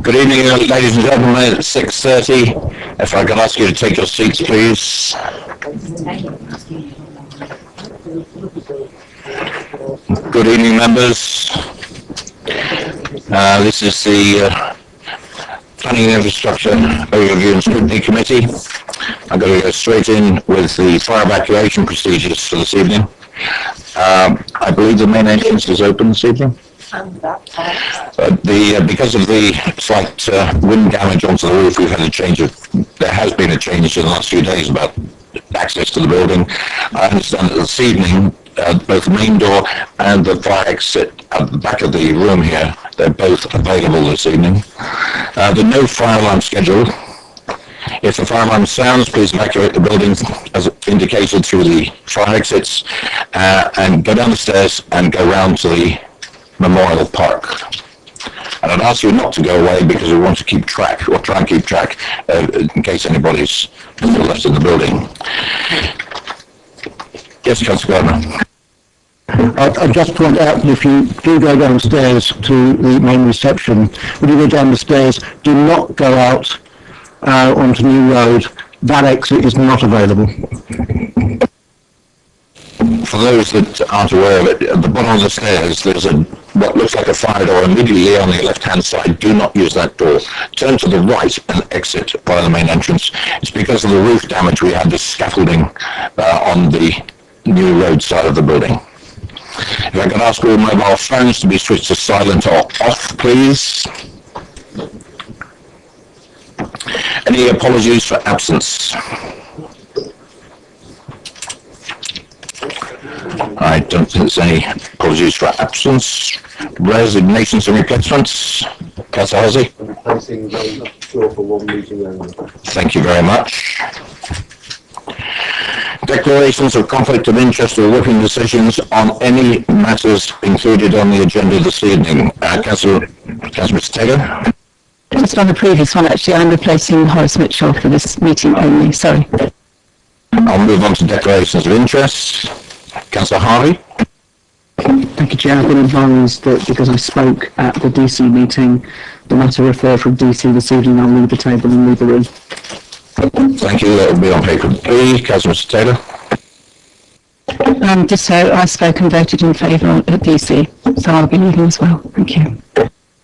Good evening, ladies and gentlemen. It's 6:30. If I could ask you to take your seats, please. Good evening, members. This is the Planning and Infrastructure Overview and Scrutiny Committee. I'm going to go straight in with the fire evacuation procedures for this evening. I believe the main entrance is open this evening. Because of the slight wind damage onto the roof, there has been a change in the last few days about access to the building. I understand that this evening, both the main door and the fire exit at the back of the room here, they're both available this evening. There's no fire alarm scheduled. If the fire alarm sounds, please evacuate the building as indicated through the fire exits and go down the stairs and go round to the Memorial Park. And I'd ask you not to go away because we want to keep track, or try and keep track, in case anybody's still left in the building. Yes, Councillor Gardner. I'll just point out that if you do go downstairs to the main reception, when you go down the stairs, do not go out onto New Road. That exit is not available. For those that aren't aware of it, at the bottom of the stairs, there's what looks like a fire door immediately on the left-hand side. Do not use that door. Turn to the right and exit by the main entrance. It's because of the roof damage we had this scaffolding on the New Road side of the building. If I could ask all mobile phones to be switched to silent or off, please. Any apologies for absence? I don't think there's any apologies for absence. Resignations and replacements. Councillor Hosey. Thank you very much. Declarations of conflict of interest or working decisions on any matters included on the agenda this evening. Councillor Taylor. Just on the previous one, actually, I'm replacing Horace Mitchell for this meeting only. Sorry. I'll move on to declarations of interest. Councillor Harvey. Thank you, Chair. I've been advised that because I spoke at the DC meeting, the matter referred from DC this evening. I'll leave the table and leave the room. Thank you. That will be on paper B. Councillor Taylor. Just so I spoke and voted in favour at DC, so I'll be leaving as well. Thank you.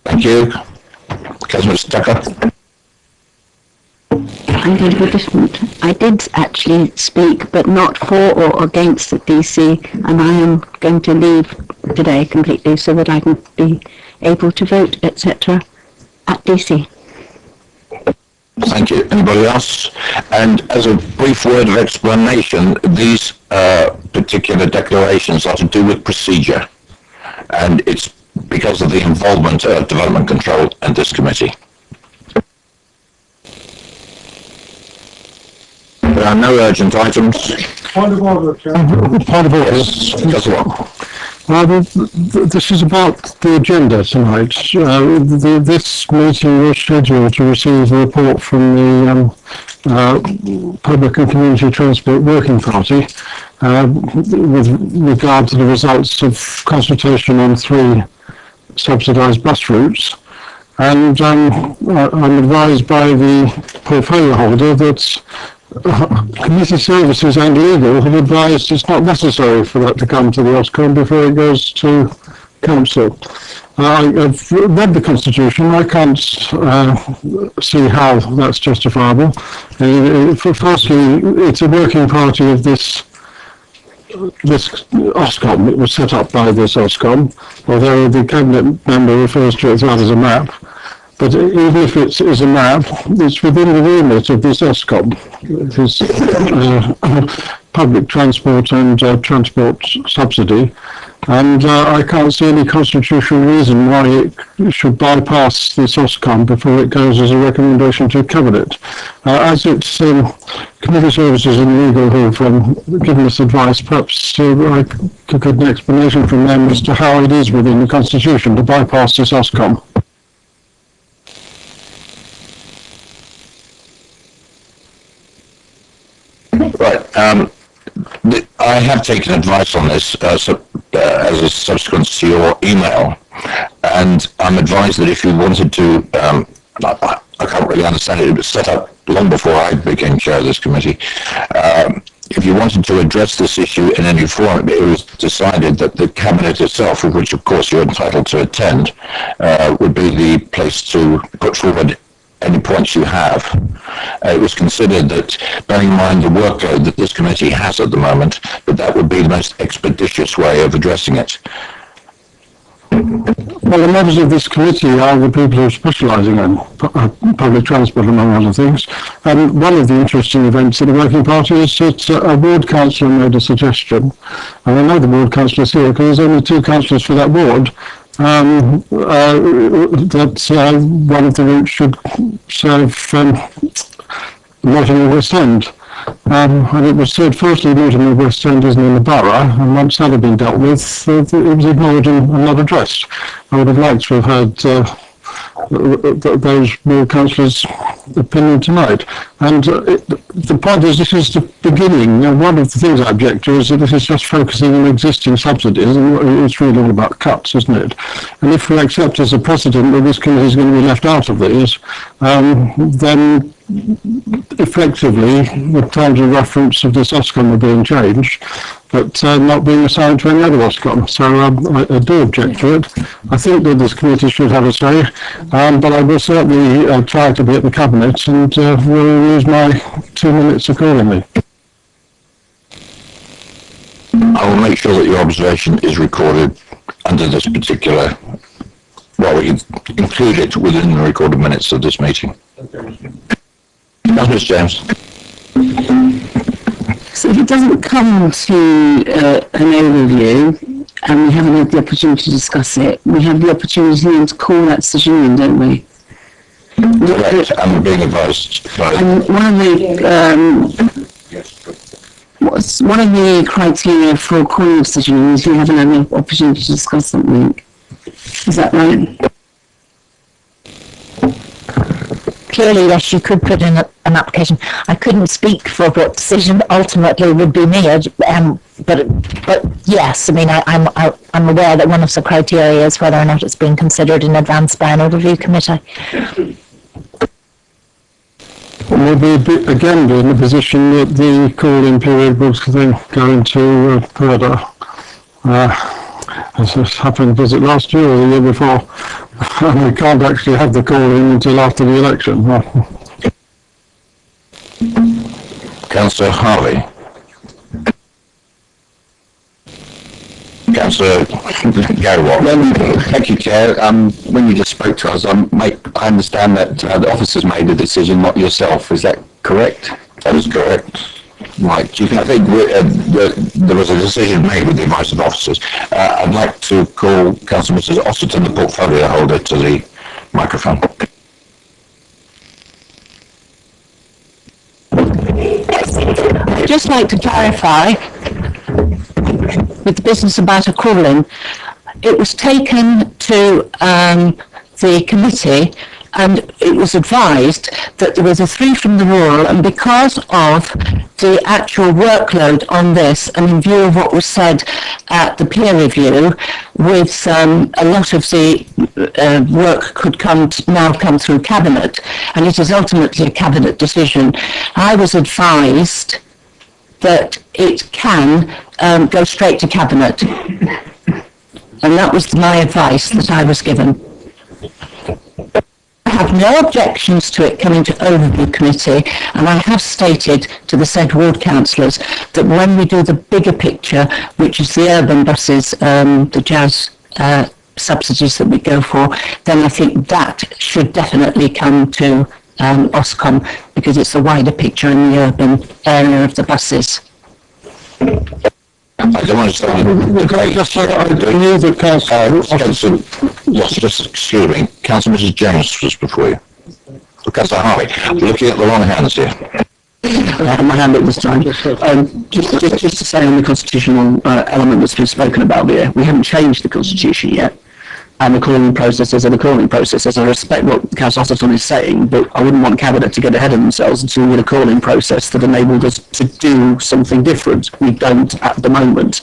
Thank you. Councillor Tucker. I'm going to be different. I did actually speak, but not for or against the DC, and I am going to leave today completely so that I can be able to vote, etc. at DC. Thank you. Anybody else? And as a brief word of explanation, these particular declarations are to do with procedure, and it's because of the involvement of Development Control and this committee. There are no urgent items. Point of order, Chair. Point of order. Yes, This is about the agenda tonight. This meeting was scheduled to receive a report from the Public and Community Transport Working Party with regard to the results of consultation on 3 subsidised bus routes. And I'm advised by the portfolio holder that committee services and legal have advised it's not necessary for that to come to the Ofcom before it goes to council. I've read the constitution. I can't see how that's justifiable. Firstly, it's a working party of this Ofcom. It was set up by this Ofcom, although the cabinet member refers to it as a map. But even if it is a map, it's within the remit of this Ofcom, this public transport and transport subsidy, and I can't see any constitutional reason why it should bypass this Ofcom before it goes as a recommendation to Cabinet. As it's committee services and legal who have given us advice, perhaps I could get an explanation from them as to how it is within the constitution to bypass this Ofcom. Right. I have taken advice on this as a subsequent to your email, and I'm advised that if you wanted to I can't really understand it. It was set up long before I became chair of this committee. If you wanted to address this issue in any form, it was decided that the cabinet itself, of which of course you're entitled to attend, would be the place to put forward any points you have. It was considered that, bearing in mind the workload that this committee has at the moment, that would be the most expeditious way of addressing it. Well, the members of this committee are the people who are specialising in public transport, among other things. And one of the interesting events at the Working Party is that a ward councillor made a suggestion, and I know the ward councillors here because there's only 2 councillors for that ward, that one of the routes should serve Nottingham West End. And it was said, firstly, Nottingham West End isn't in the borough, and once that had been dealt with, it was ignored and not addressed. I would have liked to have heard those ward councillors' opinion tonight. And the point is, this is the beginning. One of the things I object to is that this is just focusing on existing subsidies, and it's really all about cuts, isn't it? And if we accept as a precedent that this committee is going to be left out of these, then effectively the terms of reference of this Ofcom are being changed, but not being assigned to any other Ofcom. So I do object to it. I think that this committee should have a say, but I will certainly try to be at the cabinet and will use my 2 minutes accordingly. I will make sure that your observation is recorded under this particular, well, we include it within the recorded minutes of this meeting. Ms. James. So if it doesn't come to an overview and we haven't had the opportunity to discuss it, we have the opportunity then to call that decision in, don't we? Correct, I'm being advised by... And one of the criteria for calling a decision is you haven't had an opportunity to discuss something. Is that right? Clearly, yes, you could put in an application. I couldn't speak for what decision ultimately would be made, but yes, I mean, I'm aware that one of the criteria is whether or not it's being considered in advance by an overview committee. We'll be again be in the position that the call-in period was then going to further. As this happened, was it last year or the year before? And we can't actually have the call-in until after the election. Councillor Harvey. Councillor Gary Watt. Thank you, Chair. When you just spoke to us, I understand that the officers made the decision, not yourself. Is that correct? That is correct. Right. Do you think I think there was a decision made with the advice of officers. I'd like to call Councillor Mrs. Osterton, the portfolio holder, to the microphone. I'd just like to clarify with the business about a call-in. It was taken to the committee and it was advised that there was a 3 from the rural, and because of the actual workload on this and in view of what was said at the peer review, with a lot of the work could now come through cabinet, and it is ultimately a cabinet decision, I was advised that it can go straight to cabinet, and that was my advice that I was given. I have no objections to it coming to overview committee, and I have stated to the said ward councillors that when we do the bigger picture, which is the urban buses, the jazz subsidies that we go for, then I think that should definitely come to Ofcom, because it's a wider picture in the urban area of the buses. I don't understand the debate. Yes, just excuse me. Councillor Mrs. James was before you. Councillor Harvey, looking at the wrong hands here. My hand up this time. Just to say on the constitutional element that's been spoken about here, we haven't changed the constitution yet. And the calling processes are the calling processes. I respect what Councillor Osterton is saying, but I wouldn't want Cabinet to get ahead of themselves until we get a calling process that enabled us to do something different. We don't at the moment.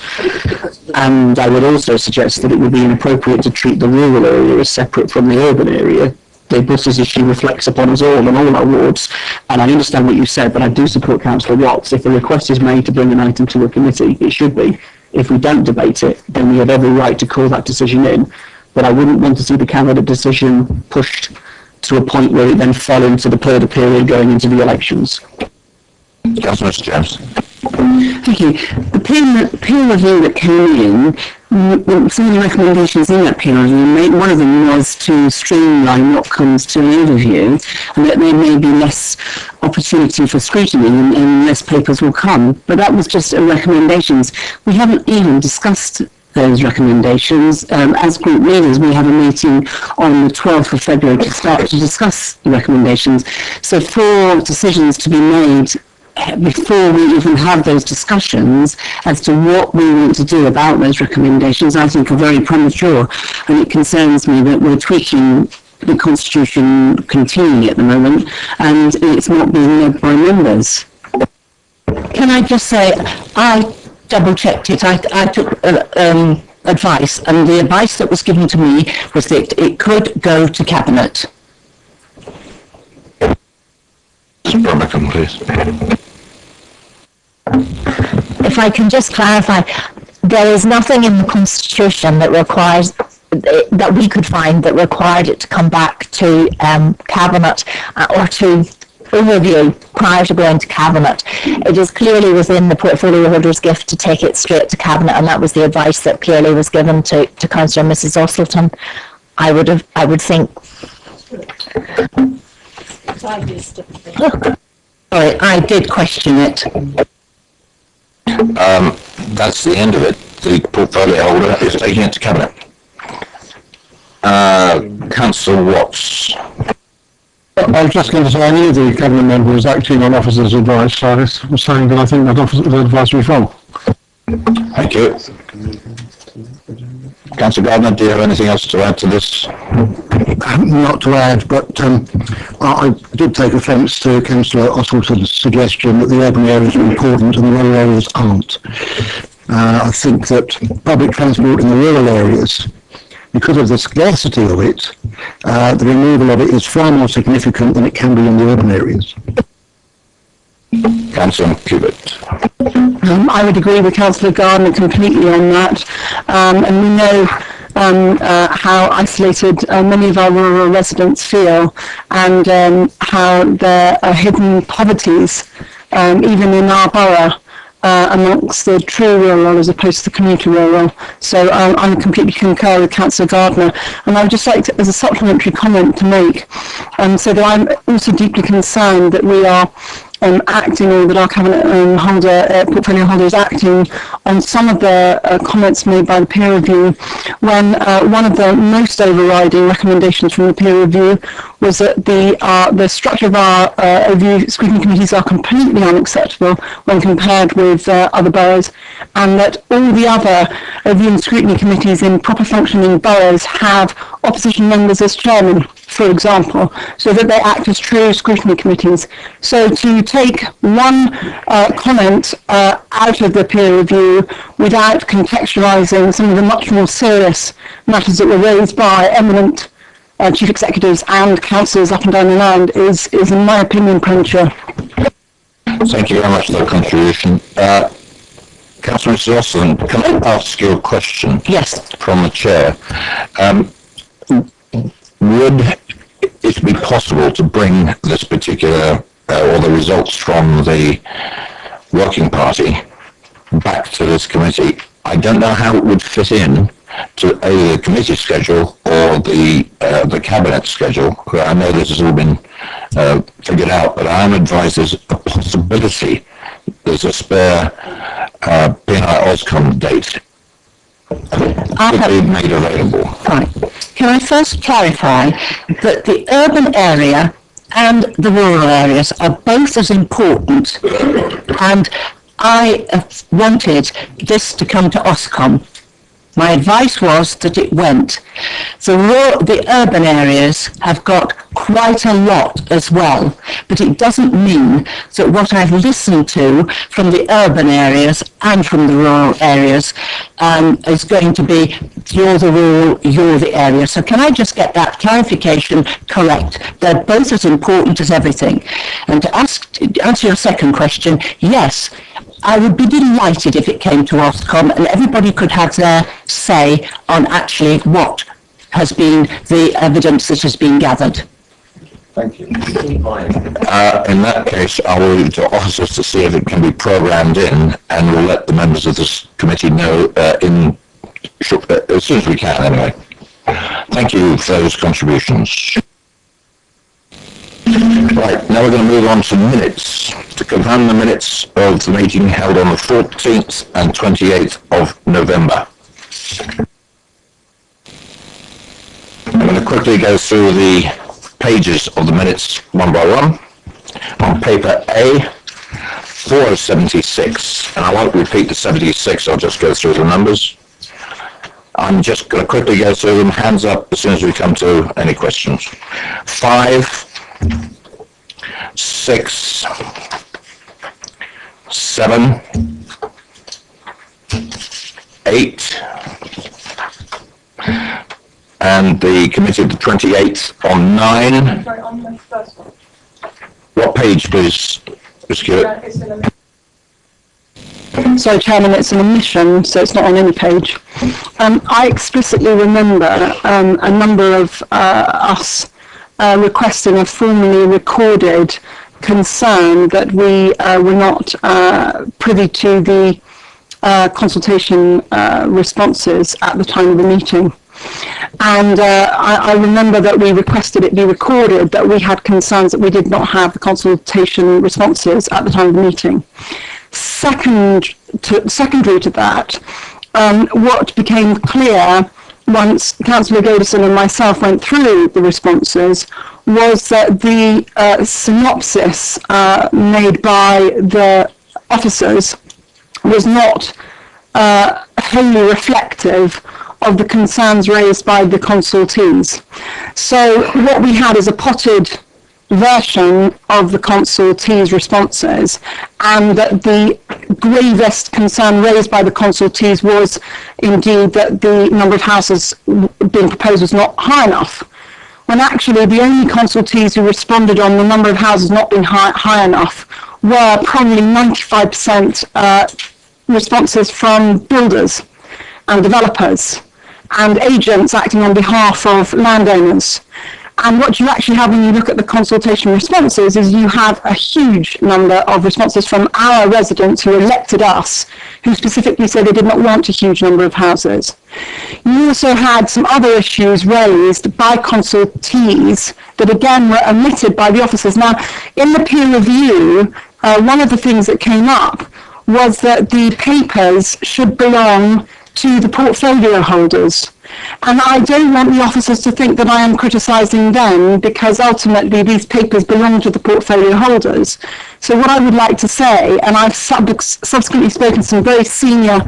And I would also suggest that it would be inappropriate to treat the rural area as separate from the urban area, the buses issue reflects upon us all and all our wards. And I understand what you said, but I do support Councillor Watts. If the request is made to bring an item to a committee, it should be. If we don't debate it, then we have every right to call that decision in. But I wouldn't want to see the candidate decision pushed to a point where it then fell into the purdah period going into the elections. Councillor Mr. James. Thank you. The peer review that came in, some of the recommendations in that peer review, one of them was to streamline what comes to an overview, and that there may be less opportunity for scrutiny and less papers will come. But that was just recommendations. We haven't even discussed those recommendations. As group leaders, we have a meeting on the 12th of February to start to discuss the recommendations. So for decisions to be made before we even have those discussions as to what we want to do about those recommendations, I think are very premature, and it concerns me that we're tweaking the Constitution continually at the moment and it's not being led by members. Can I just say, I double-checked it. I took advice, and the advice that was given to me was that it could go to Cabinet. Mr. Birmingham, please. If I can just clarify, there is nothing in the Constitution that requires, that we could find, that required it to come back to Cabinet or to overview prior to going to Cabinet. It is clearly within the portfolio holder's gift to take it straight to Cabinet, and that was the advice that clearly was given to Councillor Mrs. Ostleton. I would think. Sorry, I did question it. That's the end of it. The portfolio holder is taking it to Cabinet. Councillor Watts. I was just going to say, I knew the Cabinet member was acting on officer's advice, so I was saying that I think that officer's advice was wrong. Thank you. Councillor Gardner, do you have anything else to add to this? Not to add, but I did take offence to Councillor Ostleton's suggestion that the urban areas are important and the rural areas aren't. I think that public transport in the rural areas, because of the scarcity of it, the removal of it is far more significant than it can be in the urban areas. Councillor Cubitt. I would agree with Councillor Gardner completely on that, and we know how isolated many of our rural residents feel, and how there are hidden poverties, even in our borough, amongst the true rural as opposed to the commuter rural. So I completely concur with Councillor Gardner, and I would just like to, as a supplementary comment to make, so that I'm also deeply concerned that we are acting, or that our Cabinet portfolio holder is acting on some of the comments made by the peer review, when one of the most overriding recommendations from the peer review was that the structure of our review scrutiny committees are completely unacceptable when compared with other boroughs, and that all the other review and scrutiny committees in proper functioning boroughs have opposition members as chairmen, for example, so that they act as true scrutiny committees. So to take one comment out of the peer review without contextualising some of the much more serious matters that were raised by eminent chief executives and councillors up and down the land is in my opinion, premature. Thank you very much for that contribution. Councillor Osland, can I ask you a question? Yes. From the chair. Would it be possible to bring this particular, or the results from the working party back to this committee? I don't know how it would fit in to either the committee schedule or the cabinet schedule. I know this has all been figured out, but I am advised there's a possibility there's a spare PNI Oscom date could be made available. Right. Can I first clarify that the urban area and the rural areas are both as important, and I wanted this to come to Oscom. My advice was that it went. The urban areas have got quite a lot as well, but it doesn't mean that what I've listened to from the urban areas and from the rural areas is going to be, you're the rural, you're the area. So can I just get that clarification correct? They're both as important as everything. And to answer your second question, yes, I would be delighted if it came to Ofcom and everybody could have their say on actually what has been the evidence that has been gathered. Thank you. In that case, I will leave it to officers to see if it can be programmed in, and we'll let the members of this committee know as soon as we can, anyway. Thank you for those contributions. Right, now we're going to move on to minutes, to confirm the minutes of the meeting held on the 14th and 28th of November. I'm going to quickly go through the pages of the minutes one by one. On paper A, 476, and I won't repeat the 76, I'll just go through the numbers. I'm just going to quickly go through them, hands up as soon as we come to any questions. 5, 6, 7, 8, and the committee of the 28th on 9. Sorry, on the first one. What page, please, Ms. Hewitt? It's Sorry, Chairman, it's an omission, so it's not on any page. I explicitly remember a number of us requesting a formally recorded concern that we were not privy to the consultation responses at the time of the meeting. And I remember that we requested it be recorded that we had concerns that we did not have the consultation responses at the time of the meeting. Secondary to that, what became clear once Councillor Godison and myself went through the responses was that the synopsis made by the officers was not wholly reflective of the concerns raised by the consultees. So what we had is a potted version of the consultees' responses, and that the gravest concern raised by the consultees was indeed that the number of houses being proposed was not high enough, when actually the only consultees who responded on the number of houses not being high enough were probably 95% responses from builders and developers and agents acting on behalf of landowners. And what you actually have when you look at the consultation responses is you have a huge number of responses from our residents who elected us, who specifically said they did not want a huge number of houses. You also had some other issues raised by consultees that again were omitted by the officers. Now, in the peer review, one of the things that came up was that the papers should belong to the portfolio holders. And I don't want the officers to think that I am criticising them, because ultimately these papers belong to the portfolio holders. So what I would like to say, and I've subsequently spoken to some very senior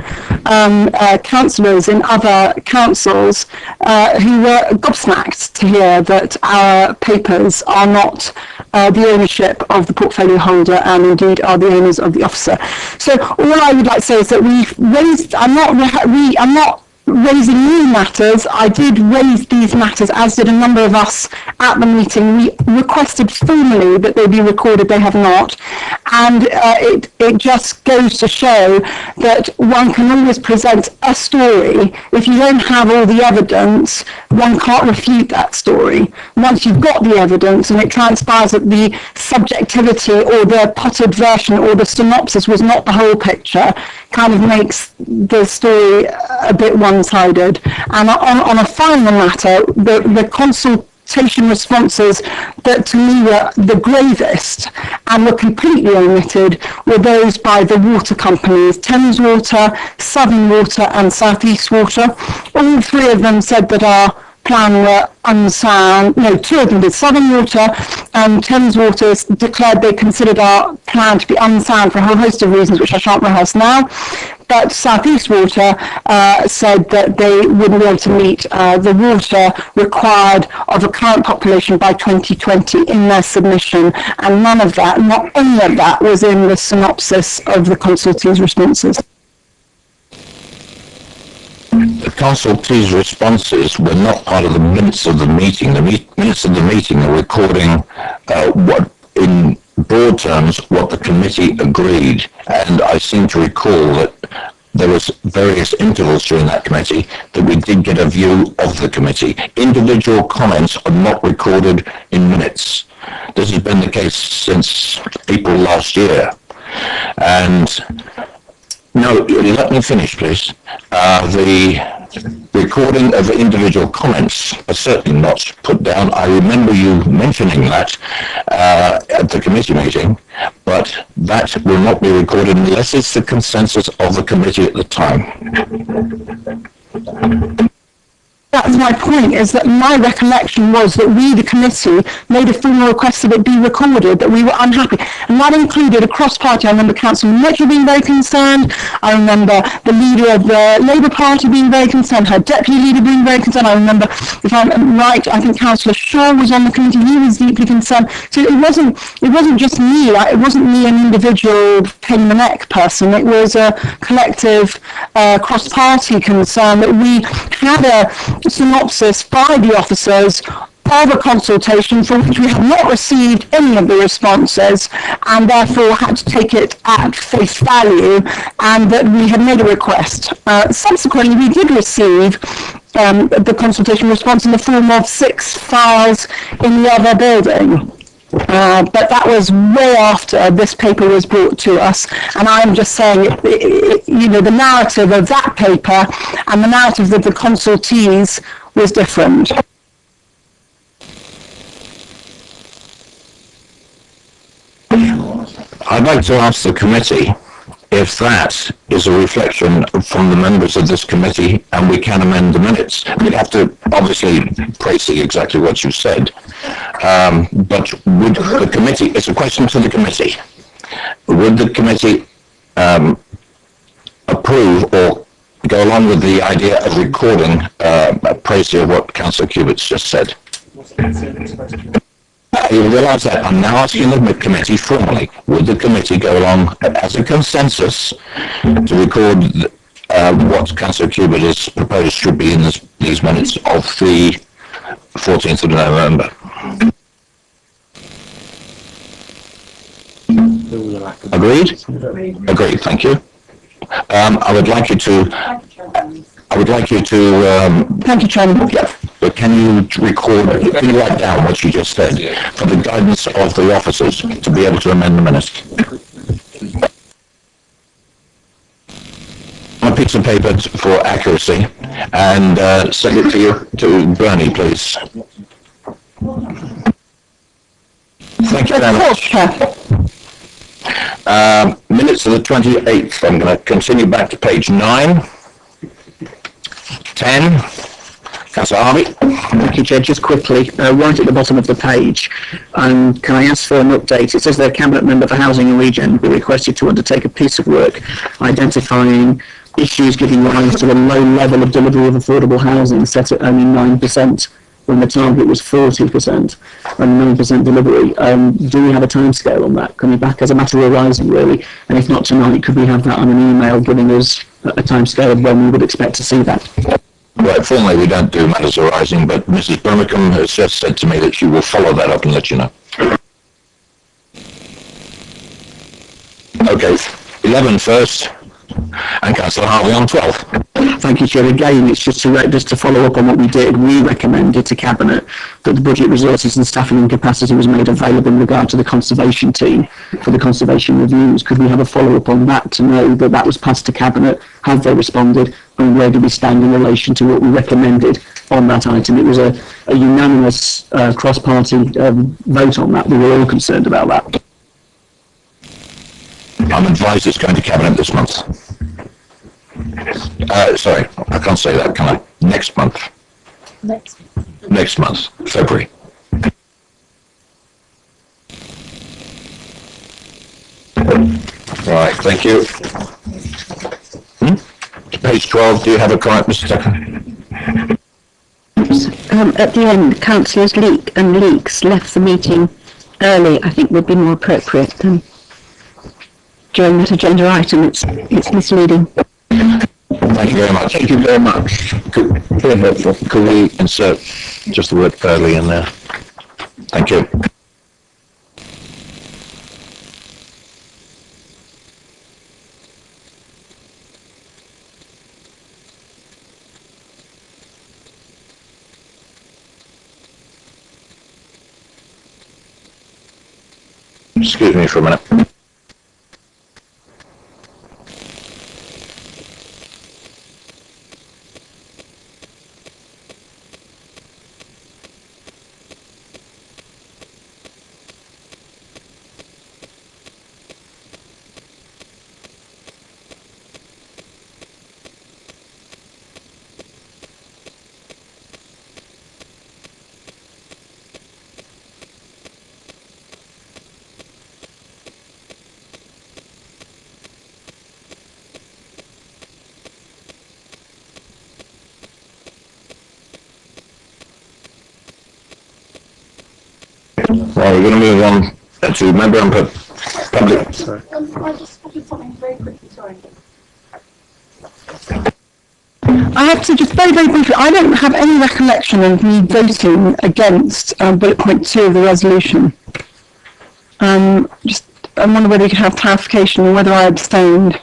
councillors in other councils who were gobsmacked to hear that our papers are not the ownership of the portfolio holder and indeed are the owners of the officer. So all I would like to say is that we've raised, I'm not raising new matters. I did raise these matters, as did a number of us at the meeting. We requested formally that they be recorded, they have not. And it just goes to show that one can always present a story. If you don't have all the evidence, one can't refute that story. Once you've got the evidence and it transpires that the subjectivity or the potted version or the synopsis was not the whole picture, kind of makes the story a bit one-sided. And on a final matter, the consultation responses that to me were the gravest and were completely omitted were those by the water companies, Thames Water, Southern Water and South East Water. All three of them said that our plan were unsound. No, two of them did. Southern Water and Thames Water declared they considered our plan to be unsound for a whole host of reasons, which I shan't rehearse now. But South East Water said that they wouldn't be able to meet the water required of a current population by 2020 in their submission, and none of that, not any of that, was in the synopsis of the consultees' responses. The consultees' responses were not part of the minutes of the meeting. The minutes of the meeting are recording what, in broad terms, what the committee agreed. And I seem to recall that there was various intervals during that committee that we did get a view of the committee. Individual comments are not recorded in minutes. This has been the case since April last year. And no, let me finish, please. The recording of individual comments are certainly not put down. I remember you mentioning that at the committee meeting, but that will not be recorded unless it's the consensus of the committee at the time. That's my point, is that my recollection was that we, the committee, made a formal request that it be recorded, that we were unhappy. And that included a cross-party. I remember Councillor Mitchell being very concerned. I remember the leader of the Labour Party being very concerned, her deputy leader being very concerned. I remember, if I'm right, I think Councillor Shaw was on the committee. He was deeply concerned. So it wasn't just me. It wasn't me, an individual pain in the neck person. It was a collective cross-party concern that we had a synopsis by the officers of a consultation for which we had not received any of the responses, and therefore had to take it at face value, and that we had made a request. Subsequently, we did receive the consultation response in the form of 6 files in the other building. But that was way after this paper was brought to us, and I'm just saying, you know, the narrative of that paper and the narrative of the consultees was different. I'd like to ask the committee if that is a reflection from the members of this committee, and we can amend the minutes. We'd have to obviously praise exactly what you said, but would the committee, it's a question to the committee, would the committee approve or go along with the idea of recording praise of what Councillor Cubitt's just said? You realise that I'm now asking the committee formally, would the committee go along as a consensus to record what Councillor Cubitt has proposed should be in these minutes of the 14th of November? Agreed? Agreed, thank you. I would like you to... Thank you, Chairman. But can you write down what you just said for the guidance of the officers to be able to amend the minutes? On a piece of paper for accuracy, and send it to Bernie, please. Thank you very much. Minutes of the 28th. I'm going to continue back to page 9. 10. Councillor Harvey. Thank you, Chair. Just quickly, right at the bottom of the page, can I ask for an update? It says the Cabinet Member for Housing and Region be requested to undertake a piece of work identifying issues giving rise to a low level of delivery of affordable housing set at only 9%, when the target was 40% and 9% delivery. Do we have a timescale on that? Coming back as a matter arising, really? And if not tonight, could we have that on an email giving us a timescale of when we would expect to see that? Right, formally we don't do matters arising, but Mrs. Birmingham has just said to me that she will follow that up and let you know. Okay, 11 first, and Councillor Harvey on 12. Thank you, Chair. Again, it's just to follow up on what we did. We recommended to Cabinet that the budget resources and staffing and capacity was made available in regard to the conservation team for the conservation reviews. Could we have a follow-up on that to know that that was passed to Cabinet? Have they responded? And where do we stand in relation to what we recommended on that item? It was a unanimous cross-party vote on that. We were all concerned about that. I'm advised it's going to Cabinet this month. Sorry, I can't say that, can I? Next month. next month, February. Right, thank you. Page 12, do you have a comment, Mr. Tucker? At the end, councillors Leek and Leeks left the meeting early. I think would be more appropriate than during that agenda item. It's misleading. Thank you very much. Thank you very much. Very helpful. Could we insert just the word early in there? Thank you. Excuse me for a minute. Well, we're going to move on to member and public. I just wanted something very quickly, sorry. I have to just very, very briefly, I don't have any recollection of me voting against bullet point 2 of the resolution. I wonder whether you could have clarification on whether I abstained.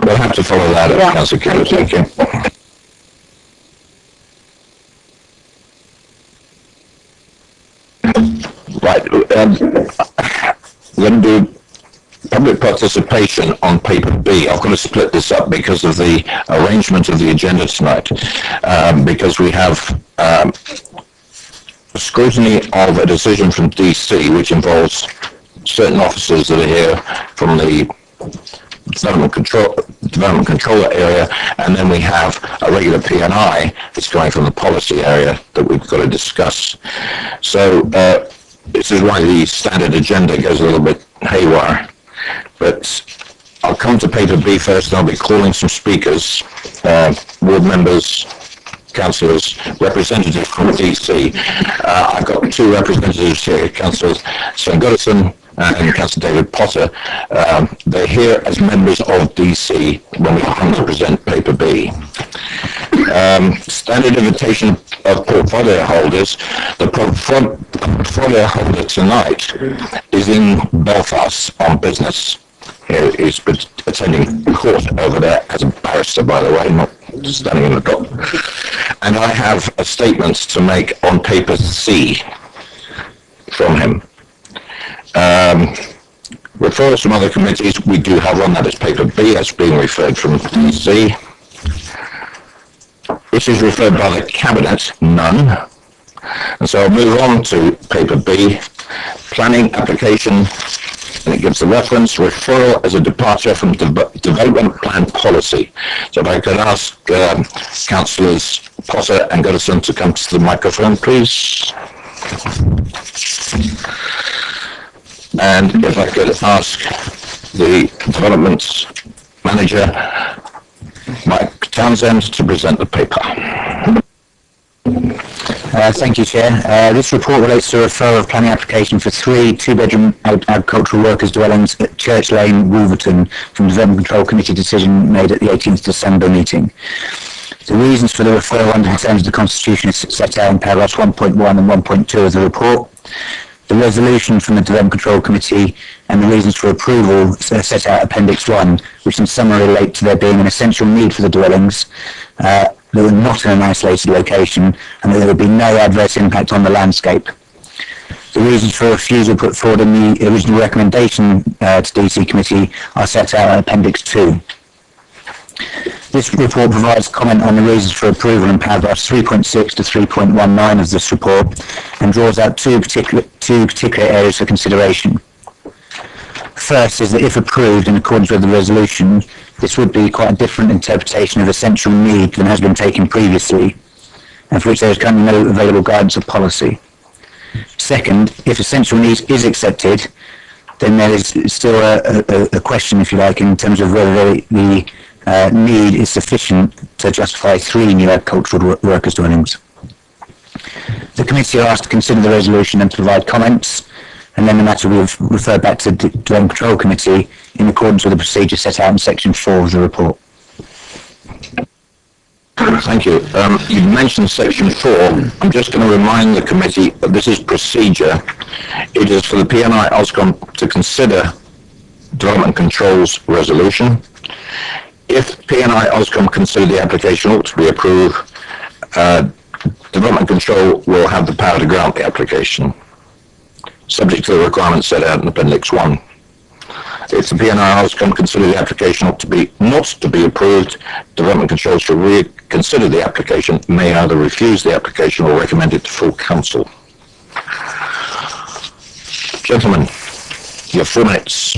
We'll have to follow that up, Yeah, Councillor Kew. Thank you. Right, we're going to do public participation on paper B. I've got to split this up because of the arrangement of the agenda tonight, because we have scrutiny of a decision from DC, which involves certain officers that are here from the development controller area, and then we have a regular P&I that's going from the policy area that we've got to discuss. So this is why the standard agenda goes a little bit haywire. But I'll come to paper B first, and I'll be calling some speakers, ward members, councillors, representatives from DC. I've got two representatives here, Councillors Sven Goodison and Councillor David Potter. They're here as members of DC when we come to present paper B. Standard invitation of portfolio holders. The portfolio holder tonight is in Belfast on business. He's attending court over there as a barrister, by the way, not standing in the dock. And I have a statement to make on paper C from him. Referrals from other committees, we do have one, that is paper B, that's being referred from DC. Issues referred by the Cabinet, none. And so I'll move on to paper B, planning application, and it gives the reference, referral as a departure from development plan policy. So if I could ask Councillors Potter and Goodison to come to the microphone, please. And if I could ask the development manager, Mike Townsend, to present the paper. Thank you, Chair. This report relates to a referral of planning application for 3 two-bedroom agricultural workers dwellings at Church Lane, Wolverton, from Development Control Committee decision made at the 18th December meeting. The reasons for the referral under the terms of the Constitution is set out in paragraphs 1.1 and 1.2 of the report. The resolution from the Development Control Committee and the reasons for approval set out Appendix 1, which in summary relate to there being an essential need for the dwellings that were not in an isolated location and that there would be no adverse impact on the landscape. The reasons for refusal put forward in the original recommendation to DC Committee are set out in Appendix 2. This report provides comment on the reasons for approval in paragraphs 3.6 to 3.19 of this report and draws out two particular areas for consideration. First is that if approved in accordance with the resolution, this would be quite a different interpretation of essential need than has been taken previously. and for which there is currently no available guidance or policy. Second, if essential needs is accepted, then there is still a question, if you like, in terms of whether the need is sufficient to justify 3 new agricultural workers' dwellings. The committee are asked to consider the resolution and to provide comments, and then the matter will be referred back to the Development Control Committee in accordance with the procedure set out in section 4 of the report. Thank you. You mentioned section 4. I'm just going to remind the committee that this is procedure. It is for the PNI Oscom to consider Development Control's resolution. If PNI Oscom consider the application ought to be approved, Development Control will have the power to grant the application, subject to the requirements set out in Appendix 1. If the PNI Oscom consider the application ought to be not to be approved, Development Control should reconsider the application, may either refuse the application or recommend it to full council. Gentlemen, you have 4 minutes.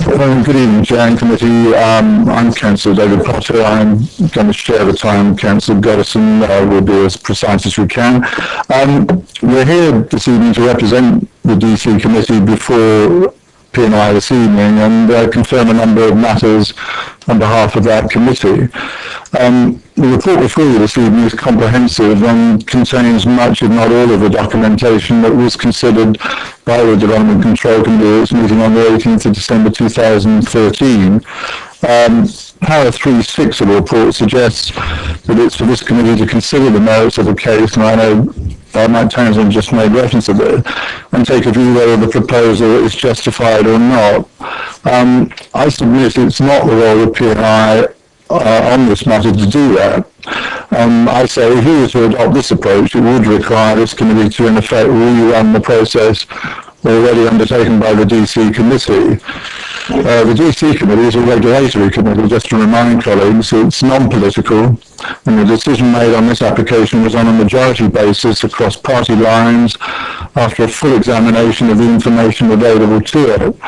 Good evening, Chair and Committee. I'm Councillor David Potter. I'm going to share the time. Councillor Goddison will be as precise as we can. We're here this evening to represent the DC Committee before PNI this evening and confirm a number of matters on behalf of that committee. The report before you this evening is comprehensive and contains much, if not all, of the documentation that was considered by the Development Control Committee at its meeting on the 18th of December 2013. Para 3.6 of the report suggests that it's for this committee to consider the merits of the case, and I know Mike Townsend just made reference to it, and take a view whether the proposal is justified or not. I submit it's not the role of PNI on this matter to do that. I say if you were to adopt this approach, it would require this committee to, in effect, rerun the process already undertaken by the DC Committee. The DC Committee is a regulatory committee, just to remind colleagues. It's non-political, and the decision made on this application was on a majority basis across party lines after a full examination of the information available to it.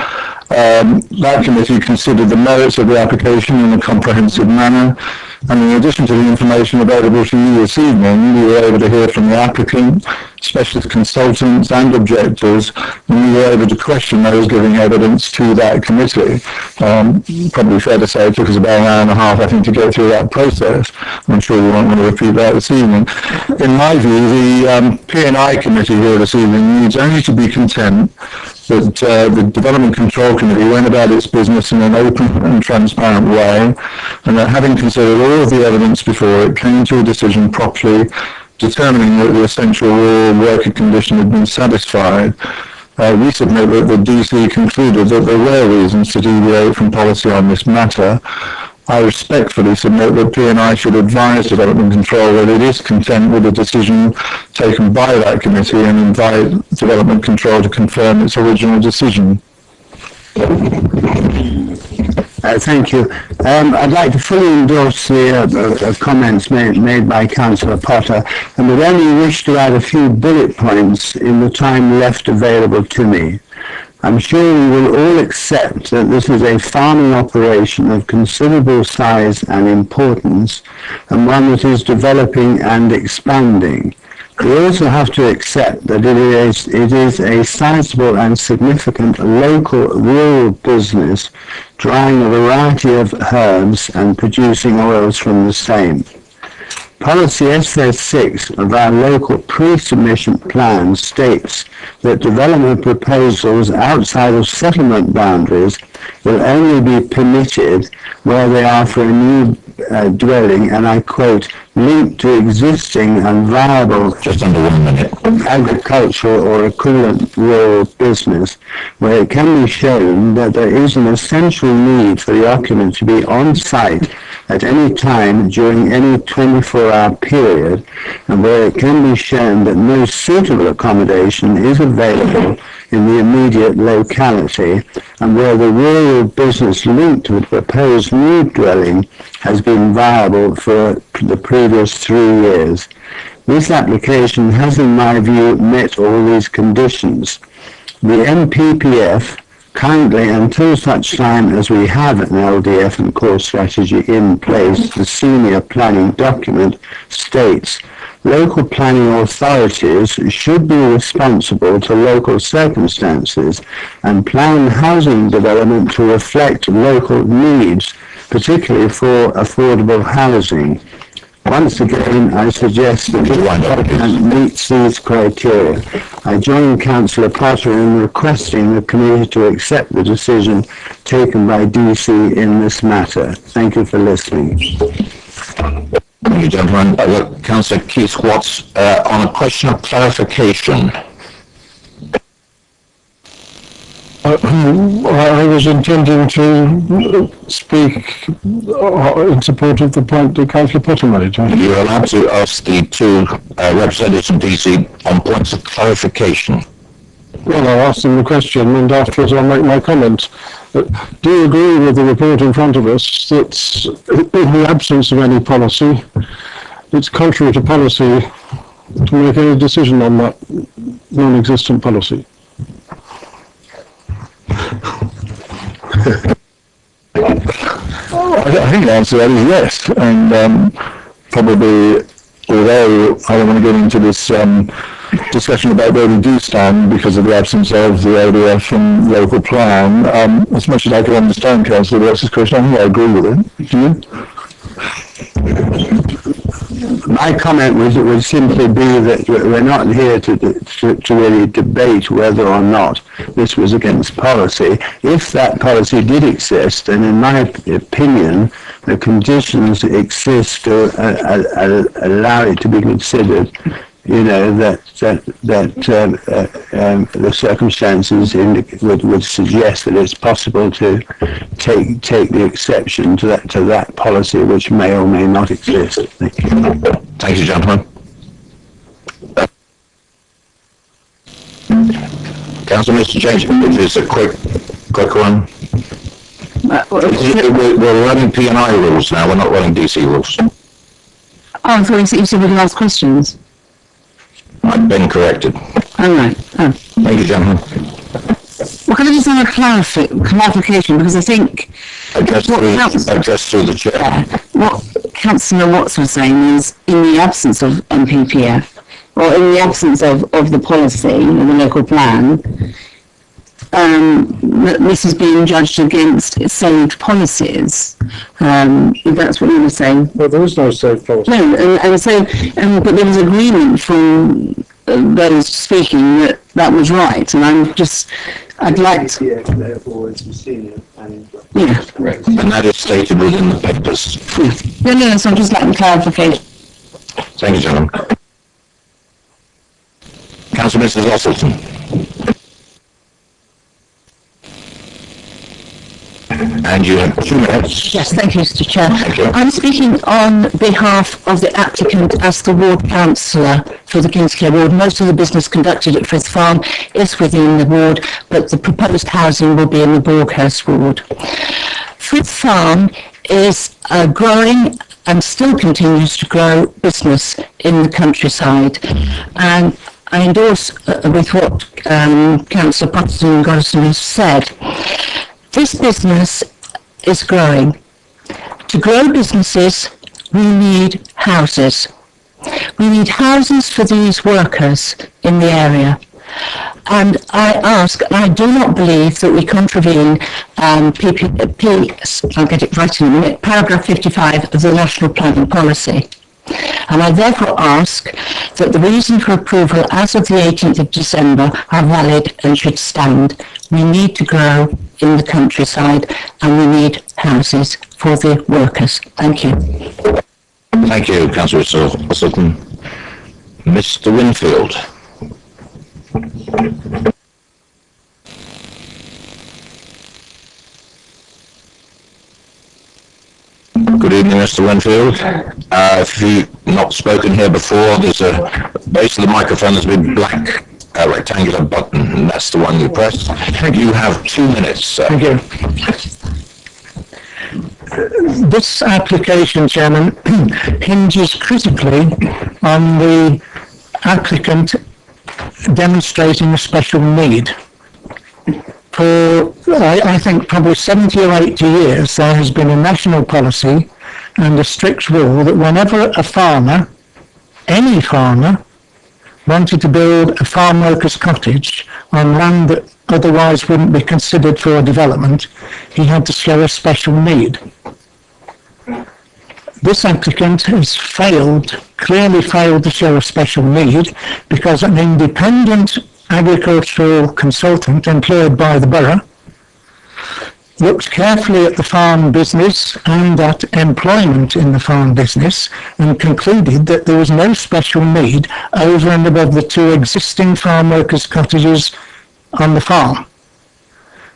That committee considered the merits of the application in a comprehensive manner, and in addition to the information available to you this evening, we were able to hear from the applicant, specialist consultants and objectors, and we were able to question those giving evidence to that committee. Probably fair to say it took us about an hour and a half, I think, to go through that process. I'm sure we won't want to repeat that this evening. In my view, the P&I committee here this evening needs only to be content that the Development Control Committee went about its business in an open and transparent way, and that having considered all of the evidence before it, came to a decision properly, determining that the essential rural working condition had been satisfied. We submit that the DC concluded that there were reasons to deviate from policy on this matter. I respectfully submit that PNI should advise Development Control that it is content with the decision taken by that committee and invite Development Control to confirm its original decision. Thank you. I'd like to fully endorse the comments made by Councillor Potter, and would only wish to add a few bullet points in the time left available to me. I'm sure we will all accept that this is a farming operation of considerable size and importance, and one that is developing and expanding. We also have to accept that it is a sizable and significant local rural business, drying a variety of herbs and producing oils from the same. Policy SA6 of our local pre-submission plan states that development proposals outside of settlement boundaries will only be permitted where they are for a new dwelling, and I quote, linked to existing and viable Just under 1 minute. agricultural or equivalent rural business, where it can be shown that there is an essential need for the occupant to be on site at any time during any 24-hour period, and where it can be shown that no suitable accommodation is available in the immediate locality, and where the rural business linked to the proposed new dwelling has been viable for the previous 3 years. This application has, in my view, met all these conditions. The MPPF Currently, until such time as we have an LDF and core strategy in place, the senior planning document states local planning authorities should be responsible to local circumstances and plan housing development to reflect local needs, particularly for affordable housing. Once again, I suggest that this document meets these criteria. I join Councillor Potter in requesting the committee to accept the decision taken by DC in this matter. Thank you for listening. Thank you, gentlemen. Councillor Keith Watts, on a question of clarification. I was intending to speak in support of the point that Councillor Potter made. You're allowed to ask the two representatives from DC on points of clarification. Well, I'll ask them the question and afterwards I'll make my comment. Do you agree with the report in front of us that in the absence of any policy, it's contrary to policy to make any decision on that non-existent policy? I think the answer to that is yes, and probably, although I don't want to get into this discussion about where we do stand because of the absence of the LDF and local plan, as much as I can understand Councillor Watts' question, I think I agree with it. Do you? My comment would simply be that we're not here to really debate whether or not this was against policy. If that policy did exist, then in my opinion, the conditions exist to allow it to be considered. You know, that the circumstances would suggest that it's possible to take the exception to that policy, which may or may not exist. Thank you. Thank you, gentlemen. Councillor Mr. James, just a quick one. We're running P&I rules now, we're not running DC rules. Oh, I thought you said we could ask questions. I've been corrected. All right. Oh. Thank you, gentlemen. Well, can I just have a clarification, because I think Address through the chair. what Councillor Watts was saying is, in the absence of MPPF, or in the absence of the policy, or the local plan, this is being judged against saved policies. If that's what you were saying. Well, there is no safe policy. No, and so, but there was agreement from those speaking that was right, and I'd like to... Therefore, it's the senior planning. Yeah. Correct. And that is stated within the papers. No, so I'm just like clarification. Thank you, gentlemen. Councillor Mrs. Ossleton. And you have 2 minutes. Yes, thank you, Mr. Chair. Thank you. I'm speaking on behalf of the applicant as the ward councillor for the Kingsclere ward. Most of the business conducted at Frith Farm is within the ward, but the proposed housing will be in the Borghurst ward. Frith Farm is a growing and still continues to grow business in the countryside, and I endorse with what Councillor Potterson and Goddison has said. This business is growing. To grow businesses, we need houses. We need houses for these workers in the area. And I ask, and I do not believe that we contravene I'll get it right in a minute, paragraph 55 of the National Planning Policy. And I therefore ask that the reason for approval as of the 18th of December are valid and should stand. We need to grow in the countryside and we need houses for the workers. Thank you. Thank you, Councillor Ossleton. Mr. Winfield. Good evening, Mr. Winfield. If you've not spoken here before, there's a base of the microphone, there's a big black rectangular button, and that's the one you press. You have 2 minutes, sir. Thank you. This application, Chairman, hinges critically on the applicant demonstrating a special need. for, I think, probably 70 or 80 years, there has been a national policy and a strict rule that whenever a farmer, any farmer, wanted to build a farm worker's cottage on land that otherwise wouldn't be considered for development, he had to show a special need. This applicant has clearly failed to show a special need, because an independent agricultural consultant employed by the borough looked carefully at the farm business and at employment in the farm business and concluded that there was no special need over and above the 2 existing farm workers' cottages on the farm.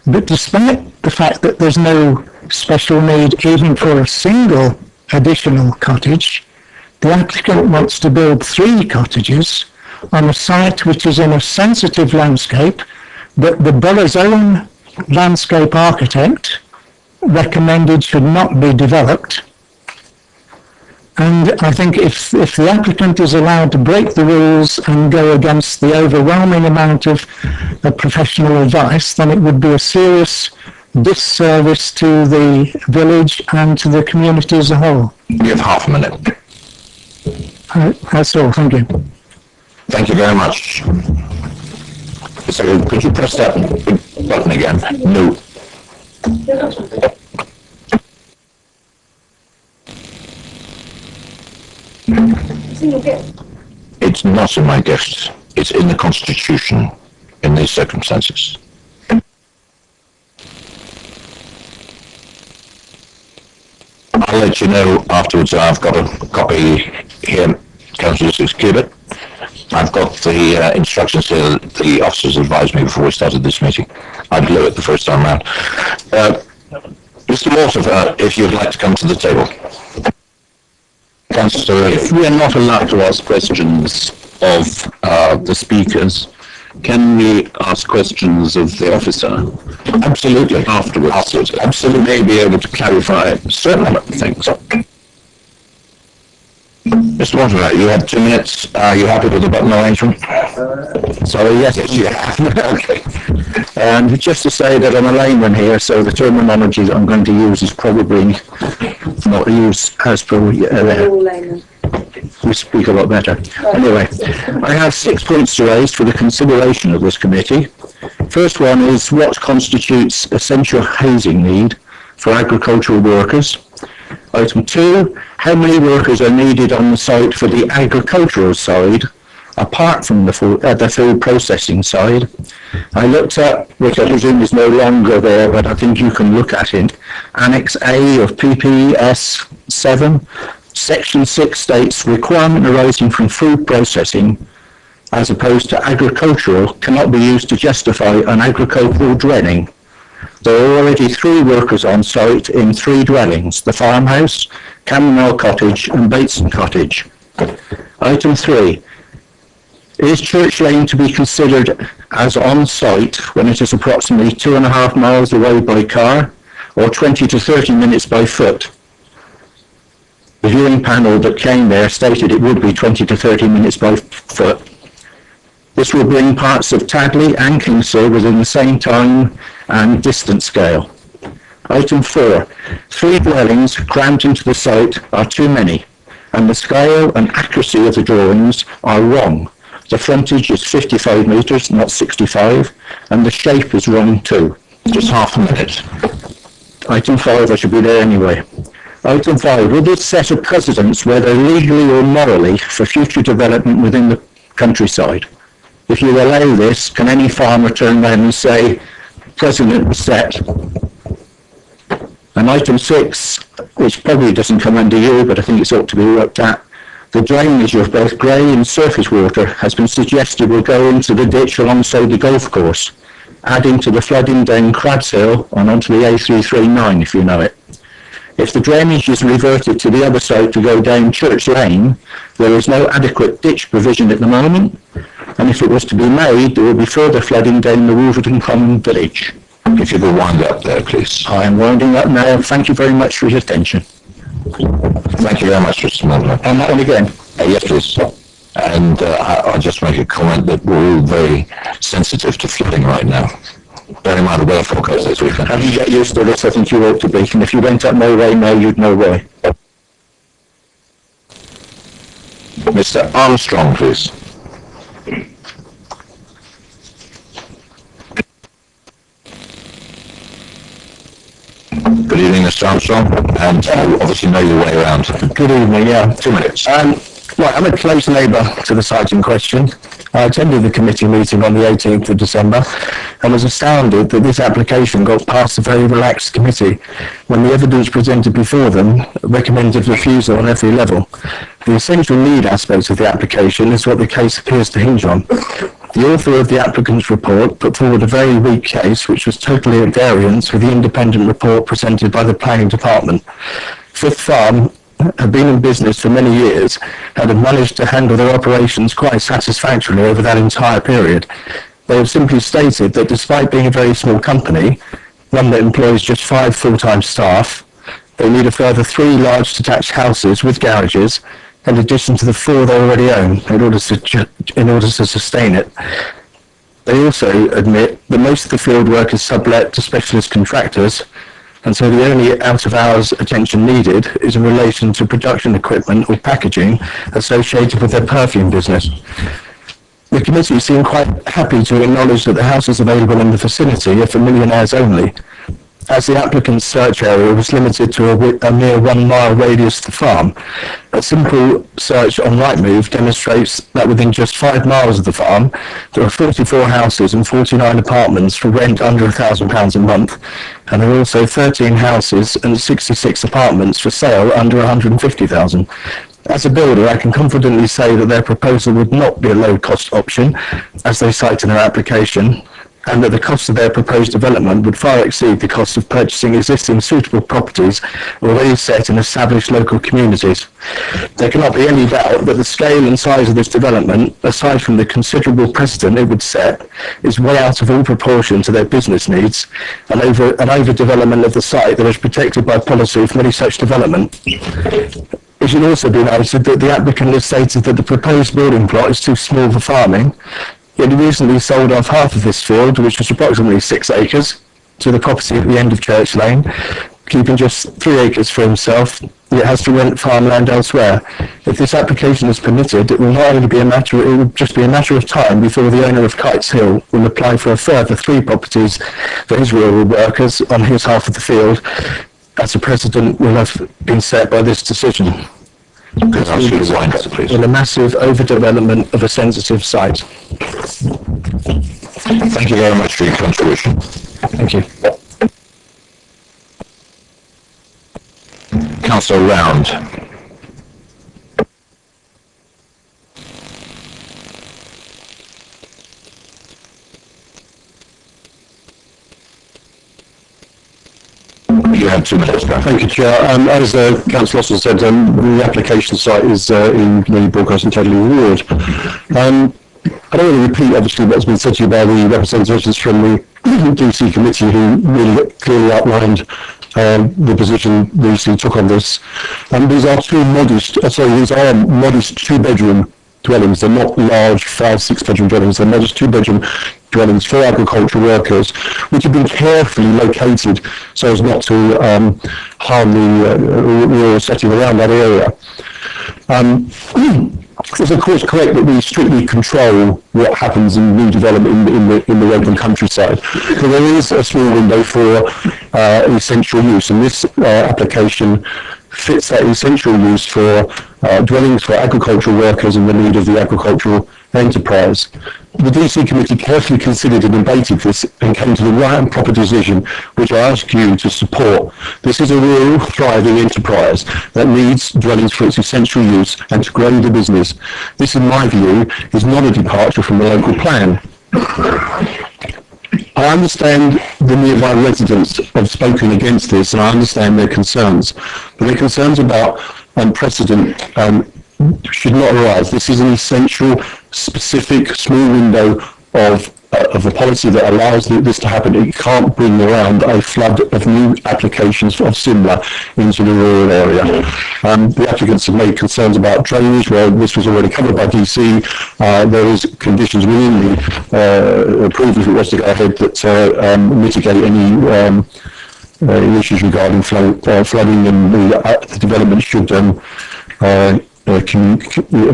But despite the fact that there's no special need even for a single additional cottage, the applicant wants to build 3 cottages on a site which is in a sensitive landscape that the borough's own landscape architect recommended should not be developed. And I think if the applicant is allowed to break the rules and go against the overwhelming amount of professional advice, then it would be a serious disservice to the village and to the community as a whole. You have half a minute. That's all, thank you. Thank you very much. So could you press that button again? No. It's not in my gift. It's in the Constitution in these circumstances. I'll let you know afterwards. I've got a copy here, Councillor Cubitt. I've got the instructions here that the officers advised me before we started this meeting. I blew it the first time round. Mr. Water, if you'd like to come to the table. Councillor, If we are not allowed to ask questions of the speakers, can we ask questions of the officer? Absolutely. Afterwards. Absolutely. May be able to clarify Certainly. things. Mr. Water, you had 2 minutes. Are you happy with the button arrangement? Sorry, yes. Yeah. Okay. And just to say that I'm a layman here, so the terminology that I'm going to use is probably not used as per we speak a lot better. Anyway, I have 6 points to raise for the consideration of this committee. First one is what constitutes essential housing need for agricultural workers. Item 2, how many workers are needed on the site for the agricultural side, apart from the food processing side? I looked at, which I presume is no longer there, but I think you can look at it, Annex A of PPS 7, Section 6 states requirement arising from food processing as opposed to agricultural cannot be used to justify an agricultural dwelling. There are already 3 workers on site in 3 dwellings, the farmhouse, Camomile Cottage and Bateson Cottage. Item 3. Is Church Lane to be considered as on site when it is approximately 2.5 miles away by car or 20 to 30 minutes by foot? The viewing panel that came there stated it would be 20 to 30 minutes by foot. This will bring parts of Tadley and Kingsale within the same time and distance scale. Item 4. 3 dwellings crammed into the site are too many, and the scale and accuracy of the drawings are wrong. The frontage is 55 metres, not 65, and the shape is wrong too. Just half a minute. Item 5, I should be there anyway. Item 5. Will this set a precedence, whether legally or morally, for future development within the countryside? If you allow this, can any farmer turn around and say, precedent was set? And item 6, which probably doesn't come under you, but I think it's ought to be looked at, the drainage of both grey and surface water has been suggested will go into the ditch alongside the golf course, adding to the flooding down Crabs Hill and onto the A339, if you know it. If the drainage is reverted to the other side to go down Church Lane, there is no adequate ditch provision at the moment, and if it was to be made, there will be further flooding down the Wolverton Common village. If you could wind up there, please. I am winding up now. Thank you very much for your attention. Thank you very much, Mr. Mulder. And that one again. Yes, please. And I'll just make a comment that we're all very sensitive to flooding right now. bearing in mind the weather forecast this weekend. Have you get used to this? I think you ought to be. And if you went up no way now, you'd know why. Mr. Armstrong, please. Good evening, Mr. Armstrong, and you obviously know your way around. Good evening, yeah. 2 minutes. Right, I'm a close neighbour to the site in question. I attended the committee meeting on the 18th of December and was astounded that this application got past a very relaxed committee when the evidence presented before them recommended refusal on every level. The essential need aspects of the application is what the case appears to hinge on. The author of the applicant's report put forward a very weak case which was totally at variance with the independent report presented by the planning department. Fifth Farm have been in business for many years and have managed to handle their operations quite satisfactorily over that entire period. They have simply stated that despite being a very small company, one that employs just 5 full-time staff, they need a further 3 large detached houses with garages in addition to the 4 they already own in order to sustain it. They also admit that most of the field work is sublet to specialist contractors, and so the only out-of-hours attention needed is in relation to production equipment or packaging associated with their perfume business. The committee seemed quite happy to acknowledge that the houses available in the vicinity are for millionaires only, as the applicant's search area was limited to a mere 1 mile radius of the farm. A simple search on Rightmove demonstrates that within just 5 miles of the farm, there are 44 houses and 49 apartments for rent under £1,000 a month, and there are also 13 houses and 66 apartments for sale under £150,000. As a builder, I can confidently say that their proposal would not be a low-cost option, as they cite in their application, and that the cost of their proposed development would far exceed the cost of purchasing existing suitable properties already set in established local communities. There cannot be any doubt that the scale and size of this development, aside from the considerable precedent it would set, is way out of all proportion to their business needs, and an overdevelopment of the site that is protected by policy from any such development. It should also be noted that the applicant has stated that the proposed building plot is too small for farming, yet he recently sold off half of this field, which was approximately 6 acres, to the property at the end of Church Lane, keeping just 3 acres for himself, yet has to rent farmland elsewhere. If this application is permitted, it will not only be it will just be a matter of time before the owner of Kites Hill will apply for a further 3 properties for his rural workers on his half of the field, as a precedent will have been set by this decision. In a massive overdevelopment of a sensitive site. Thank you very much for your contribution. Thank you. Councillor Round. You have 2 minutes, Graham. Thank you, Chair. As Councillor Lawson said, the application site is in the Broadcasting Totally Ward. I don't want to repeat, obviously, what's been said to you by the representatives from the DC committee who really clearly outlined the position the DC took on this. These are modest 2-bedroom dwellings. They're not large 5-6 bedroom dwellings. They're modest 2-bedroom dwellings for agricultural workers, which have been carefully located so as not to harm the rural setting around that area. It's of course correct that we strictly control what happens in new development in the open countryside. So there is a small window for essential use, and this application fits that essential use for dwellings for agricultural workers and the need of the agricultural enterprise. The DC committee carefully considered and debated this and came to the right and proper decision, which I ask you to support. This is a rural, thriving enterprise that needs dwellings for its essential use and to grow the business. This, in my view, is not a departure from the local plan. I understand the nearby residents have spoken against this, and I understand their concerns, but their concerns about precedent should not arise. This is an essential, specific, small window of of a policy that allows this to happen. It can't bring around a flood of new applications of similar into the rural area. The applicants have made concerns about drainage, where this was already covered by DC. There is conditions within the approval, if it was to go ahead, that mitigate any issues regarding flooding, and the development should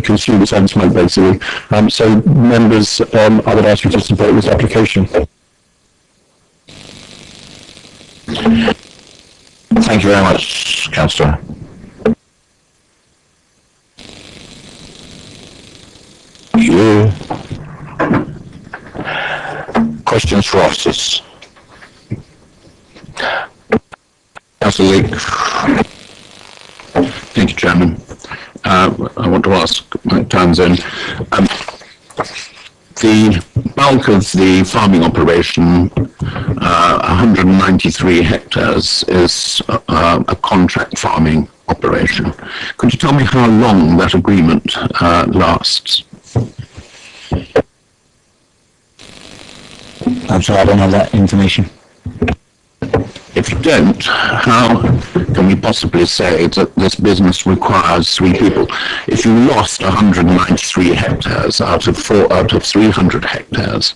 consume its own smoke, basically. So members, I would ask you to support this application. Thank you very much, Councillor. Thank you. Questions for officers? Councillor Leake. Thank you, Chairman. I want to ask Mike Townsend, the bulk of the farming operation, 193 hectares, is a contract farming operation. Could you tell me how long that agreement lasts? I'm sorry, I don't have that information. If you don't, how can we possibly say that this business requires 3 people? If you lost 193 hectares out of 300 hectares,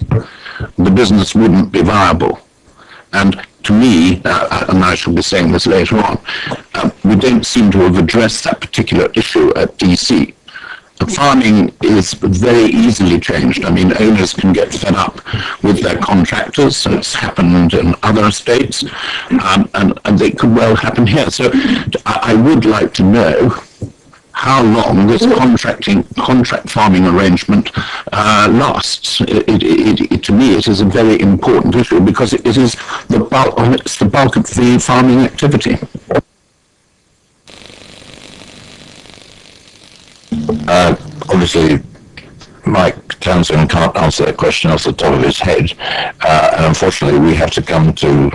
the business wouldn't be viable. And to me, and I shall be saying this later on, we don't seem to have addressed that particular issue at DC. Farming is very easily changed. I mean, owners can get fed up with their contractors. It's happened in other states, and it could well happen here. So I would like to know how long this contract farming arrangement lasts. To me, it is a very important issue because it is the bulk of the farming activity. Obviously, Mike Townsend can't answer that question off the top of his head, and unfortunately we have to come to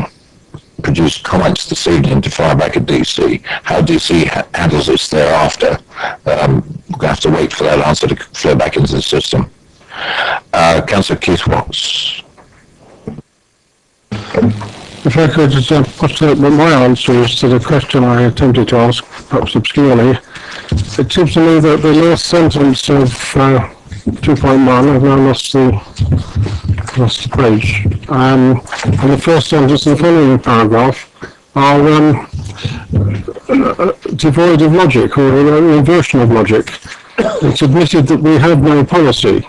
produce comments this evening to fire back at DC. How DC handles this thereafter, we're going to have to wait for that answer to flow back into the system. Councillor Keith Watts. If I could just put my answers to the question I attempted to ask, perhaps obscurely. It seems to me that the last sentence of 2.1, I've now lost the page, and the first sentence in the following paragraph are devoid of logic, or an inversion of logic. It's admitted that we have no policy,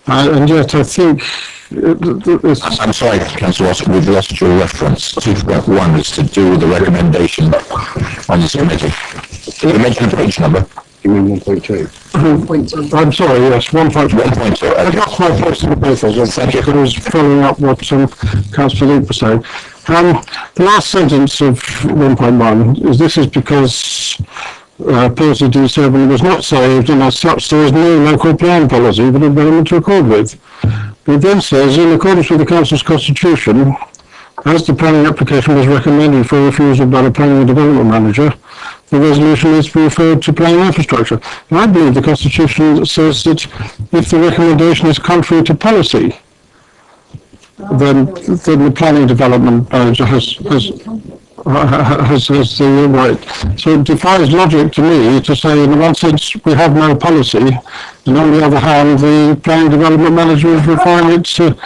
and yet I think I'm sorry, Councillor Watts, we've lost your reference. 2.1 is to do with the recommendation on this committee. You mentioned the page number. You mean 1.2? I'm sorry, yes, 1.2. 1.2. I got my place in the papers. Thank you. I was following up what Councillor Leake was saying. The last sentence of 1.1 is this is because policy D7 was not saved, and as such there is no local plan policy for the development to accord with. It then says, in accordance with the Council's constitution, as the planning application was recommended for refusal by the planning and development manager, the resolution is to be referred to planning infrastructure. And I believe the constitution says that if the recommendation is contrary to policy, then the planning development manager has the right. So it defies logic to me to say, in one sense, we have no policy, and on the other hand, the planning development manager is referring it to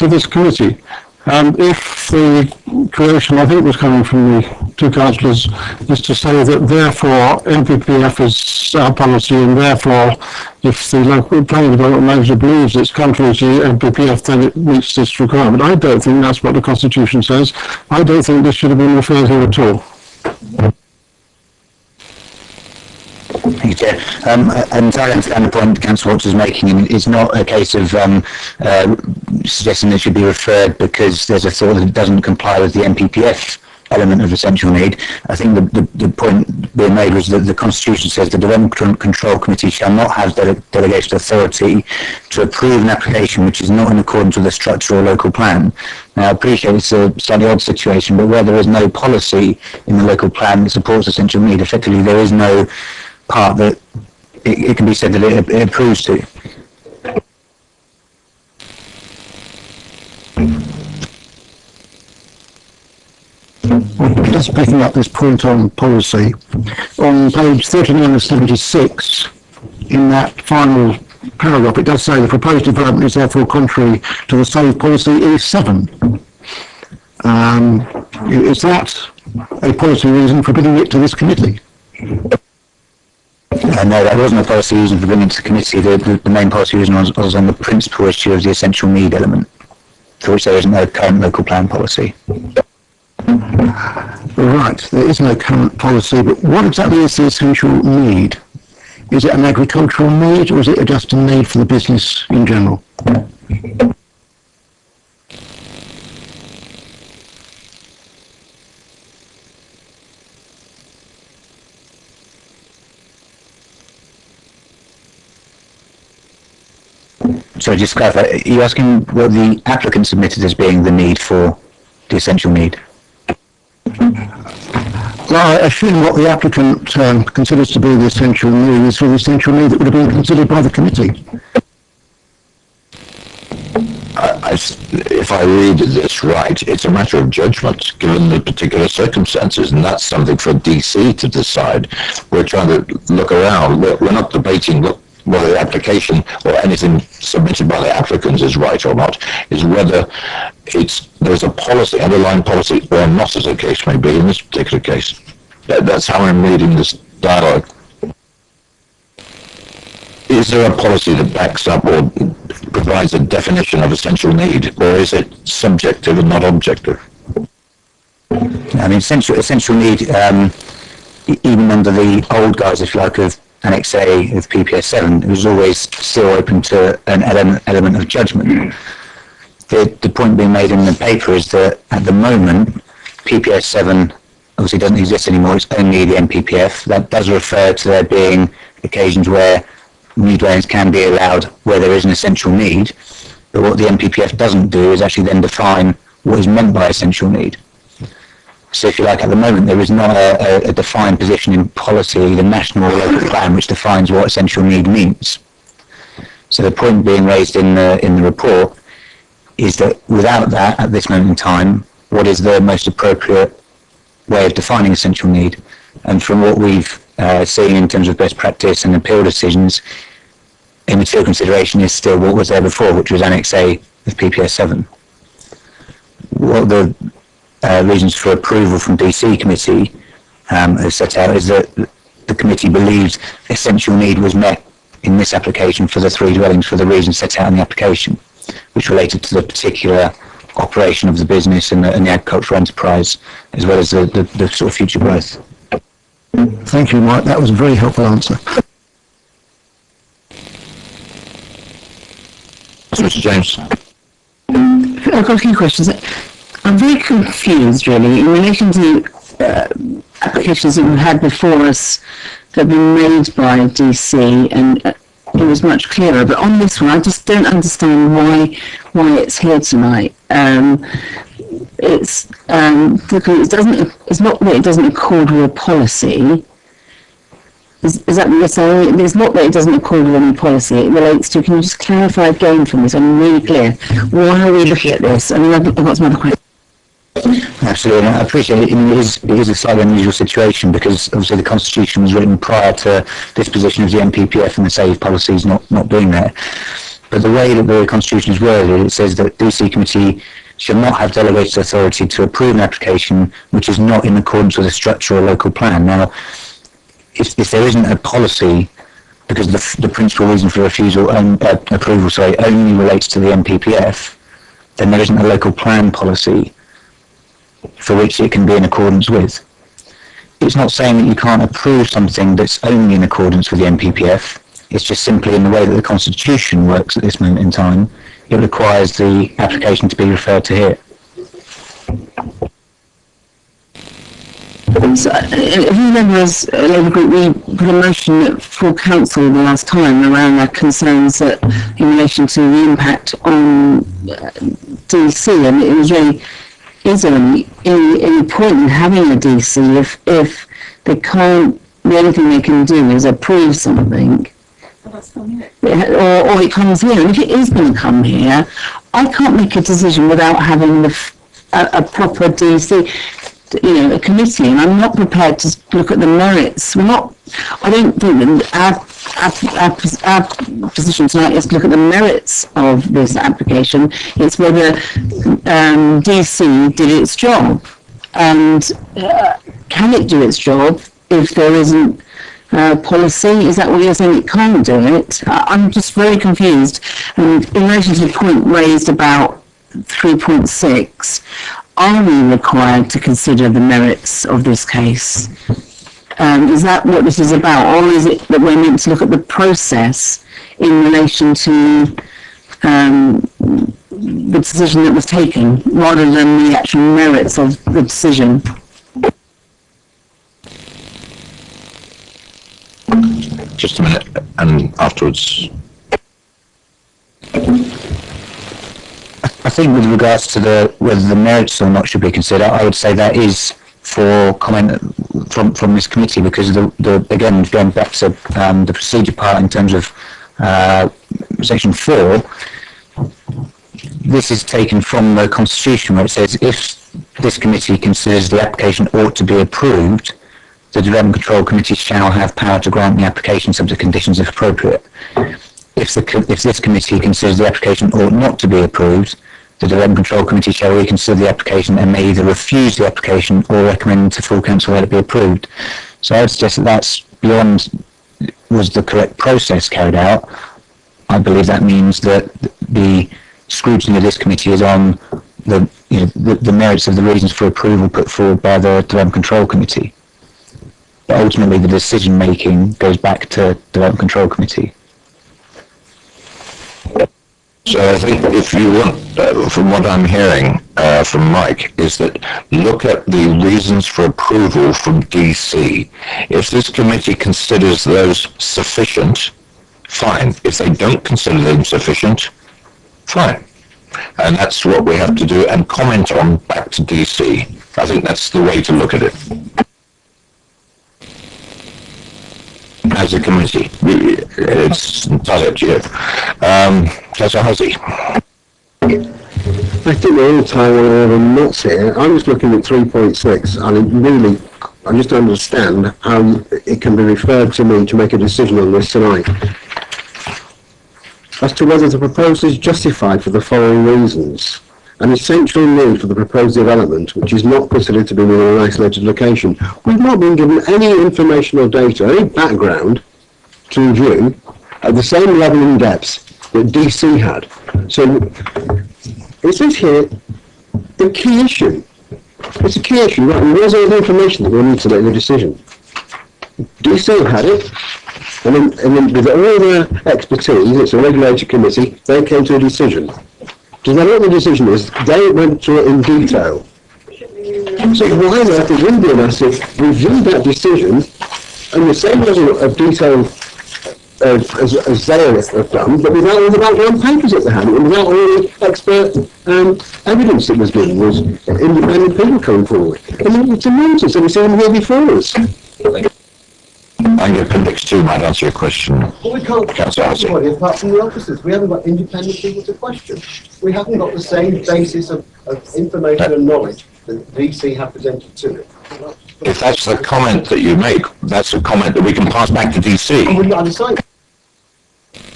this committee. And if the creation, I think was coming from the two councillors, is to say that therefore NPPF is our policy, and therefore if the local planning development manager believes it's contrary to NPPF, then it meets this requirement. I don't think that's what the Constitution says. I don't think this should have been referred here at all. Thank you, Chair. I entirely understand the point Councillor Watts is making, and it's not a case of suggesting it should be referred because there's a thought that it doesn't comply with the NPPF element of essential need. I think the point being made was that the Constitution says the Development Control Committee shall not have delegation authority to approve an application which is not in accordance with the structure or local plan. Now, I appreciate it's a slightly odd situation, but where there is no policy in the local plan that supports essential need, effectively there is no part that it can be said that it approves to. Just picking up this point on policy, on page 39 of 76, in that final paragraph, it does say the proposed development is therefore contrary to the SAVE policy E7. Is that a policy reason for bringing it to this committee? No, that wasn't a policy reason for bringing it to the committee. The main policy reason was on the principal issue of the essential need element, for which there isn't a current local plan policy. Right, there is no current policy, but what exactly is the essential need? Is it an agricultural need, or is it just a need for the business in general? So just to clarify, are you asking what the applicant submitted as being the need for the essential need? Well, I assume what the applicant considers to be the essential need is for the essential need that would have been considered by the committee. If I read this right, it's a matter of judgment given the particular circumstances, and that's something for DC to decide. We're trying to look around. We're not debating whether the application or anything submitted by the applicants is right or not, is whether there's a policy, underlying policy, or not, as the case may be in this particular case. That's how I'm reading this dialogue. Is there a policy that backs up or provides a definition of essential need, or is it subjective and not objective? I mean, essential need, even under the old guise, if you like, of Annex A of PPS 7, it was always still open to an element of judgment. The point being made in the paper is that at the moment, PPS 7 obviously doesn't exist anymore, it's only the NPPF. That does refer to there being occasions where new dwellings can be allowed where there is an essential need, but what the NPPF doesn't do is actually then define what is meant by essential need. So if you like, at the moment there is not a defined position in policy, either national or local plan, which defines what essential need means. So the point being raised in the report is that without that, at this moment in time, what is the most appropriate way of defining essential need? And from what we've seen in terms of best practice and appeal decisions, immaterial consideration is still what was there before, which was Annex A of PPS 7. What the reasons for approval from DC committee has set out is that the committee believes essential need was met in this application for the 3 dwellings for the reasons set out in the application, which related to the particular operation of the business and the agricultural enterprise, as well as the sort of future growth. Thank you, Mike. That was a very helpful answer. Mr. James. I've got a few questions. I'm very confused, really, in relation to applications that we've had before us that have been made by DC, and it was much clearer. But on this one, I just don't understand why it's here tonight. It's not that it doesn't accord with a policy. Is that what you're saying? It's not that it doesn't accord with any policy. It relates to. Can you just clarify again for me so I'm really clear? Why are we looking at this? I mean, I've got some other questions. Absolutely, and I appreciate it. I mean, it is a slightly unusual situation because obviously the Constitution was written prior to this position of the NPPF and the SAVE policies not being there. But the way that the Constitution is worded, it says that DC committee shall not have delegated authority to approve an application which is not in accordance with a structure or local plan. Now, if there isn't a policy, because the principal reason for refusal approval only relates to the NPPF, then there isn't a local plan policy for which it can be in accordance with. It's not saying that you can't approve something that's only in accordance with the NPPF. It's just simply in the way that the Constitution works at this moment in time, it requires the application to be referred to here. So, if you remember, as a Labour group, we put a motion at full council the last time around our concerns that in relation to the impact on DC, and it was really, is there any point in having a DC if they can't, the only thing they can do is approve something, or it comes here, and if it is going to come here, I can't make a decision without having a proper DC. a committee, and I'm not prepared to look at the merits. I don't think that our position tonight is to look at the merits of this application. It's whether DC did its job, and can it do its job if there isn't policy? Is that what you're saying? It can't do it? I'm just very confused. And in relation to the point raised about 3.6, are we required to consider the merits of this case? Is that what this is about, or is it that we're meant to look at the process in relation to the decision that was taken, rather than the actual merits of the decision? Just a minute, and afterwards. I think with regards to whether the merits or not should be considered, I would say that is for comment from this committee, because again, going back to the procedure part in terms of section 4, this is taken from the Constitution, where it says if this committee considers the application ought to be approved, the Development Control Committee shall have power to grant the application subject to conditions if appropriate. If this committee considers the application ought not to be approved, the Development Control Committee shall reconsider the application and may either refuse the application or recommend to full council that it be approved. So I would suggest that that's beyond was the correct process carried out. I believe that means that the scrutiny of this committee is on the merits of the reasons for approval put forward by the Development Control Committee. But ultimately the decision making goes back to the Development Control Committee. So I think if you want, from what I'm hearing from Mike, is that look at the reasons for approval from DC. If this committee considers those sufficient, fine. If they don't consider them sufficient, fine. And that's what we have to do and comment on back to DC. I think that's the way to look at it. As a committee, it's entirely up to you. Councillor Hussey. I think we're all tying one of the knots here. I was looking at 3.6, and it really, I just don't understand how it can be referred to me to make a decision on this tonight. As to whether the proposal is justified for the following reasons. An essential need for the proposed development, which is not considered to be within an isolated location. We've not been given any information or data, any background to review at the same level and depth that DC had. So it says here, the key issue. It's a key issue, right? And where's all the information that we need to make the decision? DC had it, and then with all their expertise, it's a regulator committee, they came to a decision. Does that what the decision is? They went through it in detail. So why on earth would we be asked to review that decision and the same level of detail as they have done, but without all the background papers that they had, and without all the expert evidence that was given, was independent people coming forward. And it's a nonsense, and we've seen them here before us. I think Appendix 2 might answer your question. Well, we can't trust anybody apart from the officers. We haven't got independent people to question. We haven't got the same basis of information and knowledge that DC have presented to it. If that's the comment that you make, that's a comment that we can pass back to DC. And we're not deciding.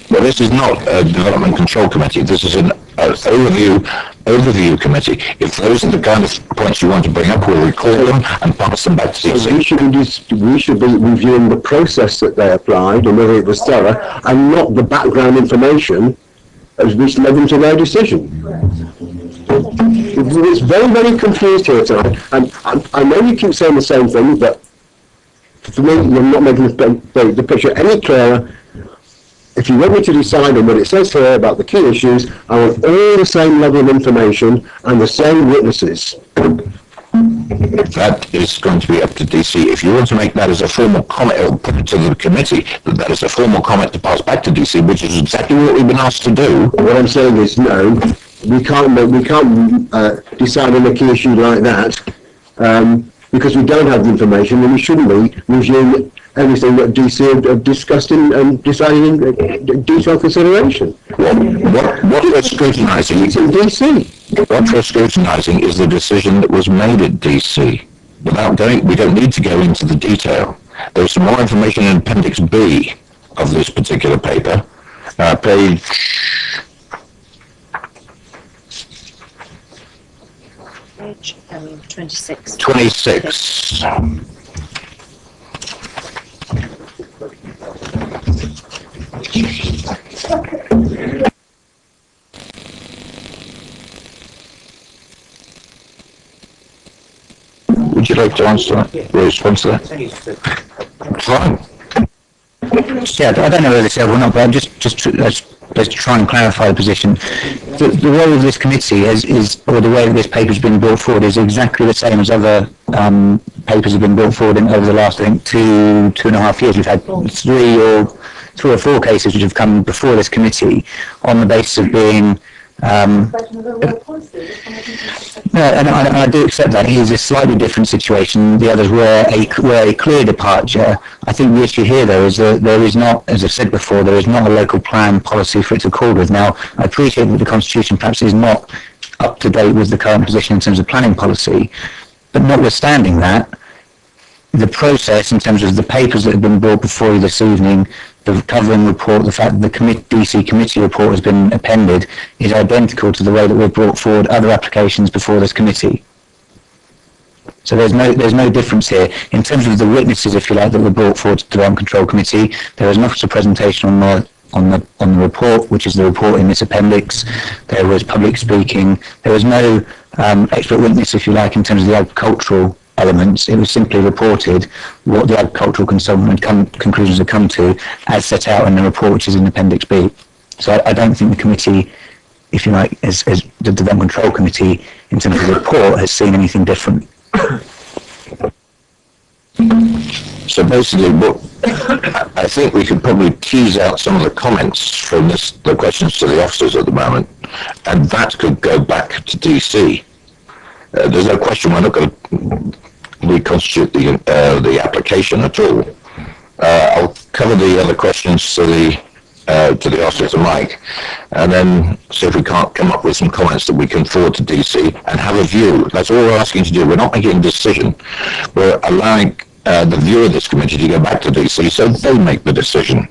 Well, this is not a Development Control Committee. This is an overview committee. If those are the kind of points you want to bring up, we'll recall them and pass them back to DC. So we should be reviewing the process that they applied and whether it was thorough, and not the background information which led them to their decision. It's very, very confused here tonight. And I know you keep saying the same thing, but for me, you're not making the picture any clearer. If you want me to decide on what it says here about the key issues, I want all the same level of information and the same witnesses. That is going to be up to DC. If you want to make that as a formal comment, or put it to the committee, that is a formal comment to pass back to DC, which is exactly what we've been asked to do. What I'm saying is, no, we can't decide on a key issue like that, because we don't have the information, and we shouldn't be reviewing everything that DC have discussed and decided in detailed consideration. What we're scrutinising, It's in DC. what we're scrutinising is the decision that was made at DC. we don't need to go into the detail. There's some more information in Appendix B of this particular paper, page 26. 26. Would you like to answer that? Or respond to that? Fine. Yeah, I don't know whether it's or not, but I'm let's try and clarify the position. The role of this committee or the way that this paper's been brought forward is exactly the same as other papers have been brought forward over the last, I think, 2.5 years. We've had three or four cases which have come before this committee on the basis of being no, and I do accept that. It is a slightly different situation. The others were a clear departure. I think the issue here, though, is that there is not, as I've said before, there is not a local plan policy for it to accord with. Now, I appreciate that the Constitution perhaps is not up to date with the current position in terms of planning policy, but notwithstanding that, the process in terms of the papers that have been brought before you this evening, the covering report, the fact that the DC committee report has been appended is identical to the way that we've brought forward other applications before this committee. So there's no difference here. In terms of the witnesses, if you like, that were brought forward to the Gun Control Committee, there was an officer presentation on the report, which is the report in this appendix. There was public speaking. There was no expert witness, if you like, in terms of the agricultural elements. It was simply reported what the agricultural consultant conclusions had come to as set out in the report, which is in Appendix B. So I don't think the committee, if you like, as the Gun Control Committee, in terms of the report, has seen anything different. So basically, I think we could probably tease out some of the comments from the questions to the officers at the moment, and that could go back to DC. There's no question we're not going to reconstitute the application at all. I'll cover the other questions to the officers and Mike, and then see if we can't come up with some comments that we can forward to DC and have a view. That's all we're asking to do. We're not making a decision. We're allowing the view of this committee to go back to DC so they make the decision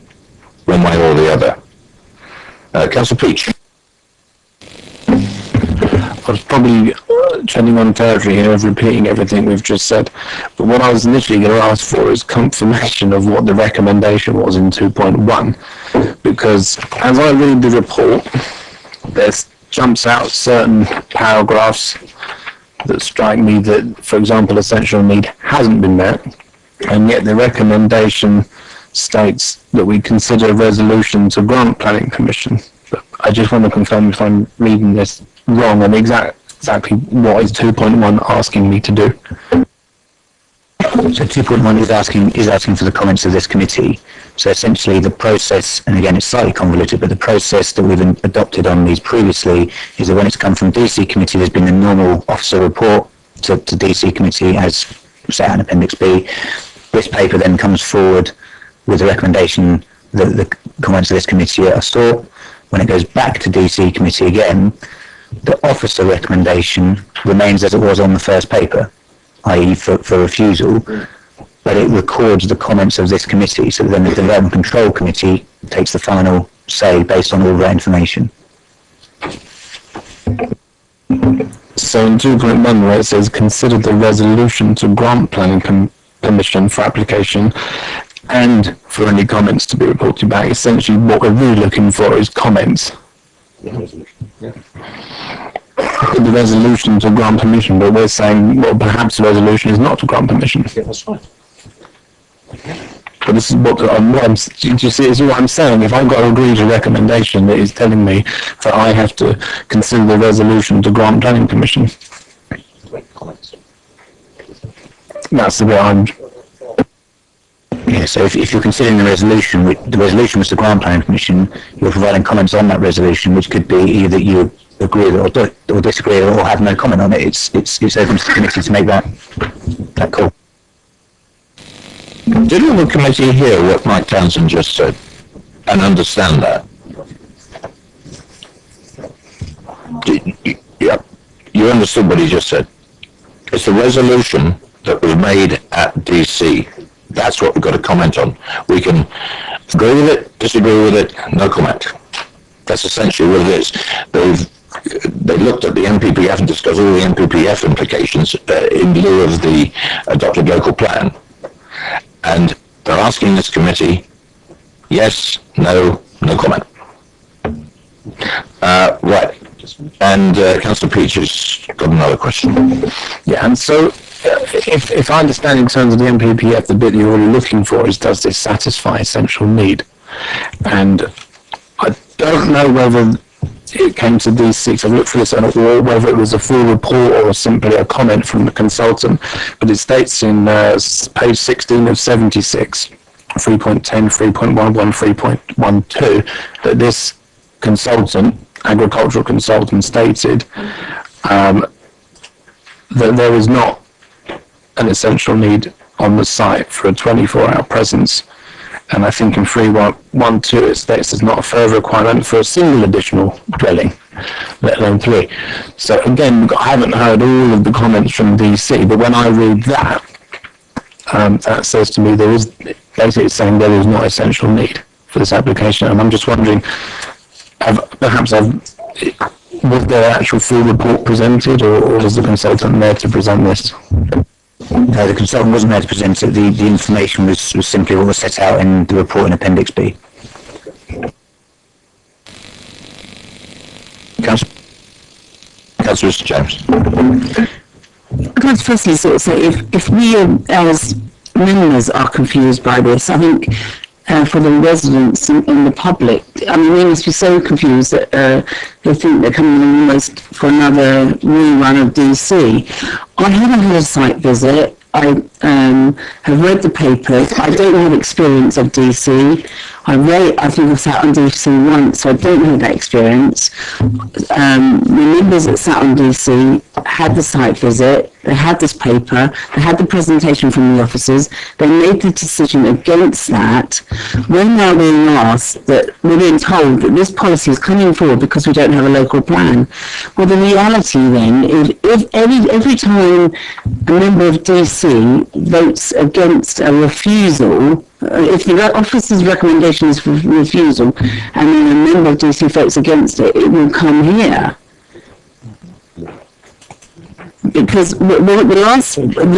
one way or the other. Councillor Peach. I was probably treading on territory here of repeating everything we've just said, but what I was initially going to ask for is confirmation of what the recommendation was in 2.1, because as I read the report, there jumps out certain paragraphs that strike me that, for example, essential need hasn't been met, and yet the recommendation states that we consider a resolution to grant planning permission. But I just want to confirm if I'm reading this wrong and exactly what is 2.1 asking me to do. So 2.1 is asking for the comments of this committee. So essentially the process, and again it's slightly convoluted, but the process that we've adopted on these previously is that when it's come from DC committee, there's been a normal officer report to DC committee as set out in Appendix B. This paper then comes forward with a recommendation that the comments of this committee are sought. When it goes back to DC committee again, the officer recommendation remains as it was on the first paper, i.e. for refusal, but it records the comments of this committee, so then the Development Control Committee takes the final say based on all that information. So in 2.1, where it says consider the resolution to grant planning permission for application and for any comments to be reported back, essentially what we're really looking for is comments. The resolution to grant permission, but we're saying, well, perhaps the resolution is not to grant permission. Yeah, that's fine. But this is what you see what I'm saying. If I've got to agree to a recommendation that is telling me that I have to consider the resolution to grant planning permission, that's the bit I'm... Yeah, so if you're considering the resolution was to grant planning permission, you're providing comments on that resolution, which could be either you agree with it or disagree or have no comment on it. It's open to the committee to make that call. Did all the committee hear what Mike Townsend just said and understand that? You understood what he just said. It's a resolution that was made at DC. That's what we've got to comment on. We can agree with it, disagree with it, no comment. That's essentially what it is. They looked at the MPPF and discussed all the MPPF implications in lieu of the adopted local plan. And they're asking this committee, yes, no, no comment. Right. And Councillor Peach has got another question. Yeah, and so if I understand in terms of the MPPF, the bit you're really looking for is, does this satisfy essential need? And I don't know whether it came to DC, so I've looked for this, or whether it was a full report or simply a comment from the consultant, but it states in page 16 of 76, 3.10, 3.11, 3.12, that this consultant, agricultural consultant, stated that there is not an essential need on the site for a 24-hour presence. And I think in 3.1.2 it states there's not a further requirement for a single additional dwelling, let alone 3. So again, I haven't heard all of the comments from DC, but when I read that, that says to me there is basically saying there is not essential need for this application. And I'm just wondering, was there an actual full report presented, or was the consultant there to present this? No, the consultant wasn't there to present it. The information was simply what was set out in the report in Appendix B. Councillor James. I'd like to firstly sort of say, if we as members are confused by this, I think for the residents and the public, I mean, they must be so confused that they think they're coming almost for another rerun of DC. I haven't had a site visit. I have read the papers. I don't have experience of DC. I think I've sat on DC once, so I don't have that experience. The members that sat on DC had the site visit, they had this paper, they had the presentation from the officers, they made the decision against that. We're now being asked that, we're being told that this policy is coming forward because we don't have a local plan. Well, the reality then is, if every time a member of DC votes against a refusal, if the officer's recommendation is for refusal and then a member of DC votes against it, it will come here. Because the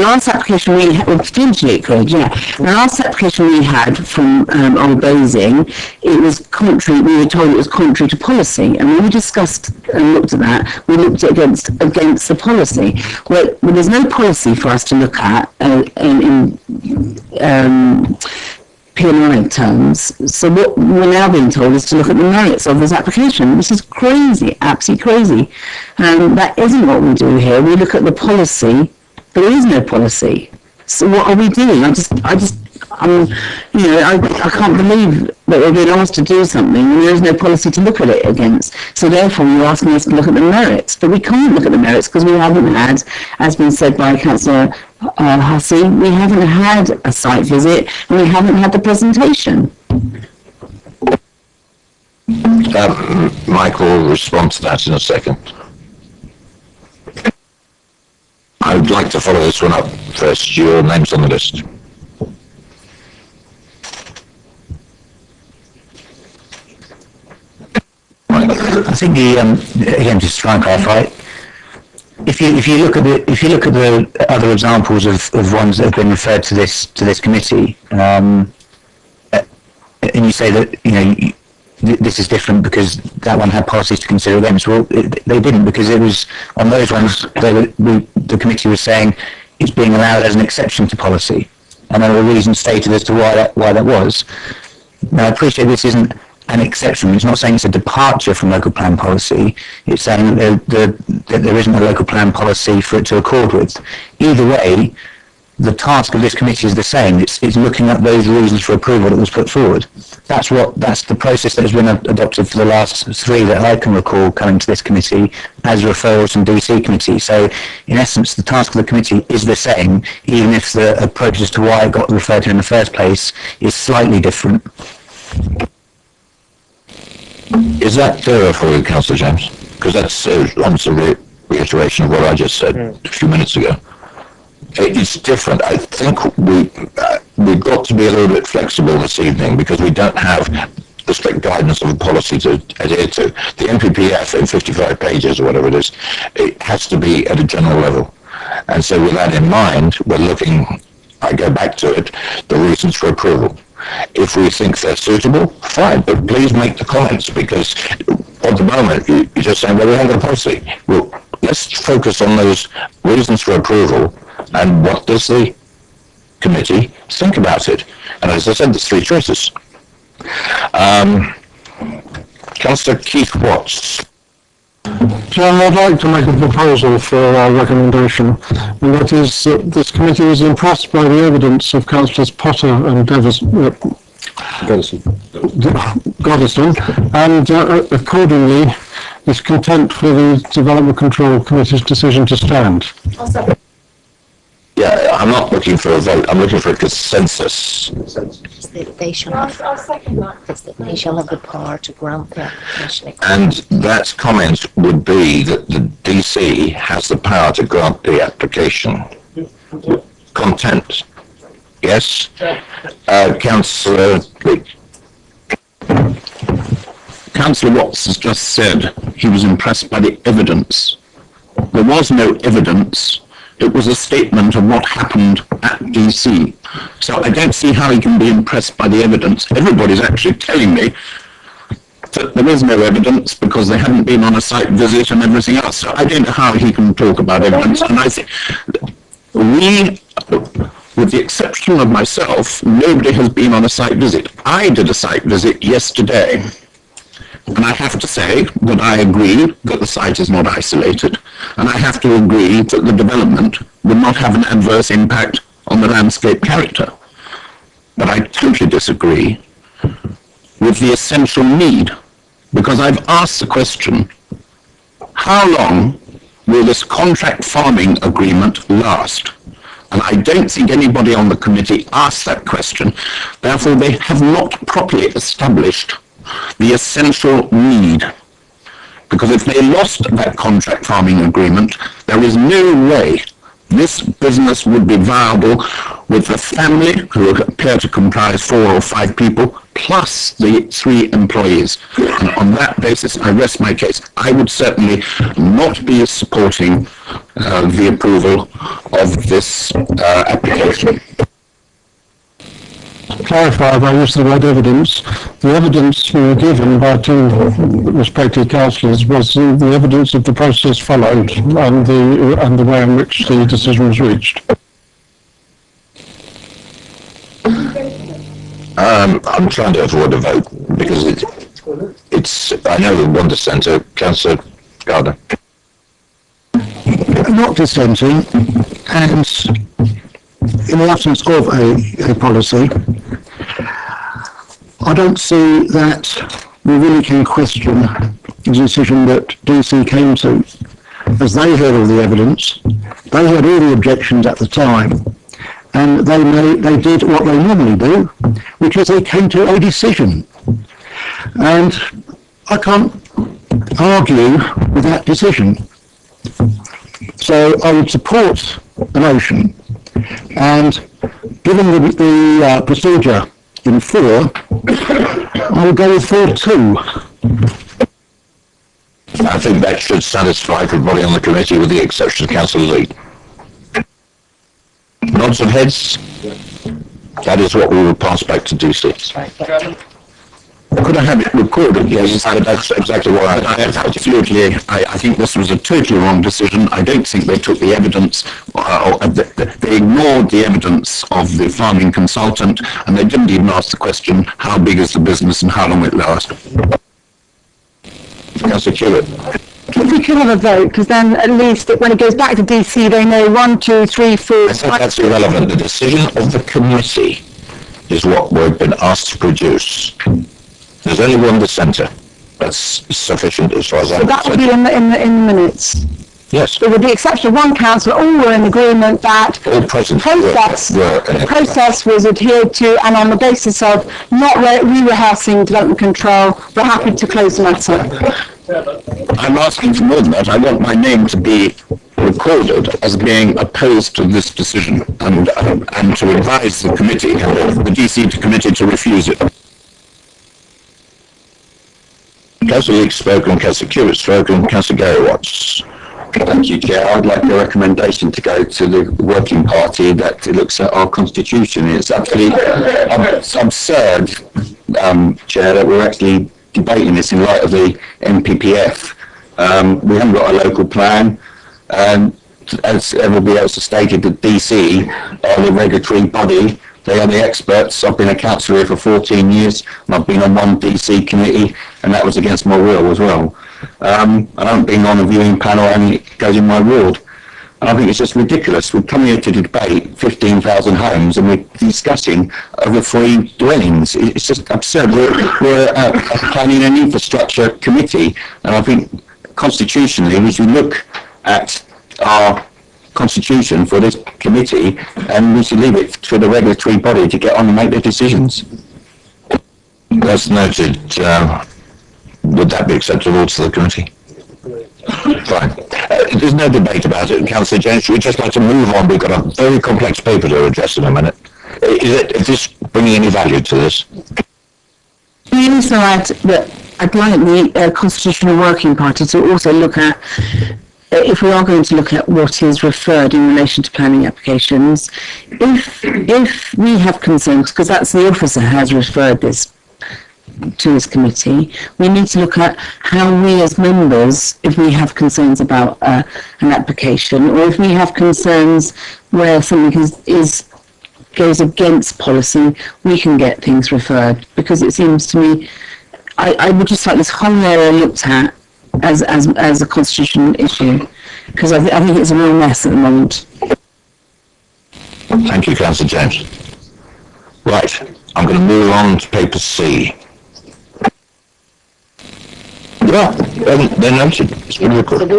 last application we had, well, potentially it could, yeah. The last application we had from Old Basing, it was contrary, we were told it was contrary to policy. And when we discussed and looked at that, we looked at against the policy. Well, there's no policy for us to look at in P&I terms. So what we're now being told is to look at the merits of this application. This is crazy, absolutely crazy. And that isn't what we do here. We look at the policy. There is no policy. So what are we doing? I can't believe that we're being asked to do something and there is no policy to look at it against. So therefore you're asking us to look at the merits. But we can't look at the merits because we haven't had, as been said by Councillor Hussey, we haven't had a site visit and we haven't had the presentation. Mike will respond to that in a second. I would like to follow this one up first. Your name's on the list. I think again, just to try and clarify, if you look at the other examples of ones that have been referred to this committee, and you say that this is different because that one had policies to consider against. Well, they didn't, because it was on those ones the committee was saying it's being allowed as an exception to policy, and there were reasons stated as to why that was. Now, I appreciate this isn't an exception. It's not saying it's a departure from local plan policy. It's saying that there isn't a local plan policy for it to accord with. Either way, the task of this committee is the same. It's looking at those reasons for approval that was put forward. That's the process that has been adopted for the last 3 that I can recall coming to this committee as referrals from DC committee. So in essence, the task of the committee is the same, even if the approach as to why it got referred to in the first place is slightly different. Is that clearer for you, Councillor James? Because that's almost a reiteration of what I just said a few minutes ago. It's different. I think we've got to be a little bit flexible this evening because we don't have the strict guidance of a policy to adhere to. The NPPF in 55 pages or whatever it is, it has to be at a general level. And so with that in mind, we're looking, I go back to it, the reasons for approval. If we think they're suitable, fine, but please make the comments because at the moment you're just saying, well, we haven't got a policy. Well, let's focus on those reasons for approval and what does the committee think about it. And as I said, there's three choices. Councillor Keith Watts. Chairman, I'd like to make a proposal for our recommendation, and that is that this committee is impressed by the evidence of Councillors Potter and Goddison, and accordingly is content for the Development Control Committee's decision to stand. Yeah, I'm not looking for a vote, I'm looking for a consensus. They shall they shall have the power to grant the application. And that comment would be that the DC has the power to grant the application. Content. Yes? Councillor Lee. Councillor Watts has just said he was impressed by the evidence. There was no evidence. It was a statement of what happened at DC. So I don't see how he can be impressed by the evidence. Everybody's actually telling me that there is no evidence because they haven't been on a site visit and everything else. So I don't know how he can talk about evidence. And I think we, with the exception of myself, nobody has been on a site visit. I did a site visit yesterday. And I have to say that I agree that the site is not isolated, and I have to agree that the development would not have an adverse impact on the landscape character. But I totally disagree with the essential need, because I've asked the question, how long will this contract farming agreement last? And I don't think anybody on the committee asked that question, therefore they have not properly established the essential need. Because if they lost that contract farming agreement, there is no way this business would be viable with the family, who appear to comprise 4 or 5 people, plus the 3 employees. And on that basis, I rest my case. I would certainly not be supporting the approval of this application. To clarify, if I use the word evidence, the evidence we were given by 2 respected councillors was the evidence of the process followed and the way in which the decision was reached. I'm trying to avoid a vote because it's I know the one dissenter, Councillor Gardner. Not dissenting, and in the absence of a policy, I don't see that we really can question the decision that DC came to, as they heard all the evidence, they had all the objections at the time, and they did what they normally do, which is they came to a decision. And I can't argue with that decision. So I would support the motion, and given the procedure in 4, I will go with 4-2. I think that should satisfy everybody on the committee with the exception of Councillor Lee. Nods of heads? That is what we will pass back to DC. Could I have it recorded? Yes, that's exactly what absolutely. I think this was a totally wrong decision. I don't think they took the evidence, they ignored the evidence of the farming consultant, and they didn't even ask the question, how big is the business and how long will it last? Councillor Hewitt. If we could have a vote, because then at least when it goes back to DC, they know 1, 2, 3, 4. I think that's irrelevant. The decision of the committee is what we've been asked to produce. There's only one dissenter. That's sufficient as far as I'm That would concerned. be in the minutes. Yes. But with the exception of one councillor, all were in agreement that All present the process was adhered to, and on the basis of not re-rehearsing development control, we're happy to close the matter. I'm asking for more than that. I want my name to be recorded as being opposed to this decision and to advise the committee, the DC committee, to refuse it. Councillor Leake spoken, Councillor Hewitt spoken, Councillor Gary Watts. Thank you, Chair. I'd like a recommendation to go to the working party that looks at our constitution. It's actually absurd, Chair, that we're actually debating this in light of the NPPF. We haven't got a local plan. As everybody else has stated, the DC are the regulatory body. They are the experts. I've been a councillor here for 14 years, and I've been on one DC committee, and that was against my will as well. I haven't been on a viewing panel, and it goes in my ward. And I think it's just ridiculous. We've come here to debate 15,000 homes, and we're discussing over 3 dwellings. It's just absurd. We're a planning and infrastructure committee, and I think constitutionally we should look at our constitution for this committee, and we should leave it to the regulatory body to get on and make their decisions. That's noted. Would that be acceptable to the committee? Fine. There's no debate about it, Councillor James. We'd just like to move on. We've got a very complex paper to address in a minute. Is this bringing any value to this? Can I also add that I'd like the Constitutional Working Party to also look at, if we are going to look at what is referred in relation to planning applications, if we have concerns, because that's the officer has referred this to this committee, we need to look at how we as members, if we have concerns about an application, or if we have concerns where something goes against policy, we can get things referred, because it seems to me, I would just like this whole area looked at as a constitutional issue, because I think it's a real mess at the moment. Thank you, Councillor James. Right, I'm going to move on to paper C. Yeah, they're noted. It's been recorded.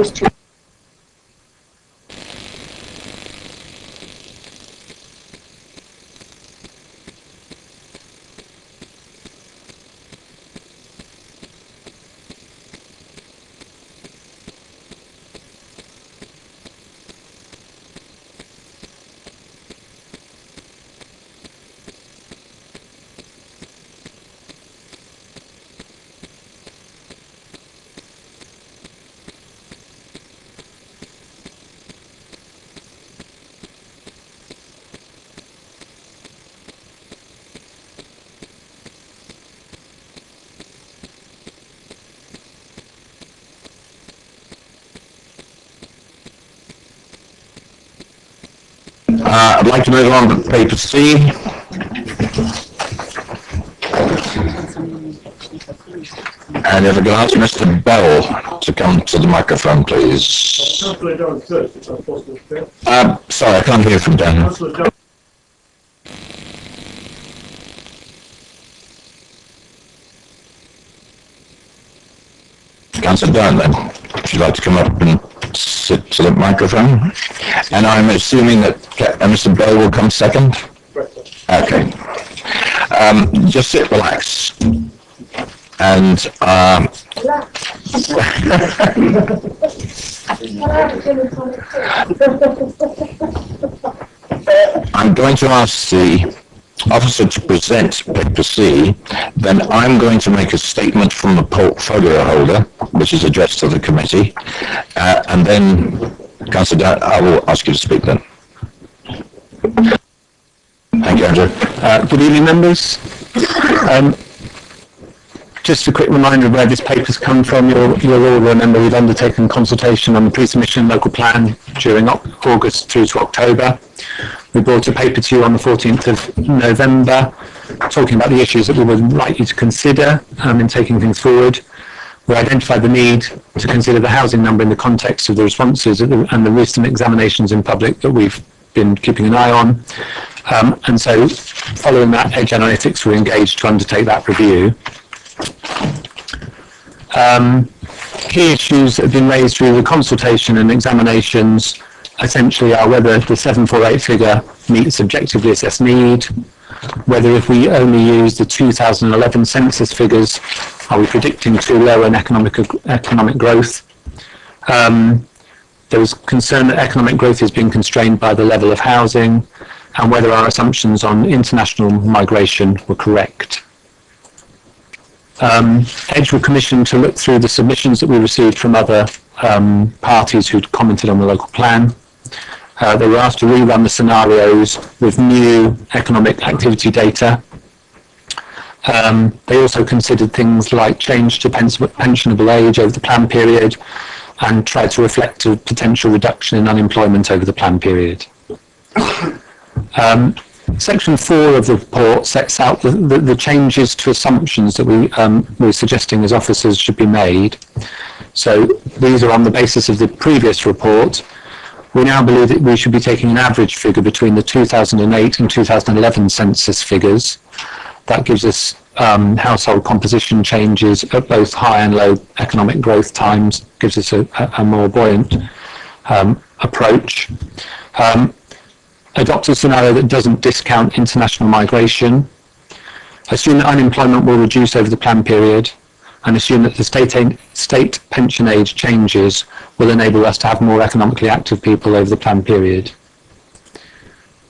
I'd like to move on to paper C. And if I can ask Mr. Bell to come to the microphone, please. Sorry, I can't hear from down here. Councillor Byrne, then, if you'd like to come up and sit to the microphone. And I'm assuming that Mr. Bell will come second? Okay. Just sit, relax. And I'm going to ask the officer to present paper C, then I'm going to make a statement from the portfolio holder, which is addressed to the committee, and then, Councillor Dunn, I will ask you to speak then. Thank you, Andrew. Good evening, members. Just a quick reminder of where this paper's come from. You'll all remember we've undertaken consultation on the pre-submission local plan during August through to October. We brought a paper to you on the 14th of November, talking about the issues that we would like you to consider in taking things forward. We identified the need to consider the housing number in the context of the responses and the recent examinations in public that we've been keeping an eye on. And so, following that, Edge Analytics were engaged to undertake that review. Key issues that have been raised through the consultation and examinations essentially are whether the 748 figure meets objectively assessed need, whether if we only use the 2011 census figures, are we predicting too low an economic growth, There was concern that economic growth is being constrained by the level of housing and whether our assumptions on international migration were correct. Edge were commissioned to look through the submissions that we received from other parties who'd commented on the local plan. They were asked to rerun the scenarios with new economic activity data. They also considered things like change to pensionable age over the plan period and tried to reflect a potential reduction in unemployment over the plan period. Section 4 of the report sets out the changes to assumptions that we were suggesting as officers should be made. So these are on the basis of the previous report. We now believe that we should be taking an average figure between the 2008 and 2011 census figures. That gives us household composition changes at both high and low economic growth times, gives us a more buoyant approach. Adopt a scenario that doesn't discount international migration. Assume that unemployment will reduce over the plan period, and assume that the state pension age changes will enable us to have more economically active people over the plan period.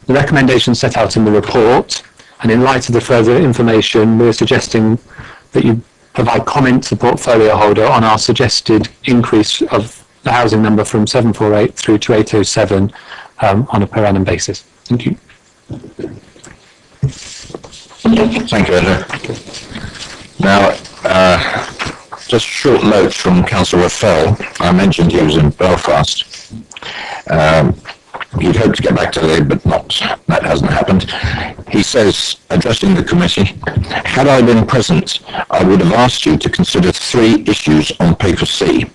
The recommendations set out in the report, and in light of the further information, we're suggesting that you provide comment to the portfolio holder on our suggested increase of the housing number from 748 through to 807 on a per annum basis. Thank you. Thank you, Andrew. Now, just a short note from Councillor Raffel. I mentioned he was in Belfast. He'd hoped to get back today, but that hasn't happened. He says, addressing the committee, had I been present, I would have asked you to consider 3 issues on paper C.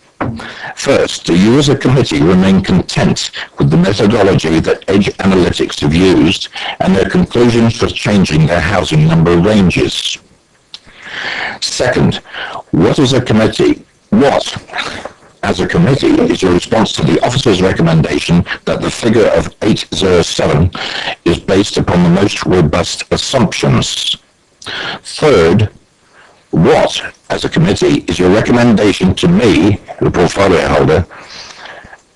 First, do you as a committee remain content with the methodology that Edge Analytics have used and their conclusions for changing their housing number ranges? Second, what as a committee is your response to the officer's recommendation that the figure of 807 is based upon the most robust assumptions? Third, what, as a committee, is your recommendation to me, the portfolio holder,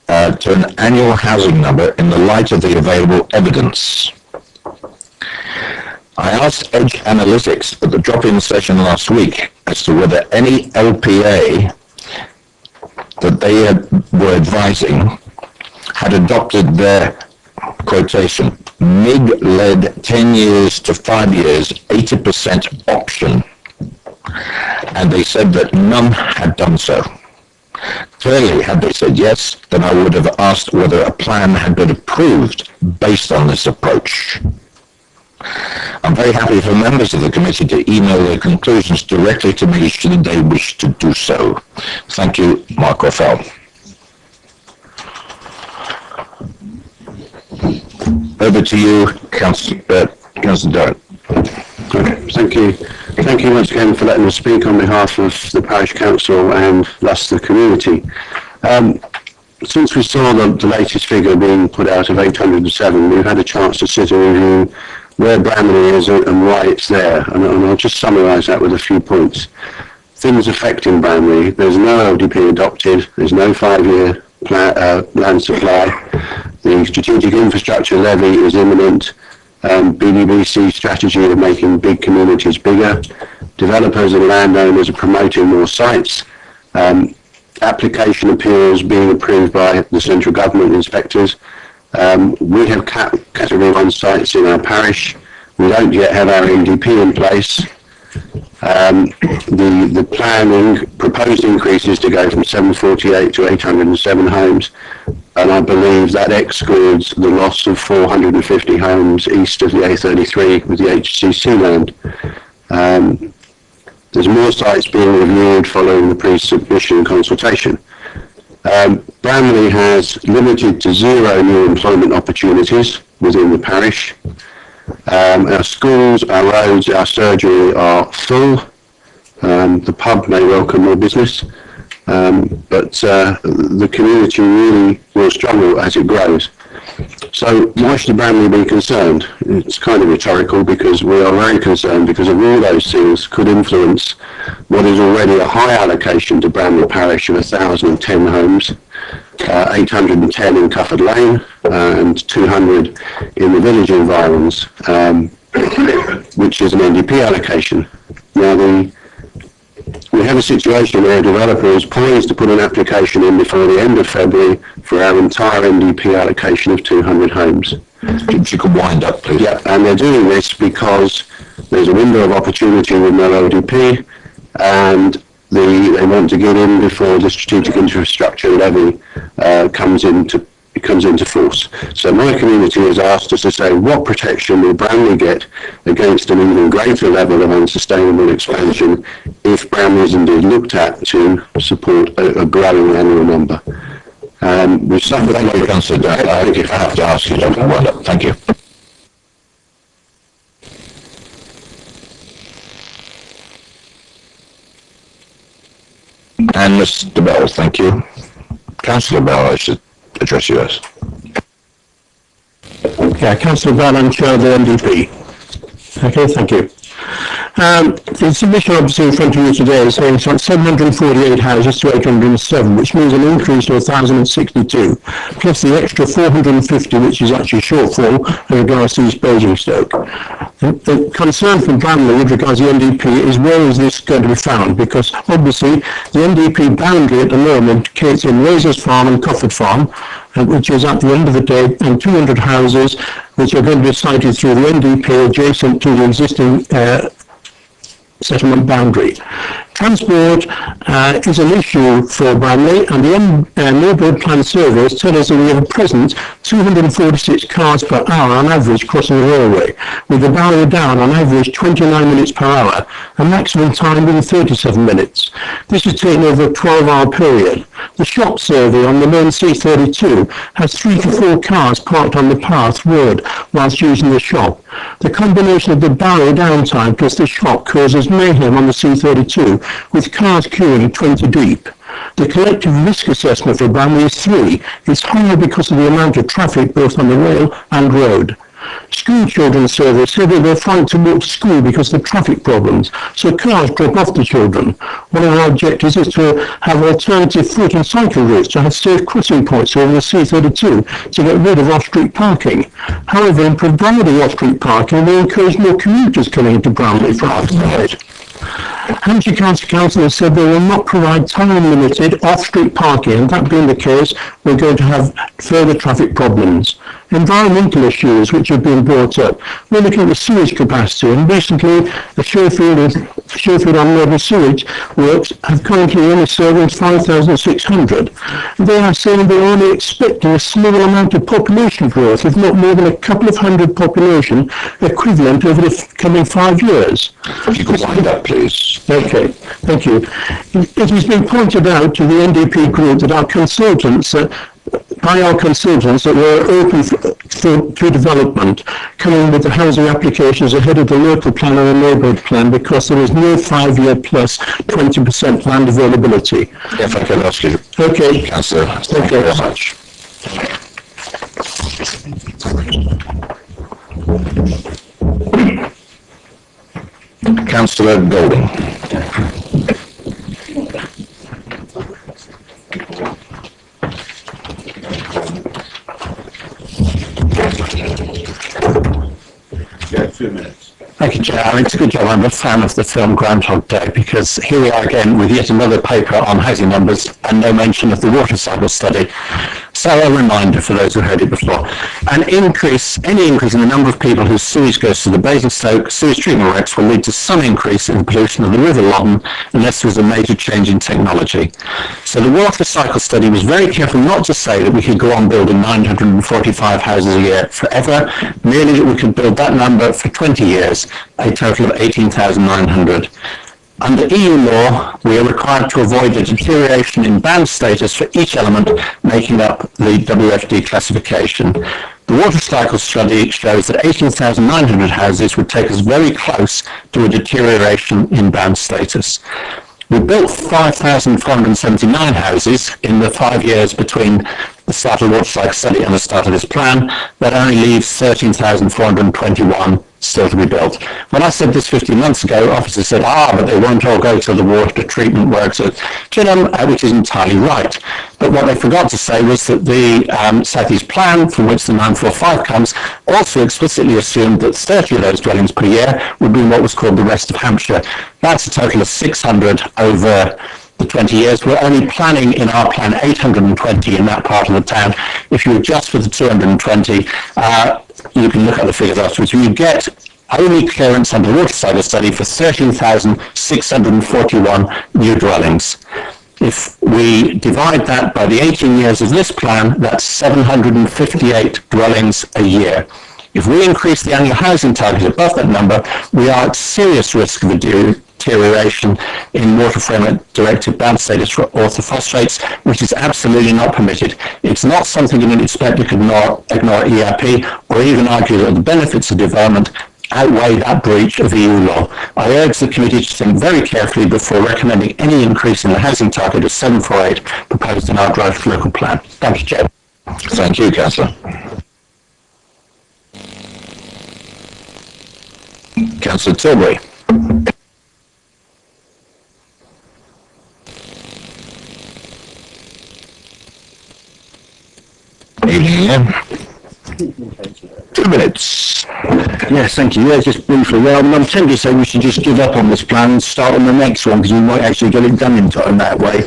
to an annual housing number in the light of the available evidence? I asked Edge Analytics at the drop-in session last week as to whether any LPA that they were advising had adopted their quotation, MIG-led 10 years to 5 years, 80% option. And they said that none had done so. Clearly, had they said yes, then I would have asked whether a plan had been approved based on this approach. I'm very happy for members of the committee to email their conclusions directly to me should they wish to do so. Thank you, Mark Raffel. Over to you, Councillor Durrant. Okay, thank you. Thank you once again for letting us speak on behalf of the Parish Council and thus the community. Since we saw the latest figure being put out of 807, we've had a chance to sit and review where Bramley is and why it's there, and I'll just summarise that with a few points. Things affecting Bramley: there's no LDP adopted, there's no 5-year land supply, the strategic infrastructure levy is imminent, BDBC strategy of making big communities bigger, developers and landowners are promoting more sites, application appeals being approved by the central government inspectors. We have category 1 sites in our parish. We don't yet have our NDP in place. The planning proposed increases to go from 748 to 807 homes, and I believe that excludes the loss of 450 homes east of the A33 with the HCC land. There's more sites being reviewed following the pre-submission consultation. Bramley has limited to 0 new employment opportunities within the parish. Our schools, our roads, our surgery are full. The pub may welcome more business, but the community really will struggle as it grows. So why should Bramley be concerned? It's kind of rhetorical, because we are very concerned because of all those things could influence what is already a high allocation to Bramley Parish of 1,010 homes. 810 in Cufford Lane, and 200 in the village environs, which is an NDP allocation. Now, we have a situation where a developer is poised to put an application in before the end of February for our entire NDP allocation of 200 homes. If you could wind up, please. Yeah, and they're doing this because there's a window of opportunity with no ODP, and they want to get in before the strategic infrastructure levy comes into force. So my community has asked us to say, what protection will Bramley get against an even greater level of unsustainable expansion if Bramley is indeed looked at to support a growing annual number? We've suffered. Thank you, Councillor. I have to ask you to wind up. Thank you. And Mr. Bell, thank you. Councillor Bell, I should address you as. Yeah, Councillor Bell, I'm Chair of the NDP. Okay, thank you. The submission obviously in front of you today is saying it's from 748 houses to 807, which means an increase of 1,062, plus the extra 450, which is actually shortfall in regards to East Basingstoke. The concern from Bramley with regards to the NDP is where is this going to be found? Because obviously the NDP boundary at the moment indicates in Razors Farm and Cofford Farm, which is at the end of the day, and 200 houses which are going to be sited through the NDP adjacent to the existing settlement boundary. Transport is an issue for Bramley, and the neighbourhood plan surveys tell us that we have at present 246 cars per hour on average crossing the railway, with the barrier down on average 29 minutes per hour, and maximum time being 37 minutes. This is taken over a 12-hour period. The shop survey on the main C32 has 3 to 4 cars parked on the path road whilst using the shop. The combination of the barrier downtime plus the shop causes mayhem on the C32, with cars queuing 20 deep. The collective risk assessment for Bramley is 3. It's higher because of the amount of traffic both on the rail and road. School children surveys say that they're frightened to walk to school because of the traffic problems, so cars drop off the children. One of our objectives is to have alternative foot and cycle routes, to have safe crossing points over the C32 to get rid of off-street parking. However, in providing off-street parking, we encourage more commuters coming into Bramley from outside. Hampshire County Council has said they will not provide time-limited off-street parking, and that being the case, we're going to have further traffic problems. Environmental issues which have been brought up. We're looking at the sewage capacity, and recently the Sherfield on Level sewage works have currently only served 5,600. They are saying they're only expecting a small amount of population growth, if not more than a couple of hundred population equivalent over the coming 5 years. If you could wind up, please. Okay, thank you. It has been pointed out to the NDP group that our consultants that were open to development, coming with the housing applications ahead of the local plan and the neighbourhood plan, because there is no 5-year plus 20% land availability. If I could ask you. Okay. Councillor, thank you very much. Councillor Golding. Yeah, 2 minutes. Thank you, Chair. It's a good job. I'm a fan of the film Groundhog Day, because here we are again with yet another paper on housing numbers and no mention of the water cycle study. So a reminder for those who heard it before. Any increase in the number of people whose sewage goes to the Basingstoke sewage treatment works will lead to some increase in the pollution of the River Loddon unless there is a major change in technology. So the water cycle study was very careful not to say that we could go on building 945 houses a year forever, merely that we could build that number for 20 years, a total of 18,900. Under EU law, we are required to avoid a deterioration in band status for each element making up the WFD classification. The water cycle study shows that 18,900 houses would take us very close to a deterioration in band status. We built 5,479 houses in the 5 years between the start of which, like I said at the start of this plan, that only leaves 13,421 still to be built. When I said this 15 months ago, officers said, but they won't all go to the water treatment works at Chinham, which is entirely right. But what they forgot to say was that the South East Plan, from which the 945 comes, also explicitly assumed that 30 of those dwellings per year would be what was called the rest of Hampshire. That's a total of 600 over the 20 years. We're only planning in our plan 820 in that part of the town. If you adjust for the 220, you can look at the figures afterwards. You get only clearance under the waterside study for 13,641 new dwellings. If we divide that by the 18 years of this plan, that's 758 dwellings a year. If we increase the annual housing target above that number, we are at serious risk of a deterioration in Water Framework Directive band status for orthophosphates, which is absolutely not permitted. It's not something you would expect to ignore ERP or even argue that the benefits of development outweigh that breach of EU law. I urge the committee to think very carefully before recommending any increase in the housing target of 748 proposed in our draft local plan. Thank you, Chair. Thank you, Councillor. Councillor Tilbury. Evening, Ian. 2 minutes. Yes, thank you. Yeah, just briefly. Well, I'm tempted to say we should just give up on this plan and start on the next one, because we might actually get it done in time that way.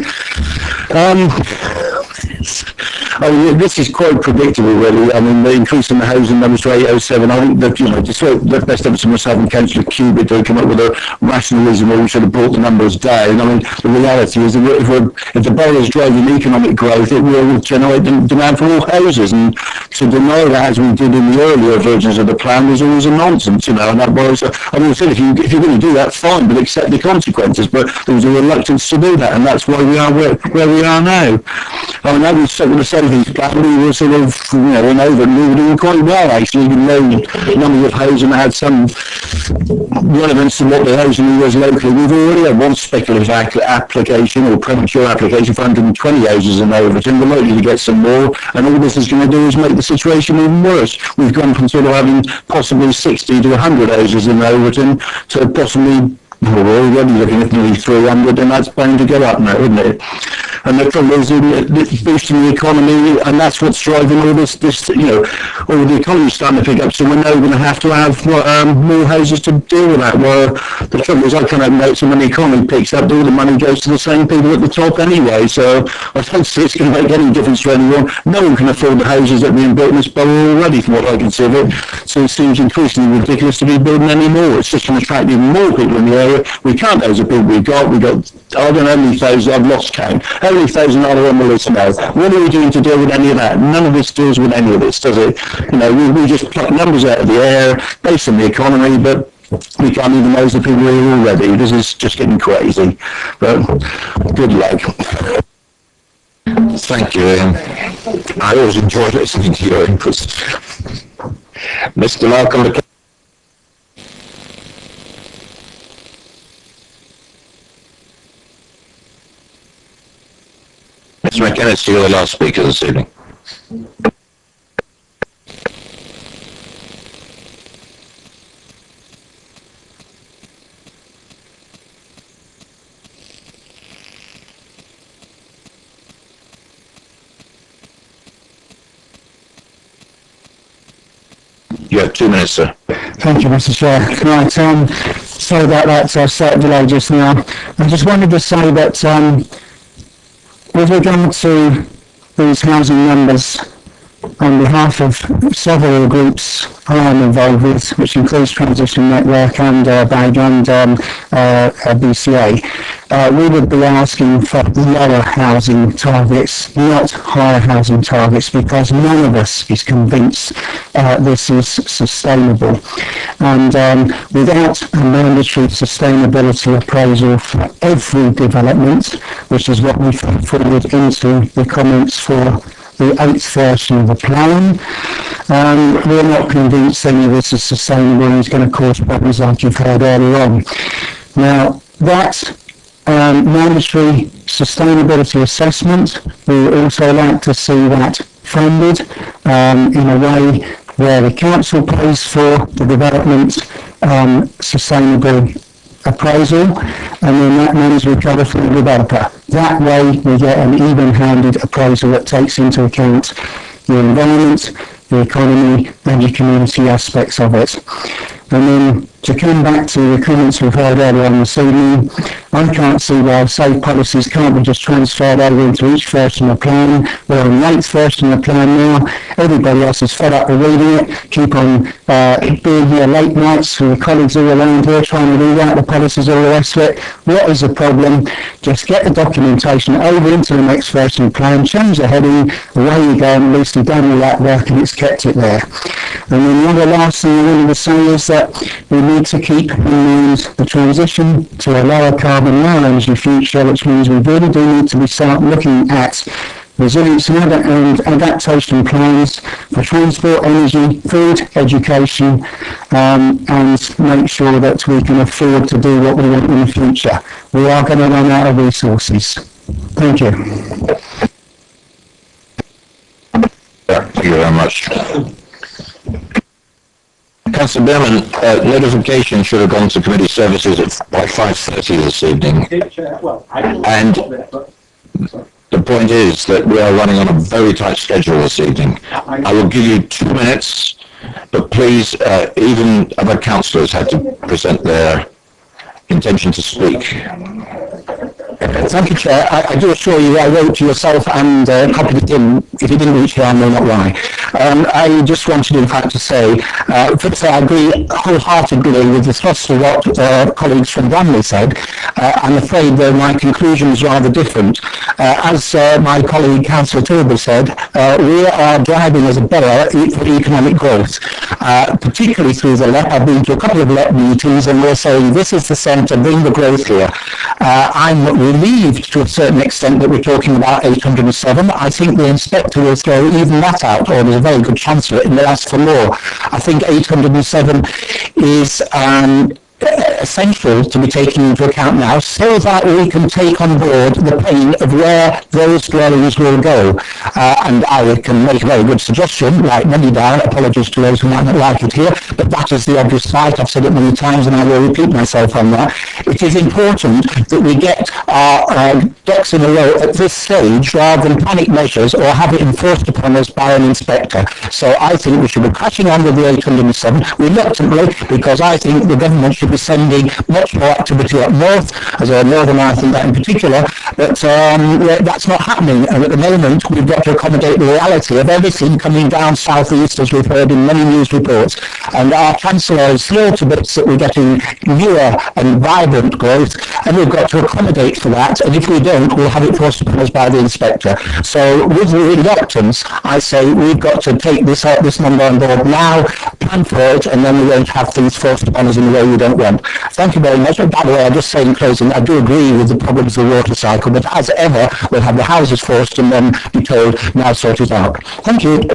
This is quite predictable, really. I mean, the increase in the housing numbers to 807, I think that, just the best up to myself and Councillor Cubitt to come up with a rationalism where we should have brought the numbers down. I mean, the reality is that if the borough is driving economic growth, it will generate demand for more houses, and to deny that, as we did in the earlier versions of the plan, was always a nonsense, and that was, I mean, if you're going to do that, fine, but accept the consequences, but there was a reluctance to do that, and that's why we are where we are now. I mean, with the Southeast Plan, we were sort of, in over, we were doing quite well, actually, even though the number of housing had some relevance to what the housing was locally. We've already had one speculative application or premature application for 120 houses in Overton. We're likely to get some more, and all this is going to do is make the situation even worse. We've gone from sort of having possibly 60 to 100 houses in Overton to possibly, we're already looking at nearly 300, and that's bound to go up now, isn't it? And the trouble is boosting the economy, and that's what's driving all this, all the economy's starting to pick up, so we're now going to have more houses to deal with that. Well, the trouble is I kind of notice when the economy picks up, all the money goes to the same people at the top anyway, so I don't see it's going to make any difference to anyone. No one can afford the houses that are being built in this borough already, from what I can see of it, so it seems increasingly ridiculous to be building any more. It's just going to attract even more people in the area. We can't house the people we got, I don't know how many thousand, I've lost count. How many thousand are there on the list now? What are we doing to deal with any of that? None of this deals with any of this, does it? We just pluck numbers out of the air based on the economy, but we can't even house the people here already. This is just getting crazy. But good luck. Thank you, Ian. I always enjoy listening to your inputs. Mr. Malcolm. Mr. McKenna, you're the last speaker this evening. You have 2 minutes, sir. Thank you, Mr. Chair. Right, sorry about that slight delay just now. I just wanted to say that with regard to these housing numbers, on behalf of several groups I am involved with, which includes Transition Network and BAG and BCA, we would be asking for lower housing targets, not higher housing targets, because none of us is convinced this is sustainable. And without a mandatory sustainability appraisal for every development, which is what we put forward into the comments for the 8th version of the plan, we're not convinced any of this is sustainable and is going to cause problems like you've heard earlier on. Now, that mandatory sustainability assessment, we would also like to see that funded in a way where the council pays for the development sustainable appraisal, and then that money is recovered from the developer. That way we get an even-handed appraisal that takes into account the environment, the economy and the community aspects of it. And then to come back to the comments we've heard earlier on this evening, I can't see why safe policies can't be just transferred over into each version of the plan. We're on the 8th version of the plan now. Everybody else is fed up with reading it, keep on being here late nights with the colleagues all around here trying to read out the policies, all the rest of it. What is the problem? Just get the documentation over into the next version of the plan, change the heading, away you go, and at least you've done all that work and it's kept it there. And then one of the last thing I wanted to say is that we need to keep in mind the transition to a lower carbon, lower energy future, which means we really do need to start looking at resilience and adaptation plans for transport, energy, food, education, and make sure that we can afford to do what we want in the future. We are going to run out of resources. Thank you. Thank you very much. Councillor Behrman, notification should have gone to committee services by 5:30 this evening. And the point is that we are running on a very tight schedule this evening. I will give you 2 minutes, but please, even other councillors had to present their intention to speak. Thank you, Chair. I do assure you I wrote to yourself and copied it in. If it didn't reach here, I know not why. I just wanted, in fact, to say, firstly, I agree wholeheartedly with the thrust of what colleagues from Bramley said. I'm afraid that my conclusion is rather different. As my colleague, Councillor Tilbury, said, we are driving as a borough for economic growth, particularly through the LEP. I've been to a couple of LEP meetings and we're saying this is the centre, bring the growth here. I'm relieved to a certain extent that we're talking about 807. I think the inspector will throw even that out, or there's a very good chance of it, and they'll ask for more. I think 807 is essential to be taken into account now so that we can take on board the pain of where those dwellings will go. And I can make a very good suggestion, like many down, apologies to those who might not like it here, but that is the obvious fight. I've said it many times and I will repeat myself on that. It is important that we get our ducks in a row at this stage rather than panic measures or have it enforced upon us by an inspector. So I think we should be crashing on with the 807 reluctantly, because I think the government should be sending much more activity up north, as a Northern I think that in particular, but that's not happening. And at the moment we've got to accommodate the reality of everything coming down south east, as we've heard in many news reports, and our chancellor is thrilled to bits that we're getting newer and vibrant growth, and we've got to accommodate for that, and if we don't, we'll have it forced upon us by the inspector. So with the reluctance, I say we've got to take this number on board now, plan for it, and then we won't have things forced upon us in a way we don't want. Thank you very much. And by the way, I just say in closing, I do agree with the problems of the water cycle, but as ever, we'll have the houses forced and then be told, now sort it out. Thank you.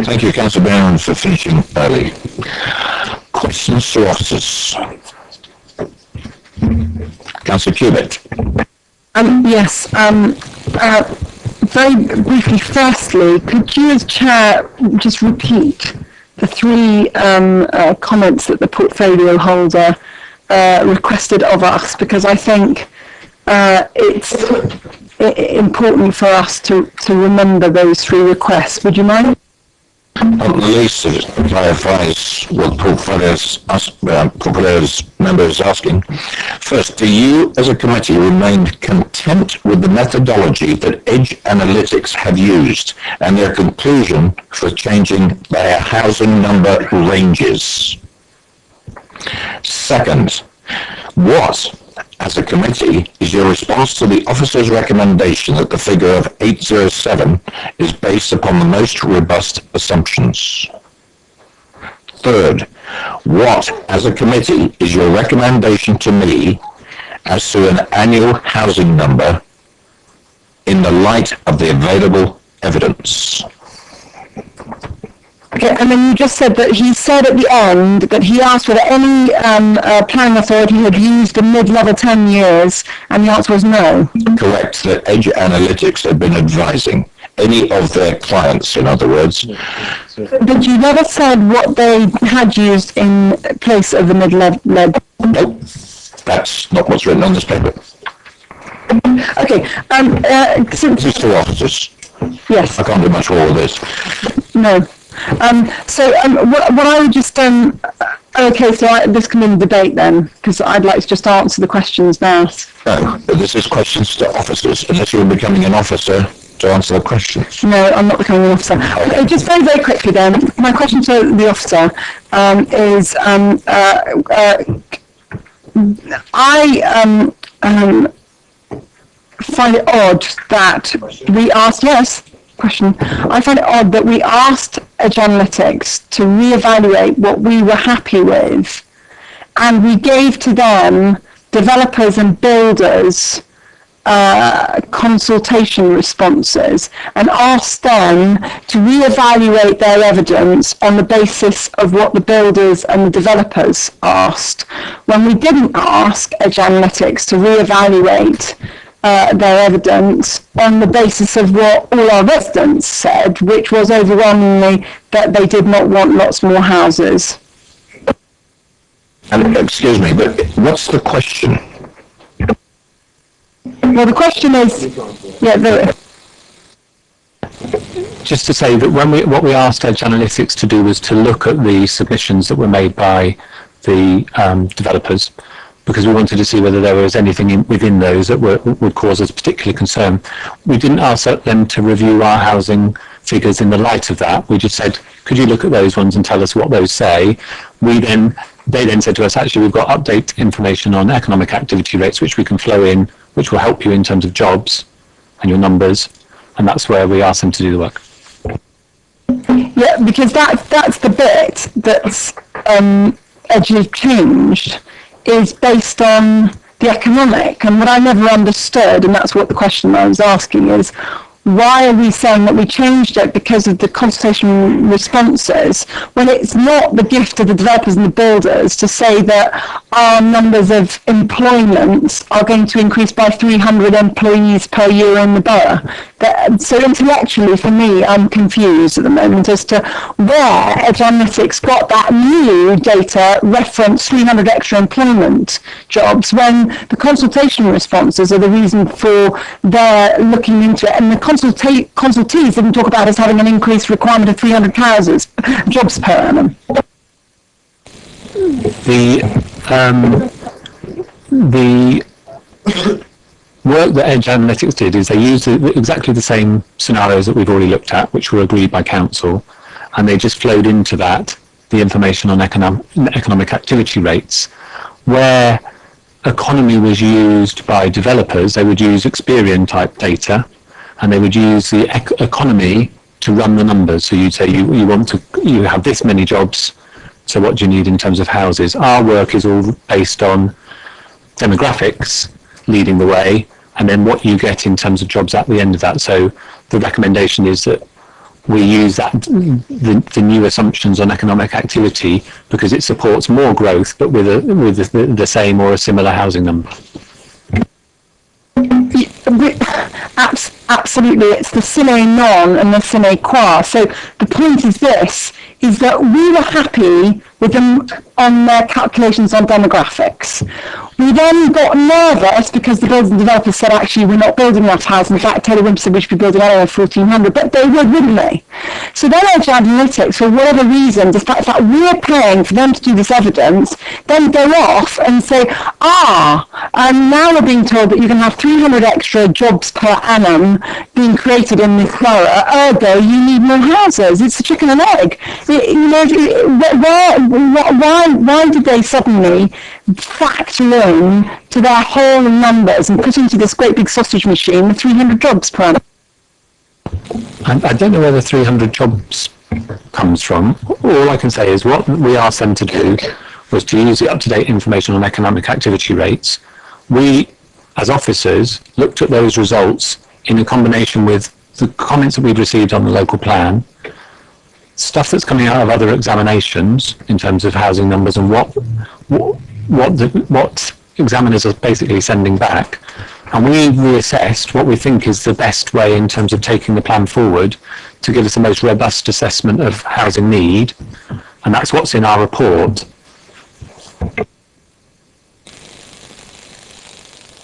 Thank you, Councillor Behrman, for finishing early. Questions to officers? Councillor Cubitt. Yes. Very briefly, firstly, could you as chair just repeat the three comments that the portfolio holder requested of us, because I think it's important for us to remember those three requests. Would you mind? At least it clarifies what portfolio's member is asking. First, do you as a committee remain content with the methodology that Edge Analytics have used and their conclusion for changing their housing number ranges? Second, what, as a committee, is your response to the officer's recommendation that the figure of 807 is based upon the most robust assumptions? Third, what, as a committee, is your recommendation to me as to an annual housing number in the light of the available evidence? Okay, and then you just said that he said at the end that he asked whether any planning authority had used the mid-level 10 years, and the answer was no. Correct, that Edge Analytics had been advising. any of their clients, in other words. But you never said what they had used in place of the mid-level. Nope, that's not what's written on this paper. Okay, This is two officers. yes. I can't do much more with this. No. What I would just, this can be in debate then, because I'd like to just answer the questions now. No, this is questions to officers, unless you're becoming an officer to answer the questions. No, I'm not becoming an officer. Okay, just very, very quickly then, my question to the officer is, I find it odd that we asked, I find it odd that we asked Edge Analytics to reevaluate what we were happy with, and we gave to them, developers and builders, consultation responses, and asked them to reevaluate their evidence on the basis of what the builders and the developers asked, when we didn't ask Edge Analytics to reevaluate their evidence on the basis of what all our residents said, which was overwhelmingly that they did not want lots more houses. And excuse me, but what's the question? Well, the question is, Just to say that what we asked Edge Analytics to do was to look at the submissions that were made by the developers, because we wanted to see whether there was anything within those that would cause us particular concern. We didn't ask them to review our housing figures in the light of that. We just said, could you look at those ones and tell us what those say? They then said to us, actually, we've got update information on economic activity rates, which we can flow in, which will help you in terms of jobs and your numbers. And that's where we asked them to do the work. yeah, because that's the bit that's Edge has changed, is based on the economic. And what I never understood, and that's what the question I was asking is, why are we saying that we changed it because of the consultation responses, when it's not the gift of the developers and the builders to say that our numbers of employment are going to increase by 300 employees per year in the borough? So intellectually, for me, I'm confused at the moment as to where Edge Analytics got that new data reference 300 extra employment jobs, when the consultation responses are the reason for their looking into it, and the consultees didn't talk about us having an increased requirement of 300 jobs per annum. The work that Edge Analytics did is they used exactly the same scenarios that we've already looked at, which were agreed by council, and they just flowed into that the information on economic activity rates. Where economy was used by developers, they would use Experian type data, and they would use the economy to run the numbers. So you'd say you have this many jobs, so what do you need in terms of houses? Our work is all based on demographics leading the way, and then what you get in terms of jobs at the end of that. So the recommendation is that we use that the new assumptions on economic activity, because it supports more growth, but with the same or a similar housing number. Absolutely, it's the sine non and the sine qua. So the point is this, is that we were happy with them on their calculations on demographics. We then got nervous because the builders and developers said, actually, we're not building enough houses. In fact, Taylor Wimpey said we should be building another 1,400, but they would, wouldn't they? So then Edge Analytics, for whatever reason, despite the fact we're paying for them to do this evidence, then go off and say, and now we're being told that you can have 300 extra jobs per annum being created in this borough, ergo you need more houses. It's a chicken and egg. Why did they suddenly factor in to their whole numbers and put into this great big sausage machine the 300 jobs per annum? I don't know where the 300 jobs comes from. All I can say is what we asked them to do was to use the up-to-date information on economic activity rates. We, as officers, looked at those results in a combination with the comments that we'd received on the local plan, stuff that's coming out of other examinations in terms of housing numbers, and what examiners are basically sending back, And we reassessed what we think is the best way in terms of taking the plan forward to give us the most robust assessment of housing need, and that's what's in our report.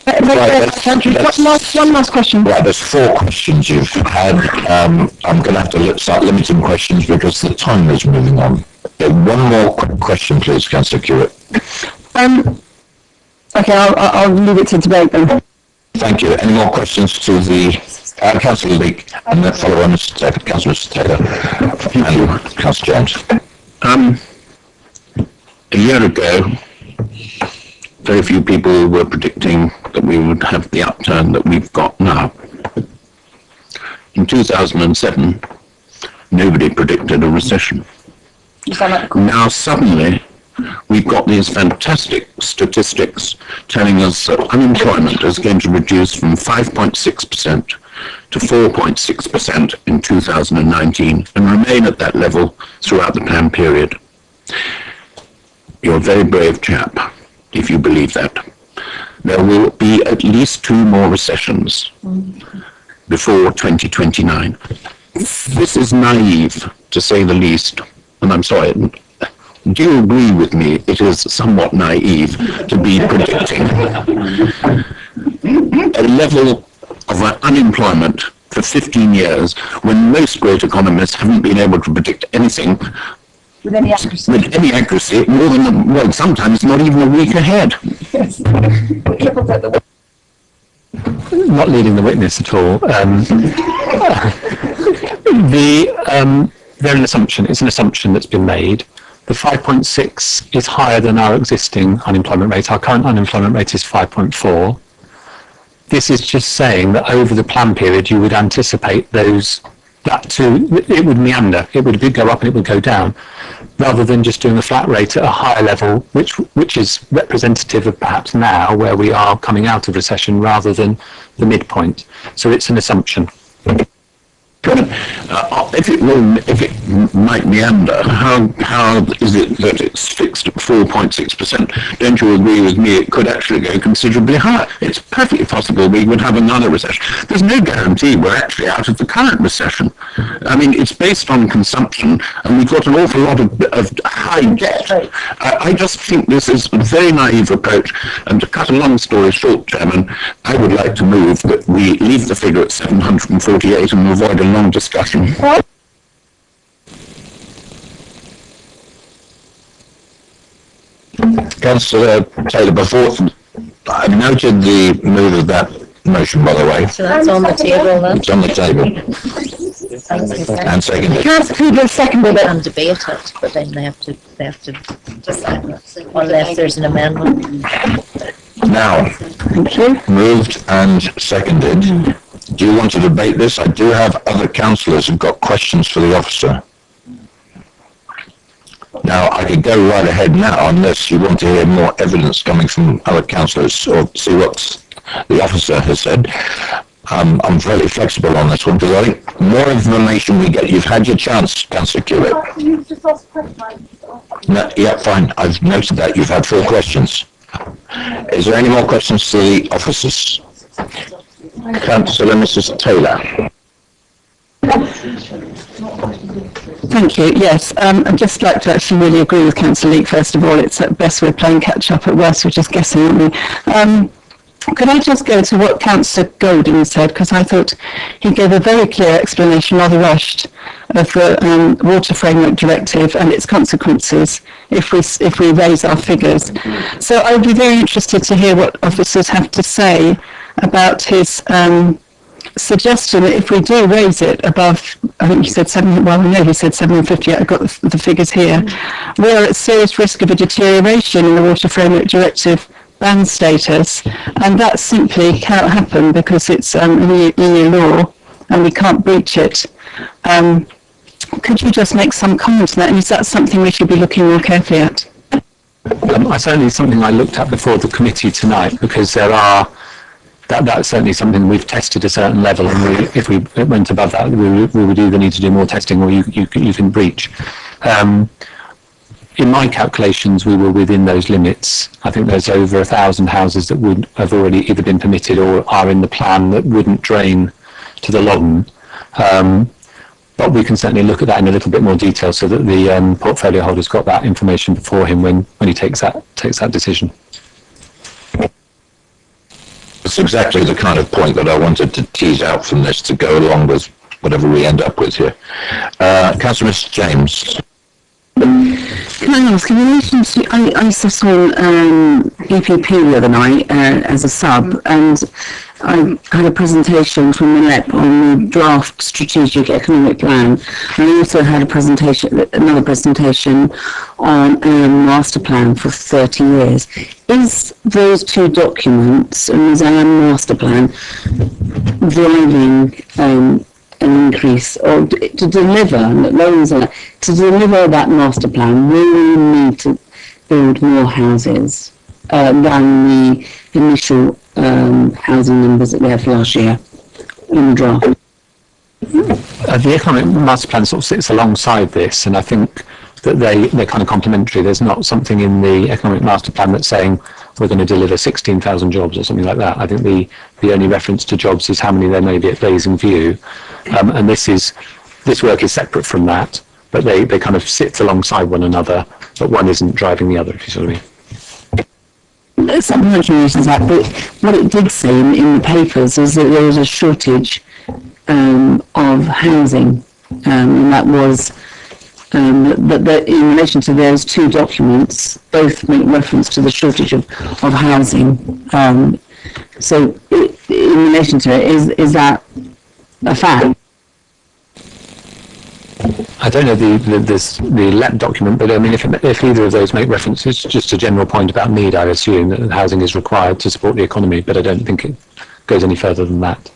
One last question. Right, there's 4 questions you've had. I'm going to have to start limiting questions because the time is moving on. One more quick question, please, Councillor Kewitt. Okay, I'll leave it to debate then. Thank you. Any more questions to the Councillor Leake, and then follow on Councillor Taylor and Councillor James. A year ago, very few people were predicting that we would have the upturn that we've got now. In 2007, nobody predicted a recession. Now suddenly, we've got these fantastic statistics telling us that unemployment is going to reduce from 5.6% to 4.6% in 2019 and remain at that level throughout the plan period. You're a very brave chap, if you believe that. There will be at least 2 more recessions before 2029. This is naive, to say the least, and I'm sorry, do you agree with me? It is somewhat naive to be predicting a level of unemployment for 15 years when most great economists haven't been able to predict anything with any accuracy more than, well, sometimes not even a week ahead. Yes. Not leading the witness at all. They're an assumption. It's an assumption that's been made. The 5.6 is higher than our existing unemployment rate. Our current unemployment rate is 5.4. This is just saying that over the plan period, you would anticipate it would meander. It would go up and it would go down, rather than just doing a flat rate at a higher level, which is representative of perhaps now where we are coming out of recession rather than the midpoint. So it's an assumption. If it might meander, how is it that it's fixed at 4.6%? Don't you agree with me? It could actually go considerably higher. It's perfectly possible we would have another recession. There's no guarantee we're actually out of the current recession. I mean, it's based on consumption, and we've got an awful lot of high debt. I just think this is a very naive approach, and to cut a long story short, Chairman, I would like to move that we leave the figure at 748 and avoid a long discussion. Councillor Taylor, before I noted the move of that motion, by the way. So that's on the table then? It's on the table. And seconded. Councillor Kewitt seconded it. And debate it, but then they have to decide unless there's an amendment. Now, moved and seconded. Do you want to debate this? I do have other councillors who've got questions for the officer. Now, I could go right ahead now unless you want to hear more evidence coming from other councillors or see what the officer has said. I'm fairly flexible on this one because I think more information we get. You've had your chance, Councillor Kewitt. You've just asked a question. No, yeah, fine. I've noted that. You've had 4 questions. Is there any more questions to the officers? Councillor Mrs. Taylor. Thank you. Yes, I'd just like to actually really agree with Councillor Leake. First of all, it's at best we're playing catch up, at worst we're just guessing, aren't we? Could I just go to what Councillor Golding said, because I thought he gave a very clear explanation, rather rushed, of the Water Framework Directive and its consequences if we raise our figures. So I would be very interested to hear what officers have to say about his suggestion that if we do raise it above, I think you said 7, well, I know he said 750, I've got the figures here, we are at serious risk of a deterioration in the Water Framework Directive ban status, and that simply cannot happen because it's an EU law and we can't breach it. Could you just make some comment on that, and is that something we should be looking more carefully at? Certainly something I looked at before the committee tonight, because that's certainly something we've tested a certain level, and if we went above that, we would either need to do more testing or you can breach. in my calculations, we were within those limits. I think there's over 1,000 houses that would have already either been permitted or are in the plan that wouldn't drain to the Loddon. But we can certainly look at that in a little bit more detail so that the portfolio holder's got that information before him when he takes that decision. It's exactly the kind of point that I wanted to tease out from this to go along with whatever we end up with here. Councillor Mr. James. Can I ask, in relation to, I sat on EPP the other night as a sub, and I had a presentation from the LEP on the draft strategic economic plan, and I also had another presentation on master plan for 30 years. Is those two documents, and is our master plan, driving an increase, or to deliver that master plan, will we need to build more houses than the initial housing numbers that we had last year in the draft? The economic master plan sort of sits alongside this, and I think that they're kind of complementary. There's not something in the economic master plan that's saying we're going to deliver 16,000 jobs or something like that. I think the only reference to jobs is how many there may be at Basingview, and this work is separate from that, but they kind of sit alongside one another, but one isn't driving the other, if you see what I mean. Something like that, but what it did say in the papers is that there was a shortage of housing, and that was that in relation to those two documents, both make reference to the shortage of housing. So in relation to it, is that a fact? I don't know the LEP document, but I mean, if either of those make reference, it's just a general point about need, I assume, that housing is required to support the economy, but I don't think it goes any further than that.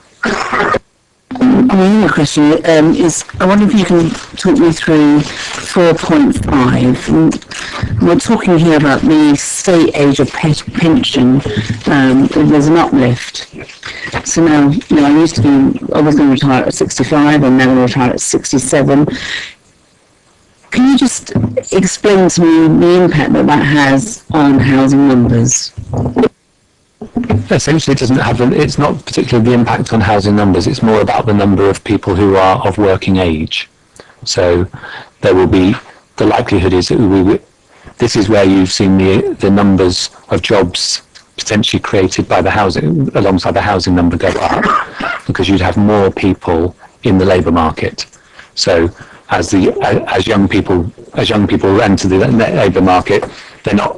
My other question is, I wonder if you can talk me through 4.5. We're talking here about the state age of pension. There's an uplift. So now, I was going to retire at 65, and now I'm going to retire at 67. Can you just explain to me the impact that has on housing numbers? Essentially, it's not particularly the impact on housing numbers, it's more about the number of people who are of working age. So there will be, the likelihood is that this is where you've seen the numbers of jobs potentially created by the housing, alongside the housing number go up, because you'd have more people in the labour market. So as young people enter the labour market,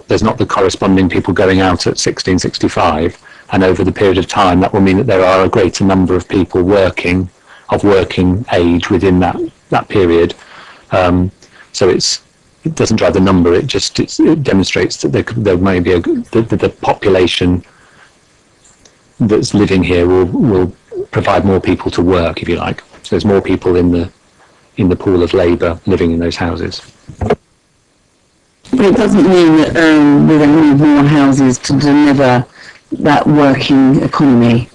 there's not the corresponding people going out at 16, 65, and over the period of time that will mean that there are a greater number of people working age within that period. So it doesn't drive the number, it demonstrates that there may be the population that's living here will provide more people to work, if you like. So there's more people in the pool of labour living in those houses. But it doesn't mean that we're going to need more houses to deliver that working economy.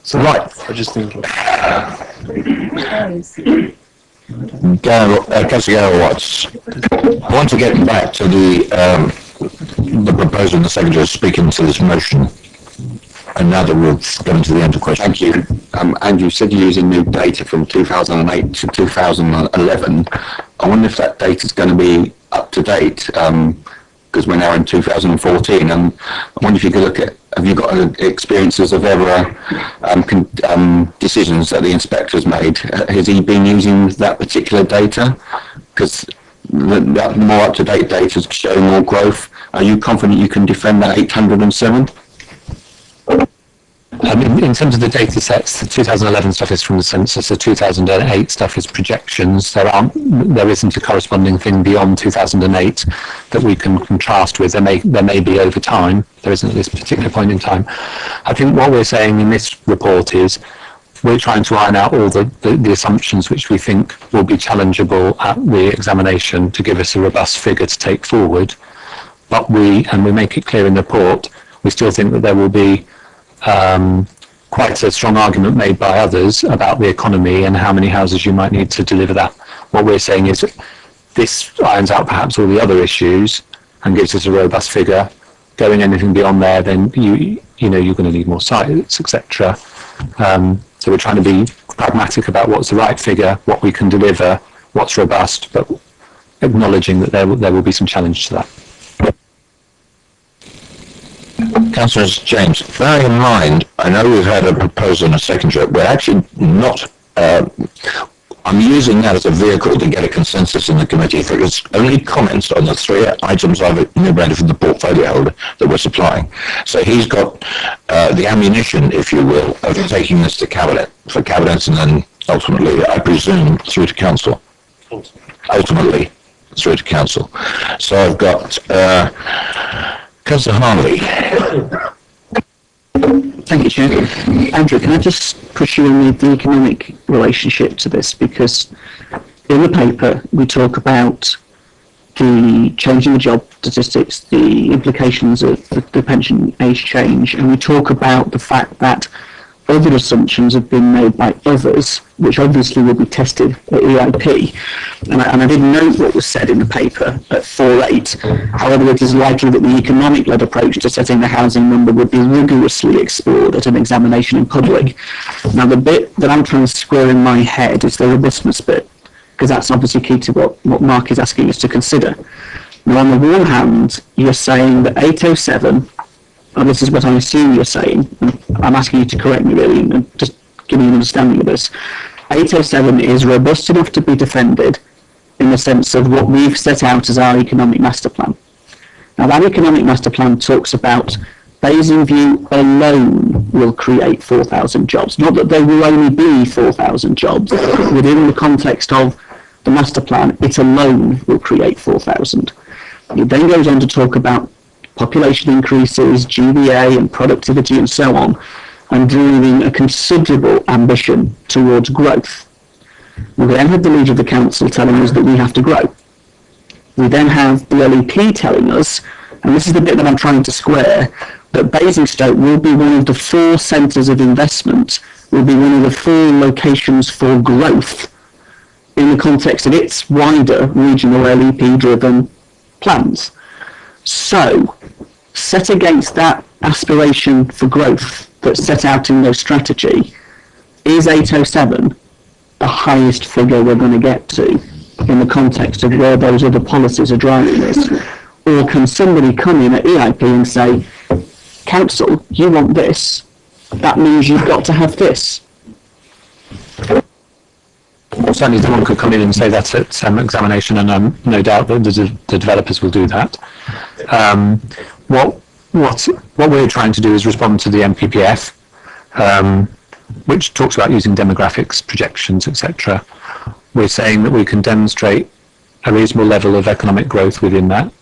So right, I just thinking. Councillor Gary Watts, I want to get back to the proposal and the Secretary speaking to this motion. And now that we're going to the end of questions. Thank you. Andrew said you're using new data from 2008 to 2011. I wonder if that data is going to be up to date, because we're now in 2014. And I wonder if you could look at, have you got experiences of ever decisions that the inspector's made? Has he been using that particular data? Because that more up-to-date data is showing more growth. Are you confident you can defend that 807? In terms of the data sets, the 2011 stuff is from the census, the 2008 stuff is projections. There isn't a corresponding thing beyond 2008 that we can contrast with. There may be over time. There isn't at this particular point in time. I think what we're saying in this report is we're trying to iron out all the assumptions which we think will be challengeable at the examination to give us a robust figure to take forward. But we make it clear in the report, we still think that there will be quite a strong argument made by others about the economy and how many houses you might need to deliver that. What we're saying is this irons out perhaps all the other issues and gives us a robust figure. Going anything beyond there, then you know you're going to need more sites, etc. So we're trying to be pragmatic about what's the right figure, what we can deliver, what's robust, but acknowledging that there will be some challenge to that. Councillor James, bearing in mind, I know we've had a proposal and a secondary, we're actually not, I'm using that as a vehicle to get a consensus in the committee for its only comments on the 3 items I've enumerated from the portfolio holder that we're supplying. So he's got the ammunition, if you will, of taking this to Cabinet, for Cabinet and then ultimately, I presume, through to Council. Ultimately, through to Council. So I've got Councillor Harley. Thank you, Chair. Andrew, can I just push you on the economic relationship to this? Because in the paper, we talk about the changing the job statistics, the implications of the pension age change, and we talk about the fact that other assumptions have been made by others, which obviously will be tested at EIP. And I didn't note what was said in the paper at 4.8. However, it is likely that the economic-led approach to setting the housing number would be rigorously explored at an examination in public. Now, the bit that I'm trying to square in my head is the robustness bit, because that's obviously key to what Mark is asking us to consider. Now, on the one hand, you're saying that 807, and this is what I assume you're saying, and I'm asking you to correct me really, and just give me an understanding of this. 807 is robust enough to be defended in the sense of what we've set out as our economic master plan. Now that economic master plan talks about Basingview alone will create 4,000 jobs. Not that there will only be 4,000 jobs, but within the context of the master plan, it alone will create 4,000. It then goes on to talk about population increases, GVA and productivity and so on, and driving a considerable ambition towards growth. We then have the leader of the council telling us that we have to grow. We then have the LEP telling us, and this is the bit that I'm trying to square, that Basingstoke will be one of the 4 centres of investment, will be one of the 4 locations for growth in the context of its wider regional LEP-driven plans. So, set against that aspiration for growth that's set out in their strategy, is 807 the highest figure we're going to get to in the context of where those other policies are driving this? Or can somebody come in at EIP and say, Council, you want this, that means you've got to have this? Certainly someone could come in and say that at some examination, and no doubt that the developers will do that. What we're trying to do is respond to the MPPF, which talks about using demographics, projections, etc. We're saying that we can demonstrate a reasonable level of economic growth within that.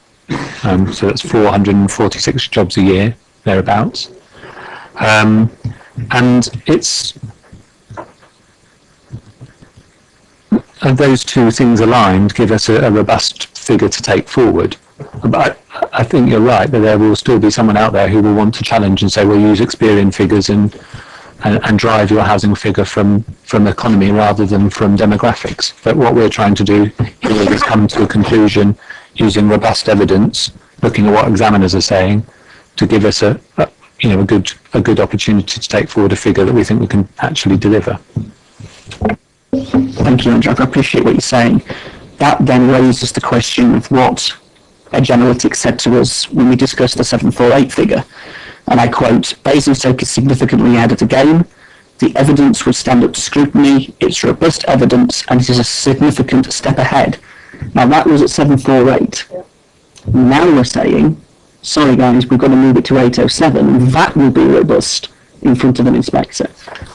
So that's 446 jobs a year, thereabouts. And it's those two things aligned give us a robust figure to take forward. But I think you're right that there will still be someone out there who will want to challenge and say, well, use Experian figures and drive your housing figure from economy rather than from demographics. But what we're trying to do here is come to a conclusion using robust evidence, looking at what examiners are saying, to give us a good opportunity to take forward a figure that we think we can actually deliver. Thank you, Andrew. I appreciate what you're saying. That then raises the question of what Edge Analytics said to us when we discussed the 748 figure. And I quote, Basingstoke is significantly ahead of the game. The evidence would stand up to scrutiny. It's robust evidence, and it is a significant step ahead. Now, that was at 748. Now we're saying, sorry guys, we've got to move it to 807, and that will be robust in front of an inspector.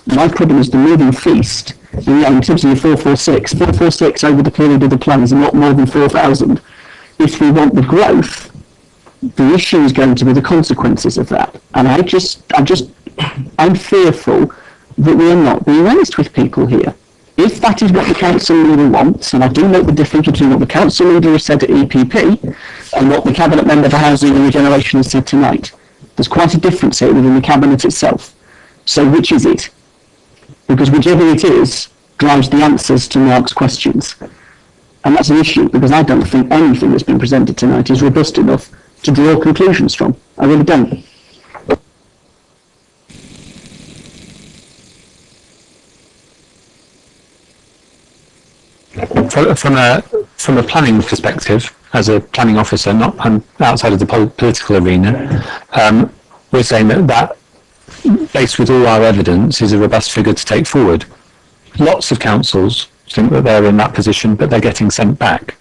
My problem is the moving feast. In terms of your 446 over the period of the plan is a lot more than 4,000. If we want the growth, the issue is going to be the consequences of that. And I'm fearful that we are not being honest with people here. If that is what the council leader wants, and I do note the difference between what the council leader has said at EPP and what the Cabinet Member for Housing and Regeneration has said tonight. There's quite a difference here within the Cabinet itself. So which is it? Because whichever it is drives the answers to Mark's questions. And that's an issue, because I don't think anything that's been presented tonight is robust enough to draw conclusions from. I really don't. From a planning perspective, as a planning officer, not outside of the political arena, we're saying that based with all our evidence, is a robust figure to take forward. Lots of councils think that they're in that position, but they're getting sent back.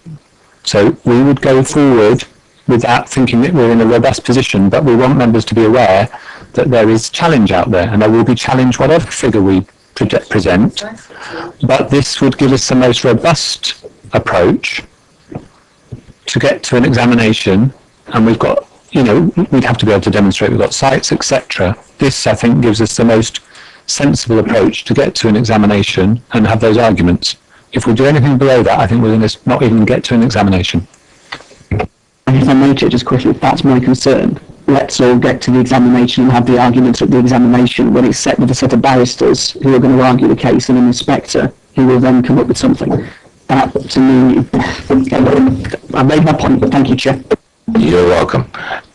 So we would go forward with that, thinking that we're in a robust position, but we want members to be aware that there is challenge out there, and there will be challenge whatever figure we present. But this would give us the most robust approach to get to an examination, and we've got, we'd have to be able to demonstrate we've got sites, etc. This, I think, gives us the most sensible approach to get to an examination and have those arguments. If we do anything below that, I think we're going to not even get to an examination. And if I may just quickly, that's my concern. Let's all get to the examination and have the arguments at the examination when it's set with a set of barristers who are going to argue the case and an inspector who will then come up with something. That, to me, I made my point. Thank you, Chair. You're welcome.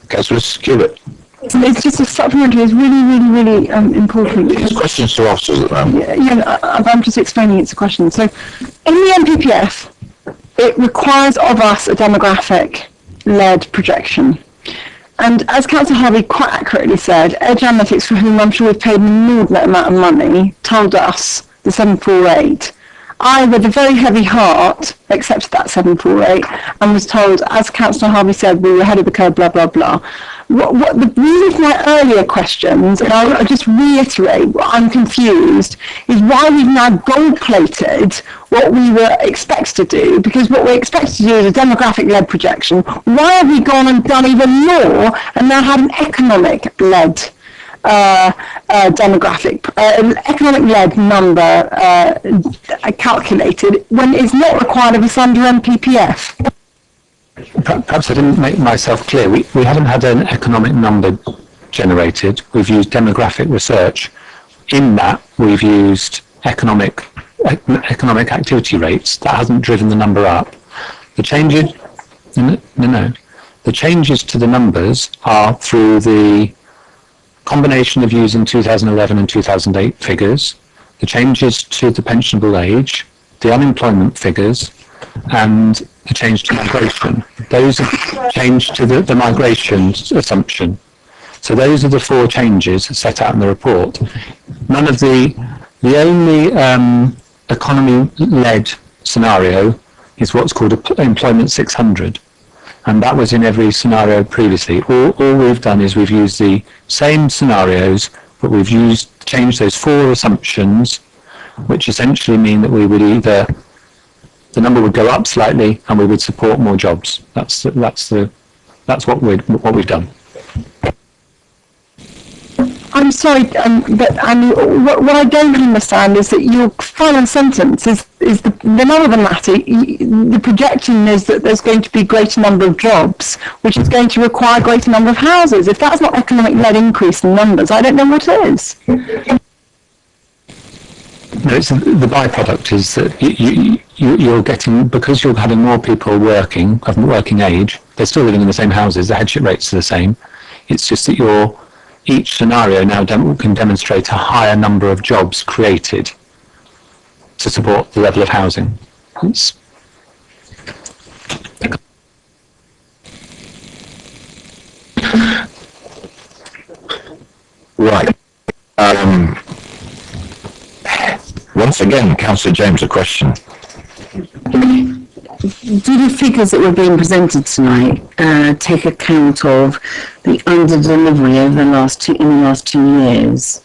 Councillor Stewart. It's just a supplementary. It's really important. There's questions to officers at the moment. I'm just explaining it's a question. So, in the MPPF, it requires of us a demographic-led projection. And as Councillor Harvey quite accurately said, Edge Analytics, for whom I'm sure we've paid an inordinate amount of money, told us the 748. I, with a very heavy heart, accepted that 748 and was told, as Councillor Harvey said, we were ahead of the curve, blah, blah, blah. What the reason for my earlier questions, and I'll just reiterate what I'm confused, is why we've now gold-plated what we were expected to do, because what we're expected to do is a demographic-led projection. Why have we gone and done even more and now had an economic-led economic-led number calculated when it's not required of us under MPPF? Perhaps I didn't make myself clear. We haven't had an economic number generated. We've used demographic research. In that, we've used economic activity rates. That hasn't driven the number up. The changes, the changes to the numbers are through the combination of using 2011 and 2008 figures, the changes to the pensionable age, the unemployment figures, and the change to migration. Those are changed to the migration assumption. So those are the four changes set out in the report. None of the only economy-led scenario is what's called employment 600. And that was in every scenario previously. All we've done is we've used the same scenarios, but we've changed those four assumptions, which essentially mean that we would either, the number would go up slightly and we would support more jobs. That's what we've done. I'm sorry, but what I don't understand is that your final sentence is the number of the projection is that there's going to be greater number of jobs, which is going to require greater number of houses. If that's not economic-led increase in numbers, I don't know what is. No, the byproduct is that you're getting, because you're having more people working, of working age, they're still living in the same houses, the headship rates are the same. It's just that each scenario now can demonstrate a higher number of jobs created to support the level of housing. Right. Once again, Councillor James, a question. Do the figures that were being presented tonight take account of the under-delivery over the last 2 years?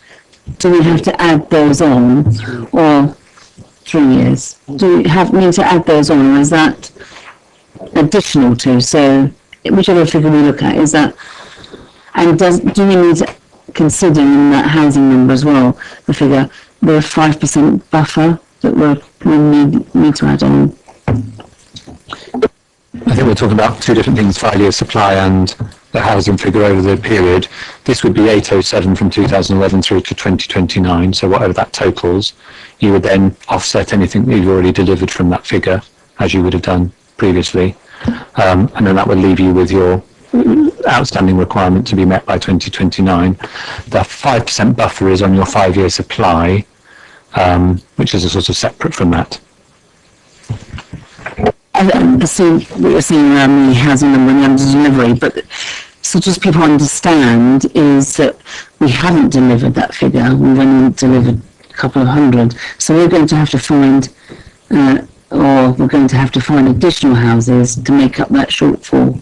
Do we have to add those on, or 3 years? Do we need to add those on, or is that additional to? So whichever figure we look at, is that, and do we need to consider in that housing number as well, the figure, the 5% buffer that we need to add on? I think we're talking about two different things, 5-year supply and the housing figure over the period. This would be 807 from 2011 through to 2029, so whatever that totals, you would then offset anything that you've already delivered from that figure, as you would have done previously, and then that would leave you with your outstanding requirement to be met by 2029. The 5% buffer is on your 5-year supply, which is a sort of separate from that. I see what you're saying around the housing number and under delivery, but so just people understand is that we haven't delivered that figure. We've only delivered a couple of hundred. So we're going to have to find, or we're going to have to find additional houses to make up that shortfall.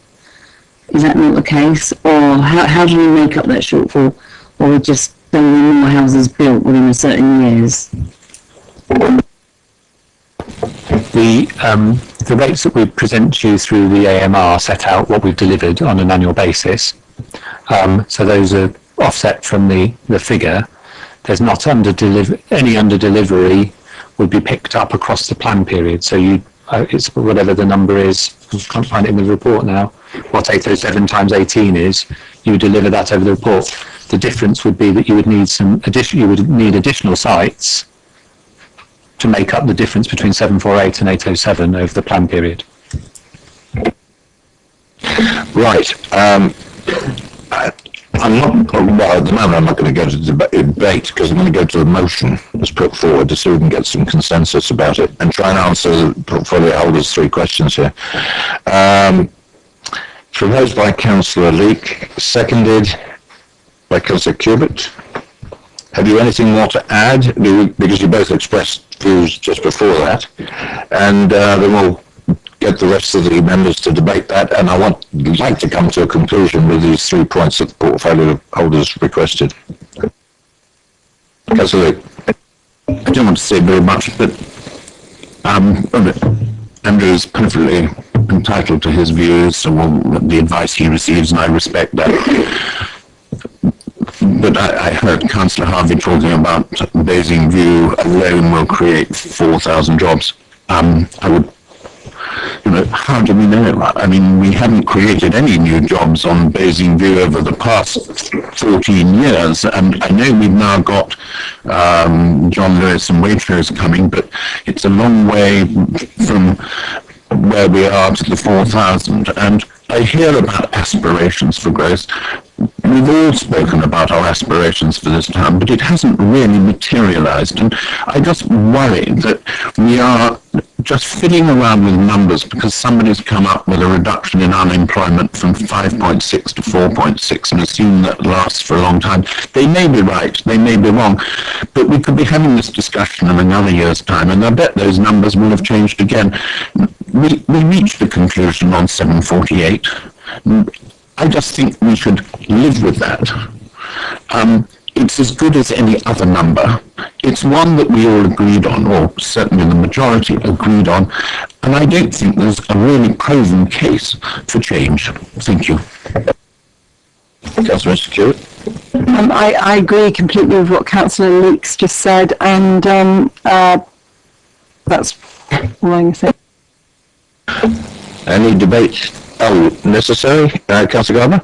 Is that not the case? Or how do we make up that shortfall? Or we just there are more houses built within a certain years? The rates that we present to you through the AMR set out what we've delivered on an annual basis. So those are offset from the figure. There's not any under delivery would be picked up across the plan period. So it's whatever the number is. I can't find it in the report now. What 807 times 18 is, you deliver that over the report. The difference would be that you would need additional sites to make up the difference between 748 and 807 over the plan period. Right. I'm not, well, at the moment I'm not going to go to debate because I'm going to go to the motion that's put forward to see if we can get some consensus about it and try and answer the portfolio holders' 3 questions here. Proposed by Councillor Leake, seconded by Councillor Cubitt. Have you anything more to add? Because you both expressed views just before that. And then we'll get the rest of the members to debate that. And I would like to come to a conclusion with these 3 points that the portfolio holders requested. Councillor Leake. I don't want to say very much, but Andrew is perfectly entitled to his views, so the advice he receives, and I respect that. But I heard Councillor Harvey talking about Basing View alone will create 4,000 jobs. I would, how do we know? I mean, we haven't created any new jobs on Basing View over the past 14 years, and I know we've now got John Lewis and Waitrose coming, but it's a long way from where we are to the 4,000, and I hear about aspirations for growth. We've all spoken about our aspirations for this town, but it hasn't really materialized, and I just worry that we are just fiddling around with numbers because somebody's come up with a reduction in unemployment from 5.6 to 4.6 and assume that lasts for a long time. They may be right, they may be wrong, but we could be having this discussion in another year's time, and I bet those numbers will have changed again. We reached a conclusion on 748. I just think we should live with that. It's as good as any other number. It's one that we all agreed on, or certainly the majority agreed on, and I don't think there's a really proven case for change. Thank you. Councillor Stewart. I agree completely with what Councillor Leeks just said, and that's all I'm going to say. Any debate necessary? Councillor Gardner?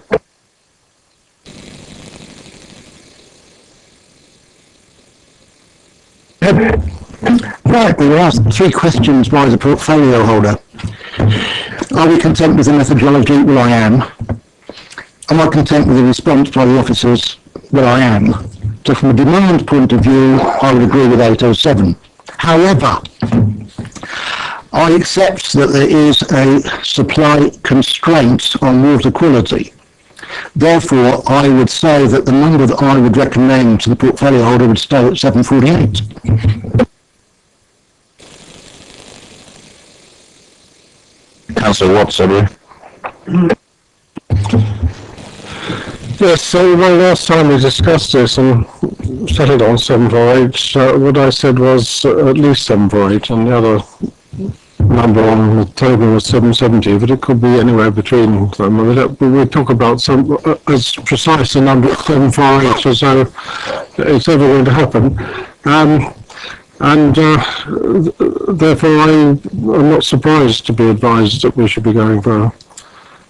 Right, we were asked 3 questions by the portfolio holder. Are we content with the methodology? Well, I am. Am I content with the response by the officers? Well, I am. So from a demand point of view, I would agree with 807. However, I accept that there is a supply constraint on water quality. Therefore, I would say that the number that I would recommend to the portfolio holder would stay at 748. Councillor Watts, Yes, so last time we discussed this and settled on 748, what I said was at least 748, and the other number on the table was 770, but it could be anywhere between them. We talk about some as precise a number at 748 as though it's ever going to happen. And therefore I am not surprised to be advised that we should be going for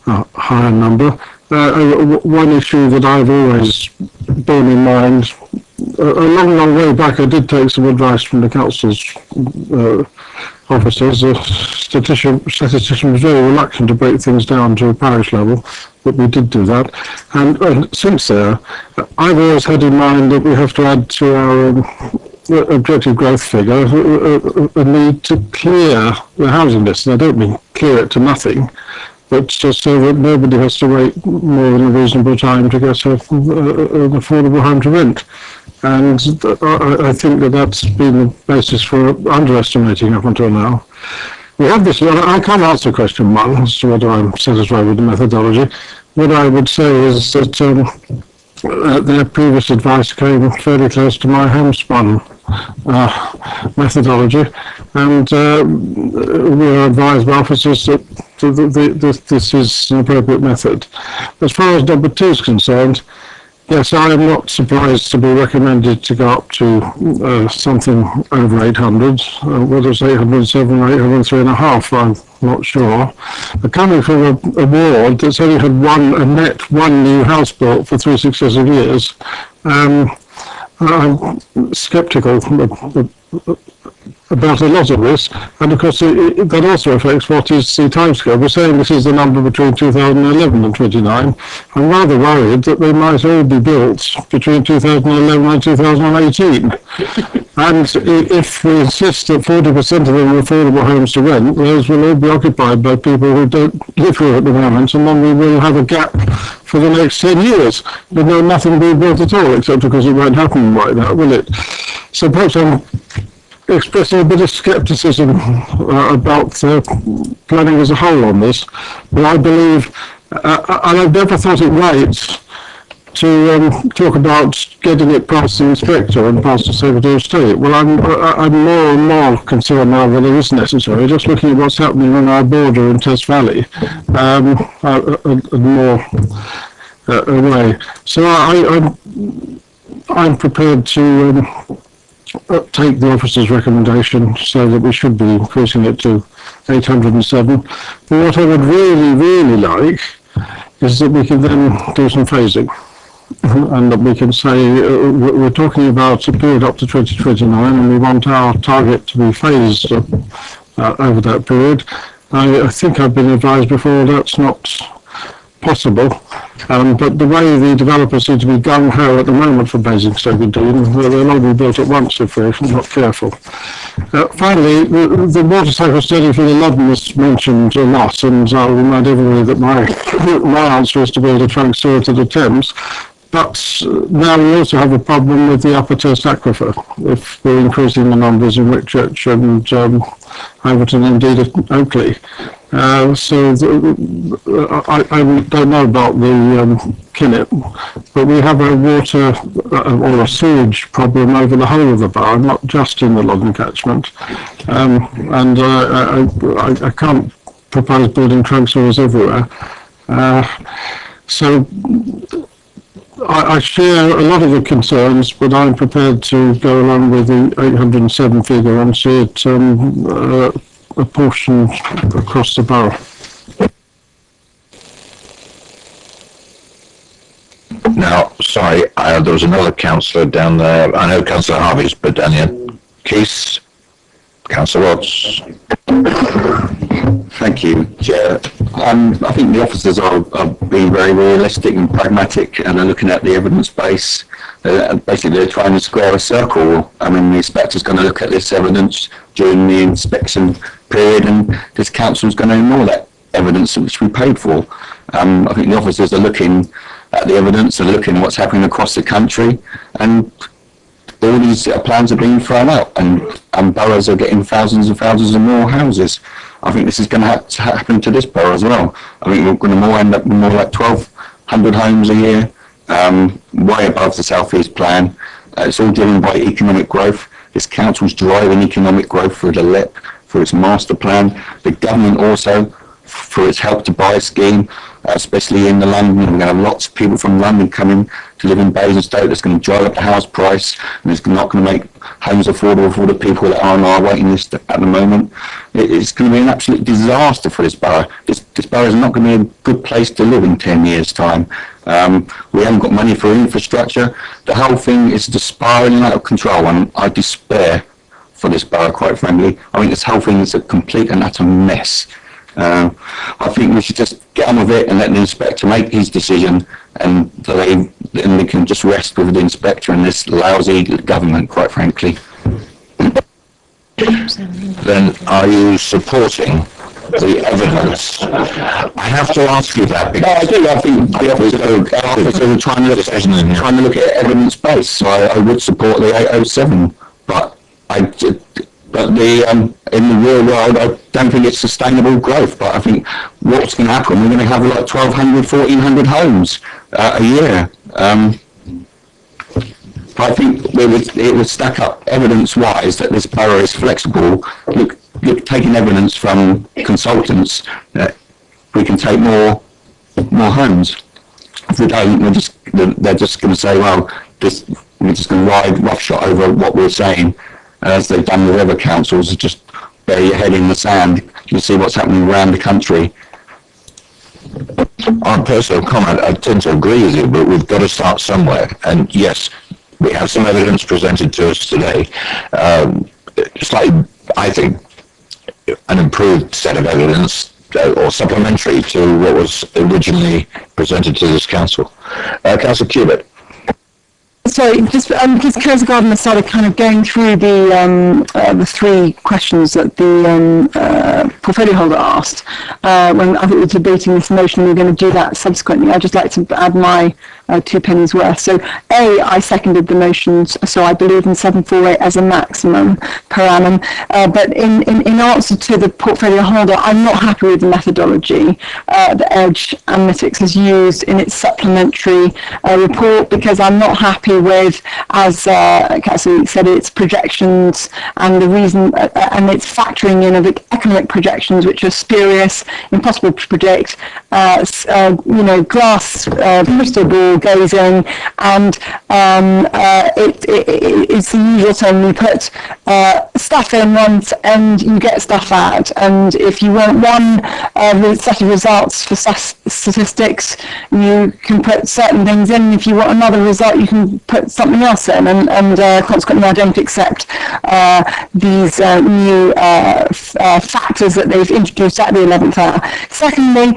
a higher number. One issue that I've always borne in mind, a long way back, I did take some advice from the council's officers. The statistician was very reluctant to break things down to a parish level, but we did do that. And since there, I've always had in mind that we have to add to our objective growth figure a need to clear the housing list. And I don't mean clear it to nothing, but just so that nobody has to wait more than a reasonable time to get an affordable home to rent. And I think that that's been the basis for underestimating up until now. We have this, I can't answer question one as to whether I'm satisfied with the methodology. What I would say is that their previous advice came fairly close to my homespun methodology, and we are advised by officers that this is an appropriate method. As far as number two is concerned, yes, I am not surprised to be recommended to go up to something over 800, whether it's 807 or 803.5, I'm not sure. But coming from a ward that's only had one new house built for 3 successive years, I'm sceptical about a lot of this, and of course that also affects what is the timescale. We're saying this is the number between 2011 and 29. I'm rather worried that they might all be built between 2011 and 2018. And if we insist that 40% of them are affordable homes to rent, those will all be occupied by people who don't live here at the moment, and then we will have a gap for the next 10 years with nothing being built at all, except because it won't happen like that, will it? So perhaps I'm expressing a bit of scepticism about planning as a whole on this, but I believe, and I've never thought it right to talk about getting it past the inspector and past the Secretary of State. Well, I'm more and more concerned now that it is necessary, just looking at what's happening on our border in Test Valley, and more away. So I'm prepared to take the officer's recommendation, so that we should be increasing it to 807. But what I would really like is that we can then do some phasing, and that we can say we're talking about a period up to 2029, and we want our target to be phased over that period. I think I've been advised before that's not possible, but the way the developers seem to be gung-ho at the moment for Basingstoke and Dean, they'll all be built at once if we're not careful. Finally, the water cycle study for the Loddon was mentioned a lot, and I'll remind everybody that my answer is to build a trunk sewer to the Thames. But now we also have a problem with the Upper Test Aquifer, if we're increasing the numbers in Whitchurch and Overton, indeed at Oakley. So I don't know about the Kinnet, but we have a water or a sewage problem over the whole of the borough, not just in the Loddon catchment. And I can't propose building trunk sewers everywhere. So I share a lot of the concerns, but I'm prepared to go along with the 807 figure and see it apportioned across the borough. Now, sorry, there was another councillor down there. I know Councillor Harvey's, but down here, Keith, Councillor Watts. Thank you, Chair. I think the officers are being very realistic and pragmatic, and are looking at the evidence base. Basically, they're trying to square a circle. I mean, the inspector's going to look at this evidence during the inspection period, and this council's going to ignore that evidence which we paid for. I think the officers are looking at the evidence and looking at what's happening across the country, and all these plans are being thrown out, and boroughs are getting thousands and thousands of more houses. I think this is going to have to happen to this borough as well. I think we're going to end up with more like 1,200 homes a year, way above the South East plan. It's all driven by economic growth. This council's driving economic growth through the LIP, through its master plan. The government also, through its Help to Buy scheme, especially in the London. We're going to have lots of people from London coming to live in Basingstoke, that's going to drive up the house price, and it's not going to make homes affordable for the people that are on our waiting list at the moment. It's going to be an absolute disaster for this borough. This borough is not going to be a good place to live in 10 years' time. We haven't got money for infrastructure. The whole thing is just spiralling out of control, and I despair for this borough, quite frankly. I think this whole thing is a complete and utter mess. I think we should just get on with it and let the inspector make his decision, and they can just rest with the inspector and this lousy government, quite frankly. Then are you supporting the evidence? I have to ask you that No, I because do. I think the officers are trying to look at evidence base. So I would support the 807, but in the real world, I don't think it's sustainable growth. But I think what's going to happen, we're going to have like 1,200, 1,400 homes a year. I think it would stack up evidence-wise that this borough is flexible. Look, taking evidence from consultants that we can take more homes. If we don't, they're just going to say, well, we're just going to ride roughshod over what we're saying, as they've done with other councils. Just bury your head in the sand. You see what's happening around the country. on personal comment, I tend to agree with you, but we've got to start somewhere. And yes, we have some evidence presented to us today. Slightly, I think, an improved set of evidence or supplementary to what was originally presented to this council. Councillor Cubitt. Sorry, just because Councillor Gardner started kind of going through the three questions that the portfolio holder asked when I think we were debating this motion. We're going to do that subsequently. I'd just like to add my 2 pennies worth. So, I seconded the motions, so I believe in 748 as a maximum per annum. But in answer to the portfolio holder, I'm not happy with the methodology that Edge Analytics has used in its supplementary report, because I'm not happy with, as Councillor said, its projections and the reason, and its factoring in of economic projections which are spurious, impossible to predict. Glass crystal ball goes in, and it's the usual term. You put stuff in once and you get stuff out, and if you want one set of results for statistics, you can put certain things in. If you want another result, you can put something else in, and consequently I don't accept these new factors that they've introduced at the 11th hour. Secondly,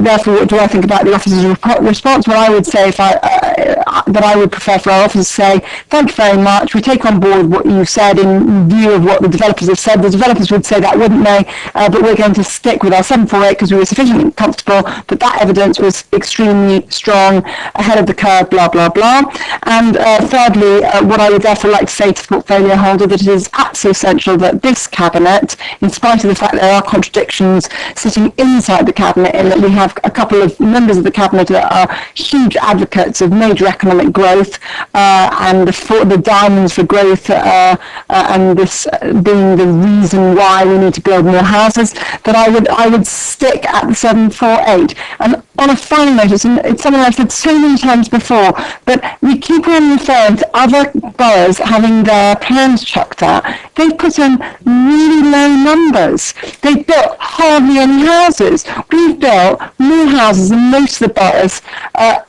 therefore, what do I think about the officer's response? Well, I would say that I would prefer for our officer to say, thank you very much, we take on board what you said in view of what the developers have said. The developers would say that, wouldn't they? But we're going to stick with our 748 because we were sufficiently comfortable that that evidence was extremely strong, ahead of the curve, blah, blah, blah. And thirdly, what I would therefore like to say to the portfolio holder, that it is absolutely essential that this cabinet, in spite of the fact that there are contradictions sitting inside the cabinet, in that we have a couple of members of the cabinet that are huge advocates of major economic growth and the diamonds for growth, and this being the reason why we need to build more houses, that I would stick at the 748. And on a final note, it's something I've said so many times before, but we keep on referring to other boroughs having their plans chucked out. They've put in really low numbers. They've built hardly any houses. We've built more houses than most of the boroughs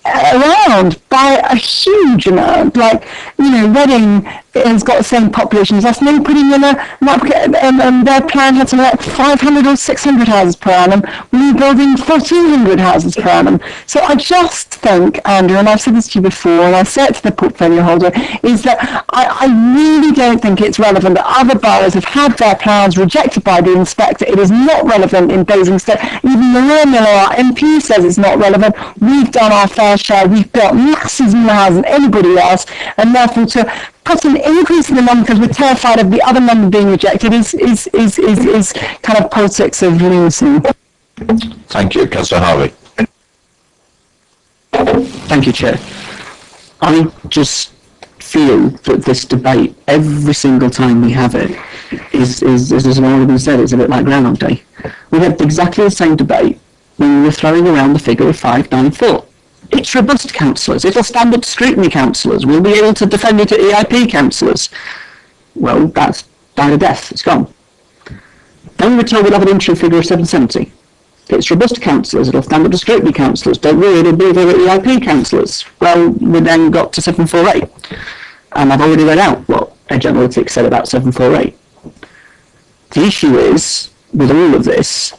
around by a huge amount. Like, Reading has got the same population as us, and they're putting in their plan had something like 500 or 600 houses per annum. We're building 1,400 houses per annum. So I just think, Andrew, and I've said this to you before, and I say it to the portfolio holder, is that I really don't think it's relevant that other boroughs have had their plans rejected by the inspector. It is not relevant in Basingstoke. Even Maria Miller, our MP, says it's not relevant. We've done our fair share. We've built masses more houses than anybody else, and therefore to put an increase in the number because we're terrified of the other number being rejected is kind of politics of lunacy. Thank you. Councillor Harvey. Thank you, Chair. I just feel that this debate, every single time we have it, is as has already been said, it's a bit like Groundhog Day. We had exactly the same debate when we were throwing around the figure of 594. It's robust councillors. It'll stand up to scrutiny councillors. We'll be able to defend it at EIP councillors. Well, that's died a death. It's gone. Then we're told we'll have an interim figure of 770. It's robust councillors. It'll stand up to scrutiny councillors. Don't worry, it'll be there at EIP councillors. Well, we then got to 748. And I've already read out what Edge Analytics said about 748. The issue is, with all of this,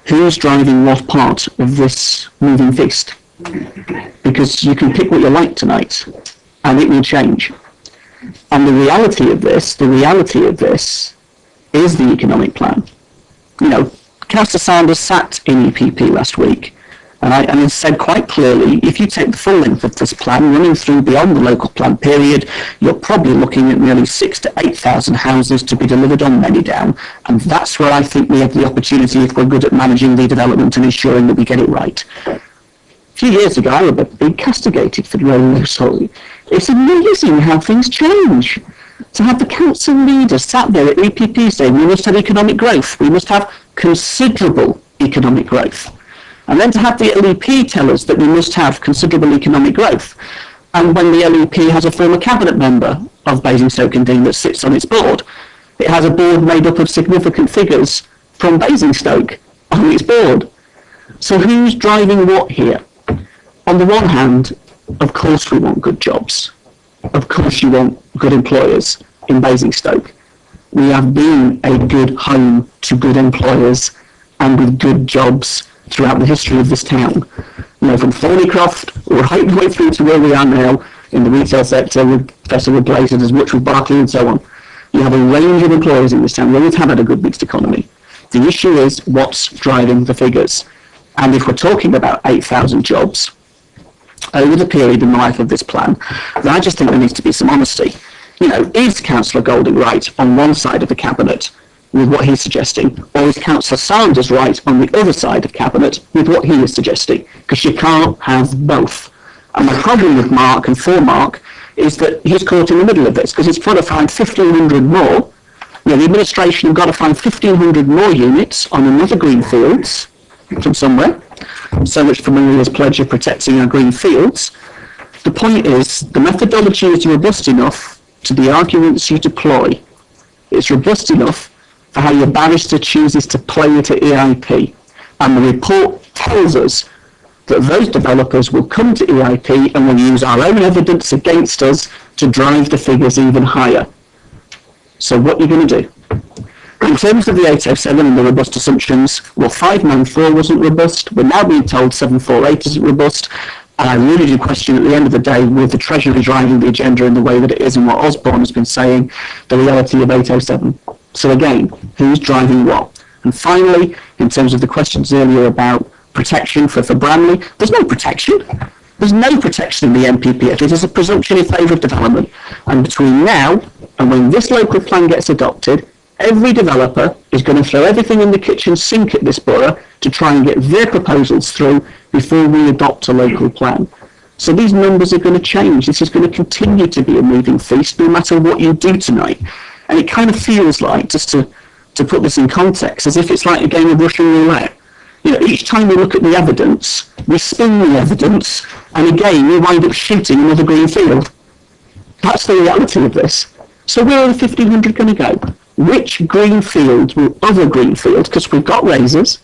who's driving what part of this moving feast? Because you can pick what you like tonight, and it will change. And the reality of this is the economic plan. You know, Councillor Sanders sat in EPP last week, and I said quite clearly, if you take the full length of this plan, running through beyond the local plan period, you're probably looking at nearly 6,000 to 8,000 houses to be delivered on Manydown, and that's where I think we have the opportunity, if we're good at managing the development and ensuring that we get it right. A few years ago, I was being castigated for rolling this whole. It's amazing how things change. To have the council leaders sat there at EPP saying we must have economic growth, we must have considerable economic growth. And then to have the LEP tell us that we must have considerable economic growth. And when the LEP has a former cabinet member of Basingstoke and Dean that sits on its board, it has a board made up of significant figures from Basingstoke on its board. So who's driving what here? On the one hand, of course we want good jobs. Of course you want good employers in Basingstoke. We have been a good home to good employers and with good jobs throughout the history of this town. You know, from Thornycroft right the way through to where we are now in the retail sector with Festival Blazers, as much with Barclay and so on. You have a range of employers in this town. We always have had a good mixed economy. The issue is what's driving the figures. And if we're talking about 8,000 jobs over the period in the life of this plan, then I just think there needs to be some honesty. You know, is Councillor Golding right on one side of the cabinet with what he's suggesting, or is Councillor Sanders right on the other side of cabinet with what he is suggesting? Because you can't have both. And the problem with Mark and for Mark is that he's caught in the middle of this, because he's got to find 1,500 more. You know, the administration have got to find 1,500 more units on another greenfields from somewhere. So much for Maria's pledge of protecting our green fields. The point is, the methodology is robust enough to the arguments you deploy. It's robust enough for how your barrister chooses to play it at EIP. And the report tells us that those developers will come to EIP and will use our own evidence against us to drive the figures even higher. So what are you going to do? In terms of the 807 and the robust assumptions, well, 594 wasn't robust. We're now being told 748 isn't robust. And I really do question at the end of the day, with the Treasury driving the agenda in the way that it is and what Osborne has been saying, the reality of 807. So again, who's driving what? And finally, in terms of the questions earlier about protection for Bramley, there's no protection. There's no protection in the MPP. There's a presumption in favour of development. And between now and when this local plan gets adopted, every developer is going to throw everything in the kitchen sink at this borough to try and get their proposals through before we adopt a local plan. So these numbers are going to change. This is going to continue to be a moving feast no matter what you do tonight. And it kind of feels like, just to put this in context, as if it's like a game of Russian roulette. You know, each time we look at the evidence, we spin the evidence, and again we wind up shooting another green field. That's the reality of this. So where are the 1,500 going to go? Which green field will other green fields, because we've got Razors,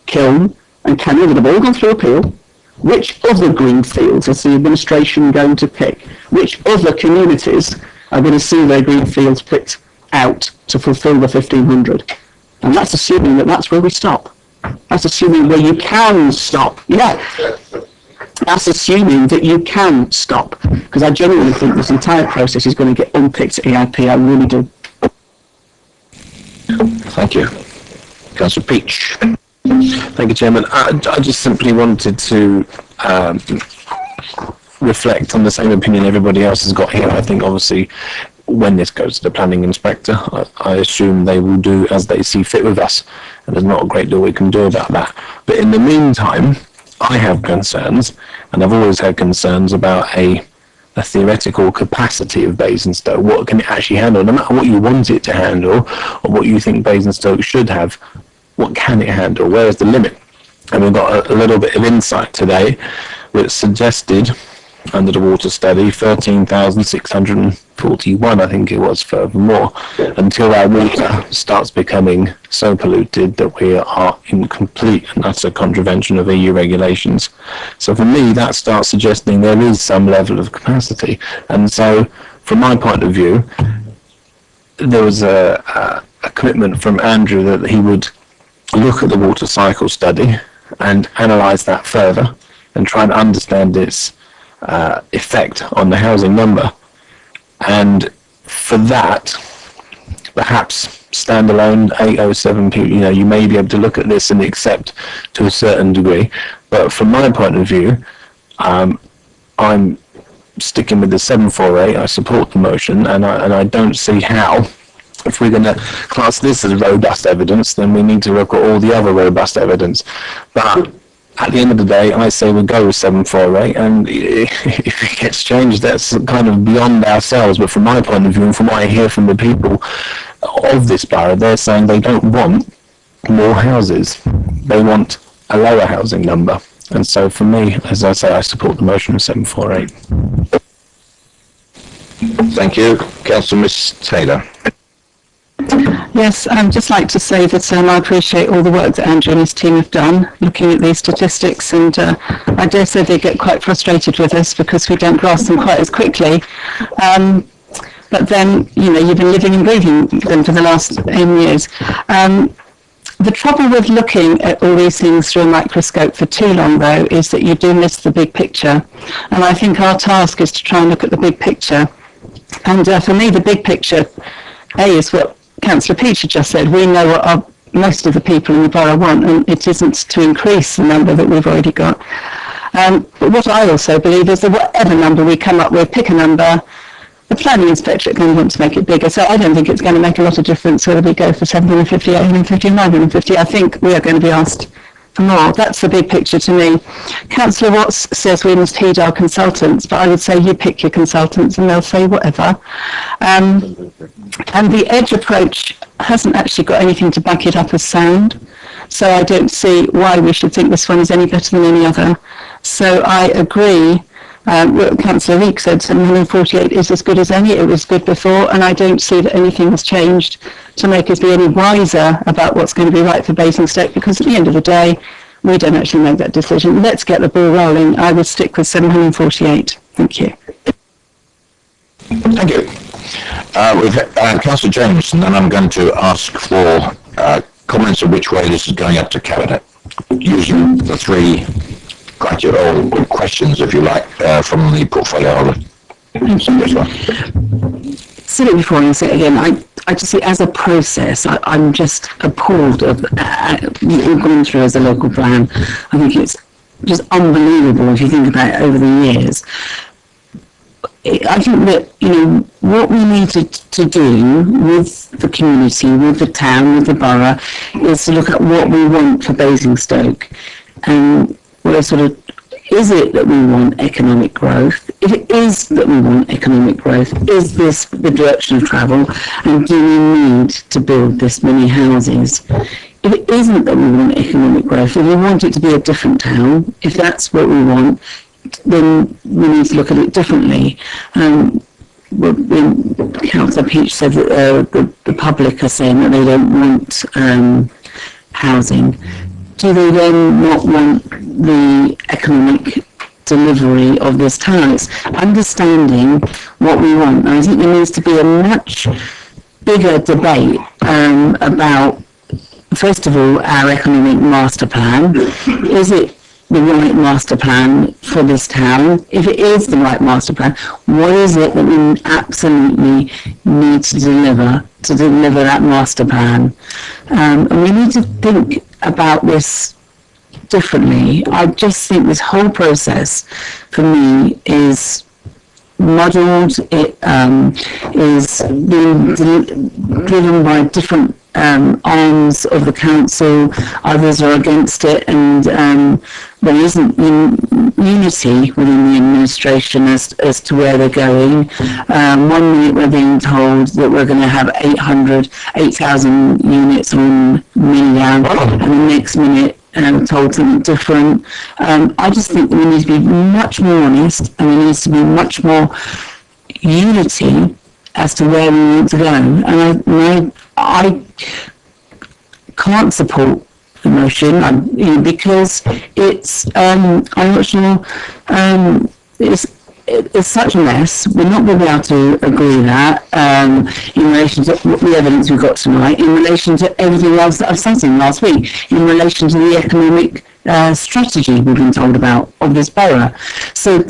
Kiln and Kenyon that have all gone through appeal, which other green fields is the administration going to pick? Which other communities are going to see their green fields picked out to fulfil the 1,500? And that's assuming that that's where we stop. That's assuming where you can stop. Yeah. That's assuming that you can stop. Because I genuinely think this entire process is going to get unpicked at EIP. I really do. Thank you. Councillor Peach. Thank you, Chairman. I just simply wanted to reflect on the same opinion everybody else has got here. I think obviously when this goes to the planning inspector, I assume they will do as they see fit with us, and there's not a great deal we can do about that. But in the meantime, I have concerns, and I've always had concerns about a theoretical capacity of Basingstoke. What can it actually handle? No matter what you want it to handle, or what you think Basingstoke should have, what can it handle? Where is the limit? And we've got a little bit of insight today which suggested, under the water study, 13,641, I think it was, furthermore, until our water starts becoming so polluted that we are in complete and utter contravention of EU regulations. So for me, that starts suggesting there is some level of capacity. And so, from my point of view, there was a commitment from Andrew that he would look at the water cycle study and analyse that further and try and understand its effect on the housing number. And for that, perhaps standalone 807 people, you may be able to look at this and accept to a certain degree. But from my point of view, I'm sticking with the 748. I support the motion, and I don't see how, if we're going to class this as robust evidence, then we need to look at all the other robust evidence. But at the end of the day, I say we'll go with 748, and if it gets changed, that's kind of beyond ourselves. But from my point of view, and from what I hear from the people of this borough, they're saying they don't want more houses. They want a lower housing number. And so for me, as I say, I support the motion of 748. Thank you. Councillor Miss Taylor. Yes, I'd just like to say that I appreciate all the work that Andrew and his team have done looking at these statistics, and I dare say they get quite frustrated with us because we don't grasp them quite as quickly. But then, you've been living and breathing them for the last 10 years. The trouble with looking at all these things through a microscope for too long, though, is that you do miss the big picture. And I think our task is to try and look at the big picture. And for me, the big picture, is what Councillor Peach had just said. We know what most of the people in the borough want, and it isn't to increase the number that we've already got. But what I also believe is that whatever number we come up with, pick a number, the planning inspector is going to want to make it bigger. So I don't think it's going to make a lot of difference whether we go for 750, 850, 950. I think we are going to be asked for more. That's the big picture to me. Councillor Watts says we must heed our consultants, but I would say you pick your consultants and they'll say whatever. And the edge approach hasn't actually got anything to back it up as sound. So I don't see why we should think this one is any better than any other. So I agree. What Councillor Leek said, 748 is as good as any. It was good before, and I don't see that anything has changed to make us be any wiser about what's going to be right for Basingstoke, because at the end of the day, we don't actually make that decision. Let's get the ball rolling. I would stick with 748. Thank you. Thank you. We've Councillor James, and then I'm going to ask for comments on which way this is going up to Cabinet, using the three criteria or questions, if you like, from the portfolio holder. Thank you. Said it before and I'll say it again. I just see as a process, I'm just appalled of what we've gone through as a local plan. I think it's just unbelievable if you think about it over the years. I think that, what we needed to do with the community, with the town, with the borough, is to look at what we want for Basingstoke. And is it that we want economic growth? If it is that we want economic growth, is this the direction of travel? And do we need to build this many houses? If it isn't that we want economic growth, if we want it to be a different town, if that's what we want, then we need to look at it differently. Councillor Peach said that the public are saying that they don't want housing. Do they then not want the economic delivery of this town? It's understanding what we want. And I think there needs to be a much bigger debate about, first of all, our economic master plan. Is it the right master plan for this town? If it is the right master plan, what is it that we absolutely need to deliver that master plan? And we need to think about this differently. I just think this whole process for me is muddled. It is being driven by different arms of the council. Others are against it, and there isn't unity within the administration as to where they're going. 1 minute we're being told that we're going to have 8,000 units on Millian, and the next minute told something different. I just think that we need to be much more honest, and there needs to be much more unity as to where we want to go. And I can't support the motion, because it's, I'm not sure, it's such a mess. We're not going to be able to agree that in relation to the evidence we've got tonight, in relation to everything else that I've sat in last week, in relation to the economic strategy we've been told about of this borough. So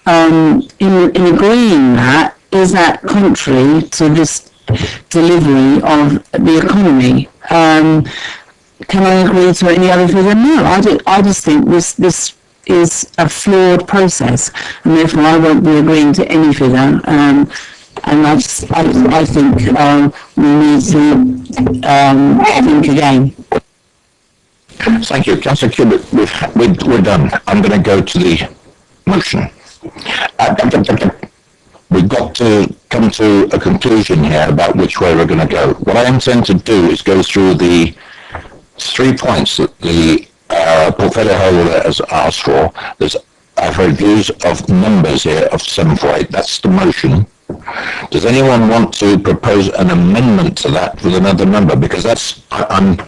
in agreeing that, is that contrary to this delivery of the economy? Can I agree to any other figure? No, I just think this is a flawed process, and therefore I won't be agreeing to any figure. And I think we need to think again. Thank you. Councillor Cubitt, we're done. I'm going to go to the motion. We've got to come to a conclusion here about which way we're going to go. What I intend to do is go through the 3 points that the portfolio holder has asked for. I've heard views of numbers here of 748. That's the motion. Does anyone want to propose an amendment to that with another number? Because I'm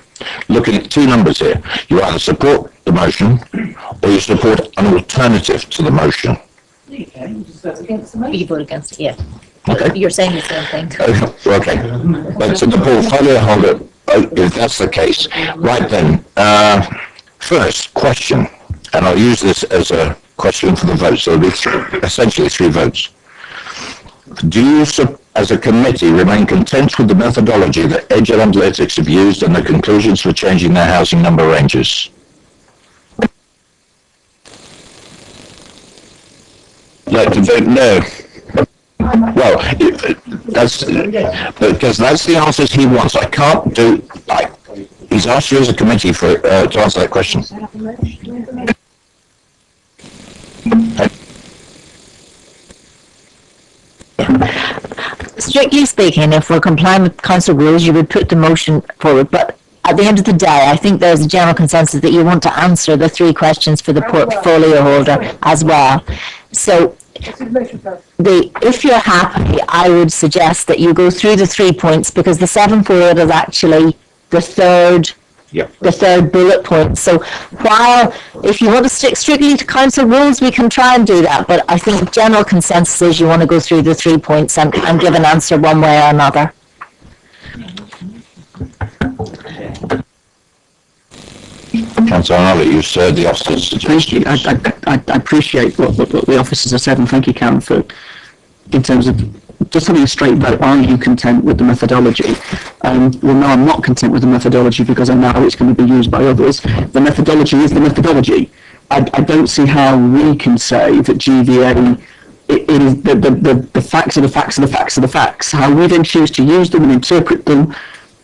looking at two numbers here. You either support the motion or you support an alternative to the motion. You vote against it, yeah. Okay. You're saying the same thing. Okay. But to the portfolio holder, if that's the case, right then, first question, and I'll use this as a question for the vote, so there'll be essentially 3 votes. Do you, as a committee, remain content with the methodology that Edge Analytics have used and the conclusions for changing their housing number ranges? Like to vote no. Well, that's because that's the answers he wants. I can't do. He's asked you as a committee for to answer that question. Strictly speaking, if we're complying with council rules, you would put the motion forward. But at the end of the day, I think there's a general consensus that you want to answer the 3 questions for the portfolio holder as well. So, if you're happy, I would suggest that you go through the 3 points, because the 748 is actually the third bullet point. So while, if you want to stick strictly to council rules, we can try and do that. But I think the general consensus is you want to go through the 3 points and give an answer one way or another. Councillor Arnold, you heard the officer's suggestions. I appreciate what the officers have said, and thank you, Karen, for, in terms of just having a straight vote. Are you content with the methodology? Well, no, I'm not content with the methodology, because I know it's going to be used by others. The methodology is the methodology. I don't see how we can say that GVA, it is the facts are the facts are the facts are the facts. How we then choose to use them and interpret them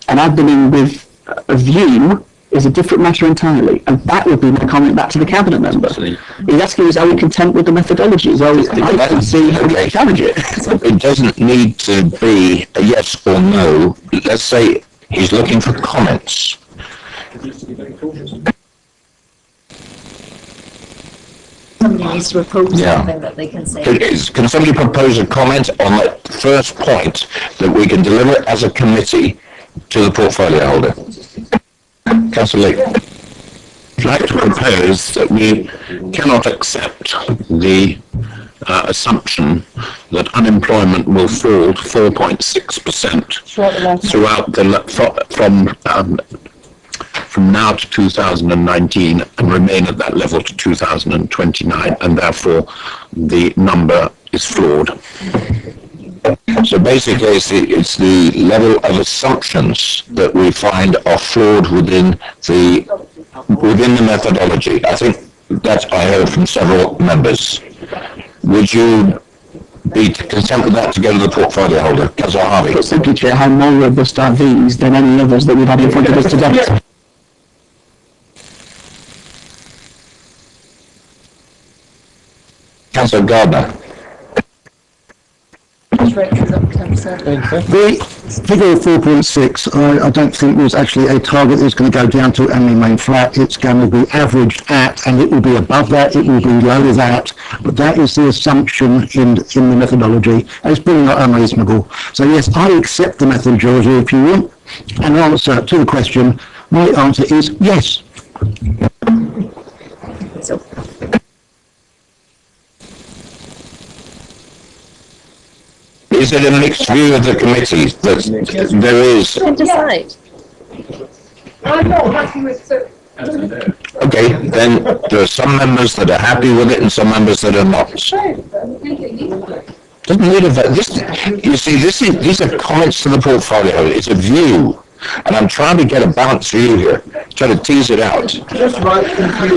and add them in with a view is a different matter entirely, and that would be my comment back to the cabinet member. He's asking us, are we content with the methodology? Well, I can see how we challenge it. It doesn't need to be a yes or no. Let's say he's looking for comments. Somebody needs to propose something that they can say. Can somebody propose a comment on that first point that we can deliver as a committee to the portfolio holder? Councillor Lee. I'd like to propose that we cannot accept the assumption that unemployment will fall to 4.6% throughout from now to 2019 and remain at that level to 2029, and therefore the number is flawed. So basically, it's the level of assumptions that we find are flawed within the methodology. I think that I heard from several members. Would you be content with that to go to the portfolio holder, Councillor Harvey? But simply, Chair, how more robust are these than any others that we've had in front of us today? Councillor Gardner. The figure of 4.6, I don't think was actually a target that's going to go down to and remain flat. It's going to be averaged at, and it will be above that, it will be below that, but that is the assumption in the methodology, and it's probably not unreasonable. So yes, I accept the methodology if you want an answer to the question. My answer is yes. Is it a mixed view of the committee that there is? Decide. I'm not happy with it. Okay, then there are some members that are happy with it and some members that are not. Doesn't need a vote. These are comments to the portfolio. It's a view. And I'm trying to get a balanced view here, trying to tease it out. Just right.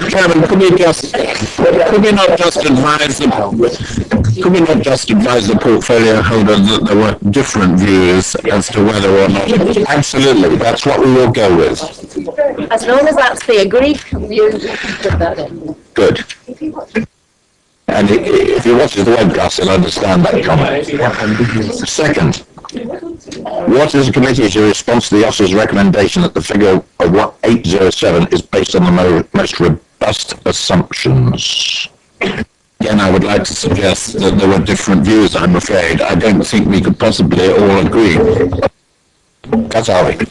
Chairman, could we not just advise the portfolio holder that there were different views as to whether or not? Absolutely, that's what we will go with. As long as that's the agreed view, we can put that in. Good. And if you watch the webcast, you'll understand that comment. Second, what is the committee's response to the officer's recommendation that the figure of 807 is based on the most robust assumptions? Again, I would like to suggest that there were different views, I'm afraid. I don't think we could possibly all agree. Kazari.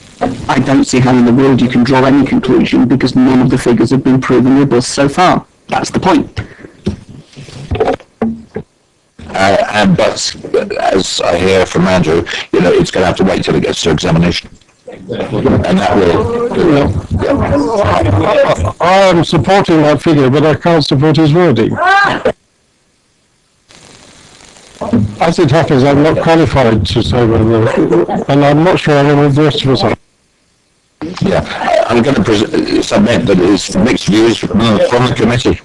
I don't see how in the world you can draw any conclusion because none of the figures have been proven robust so far. That's the point. But as I hear from Andrew, it's going to have to wait till it gets to examination. And that will... I am supporting that figure, but I can't support his wording. As it happens, I'm not qualified to say whether, and I'm not sure any of the rest of us are. Yeah, I'm going to submit that it's mixed views from the committee.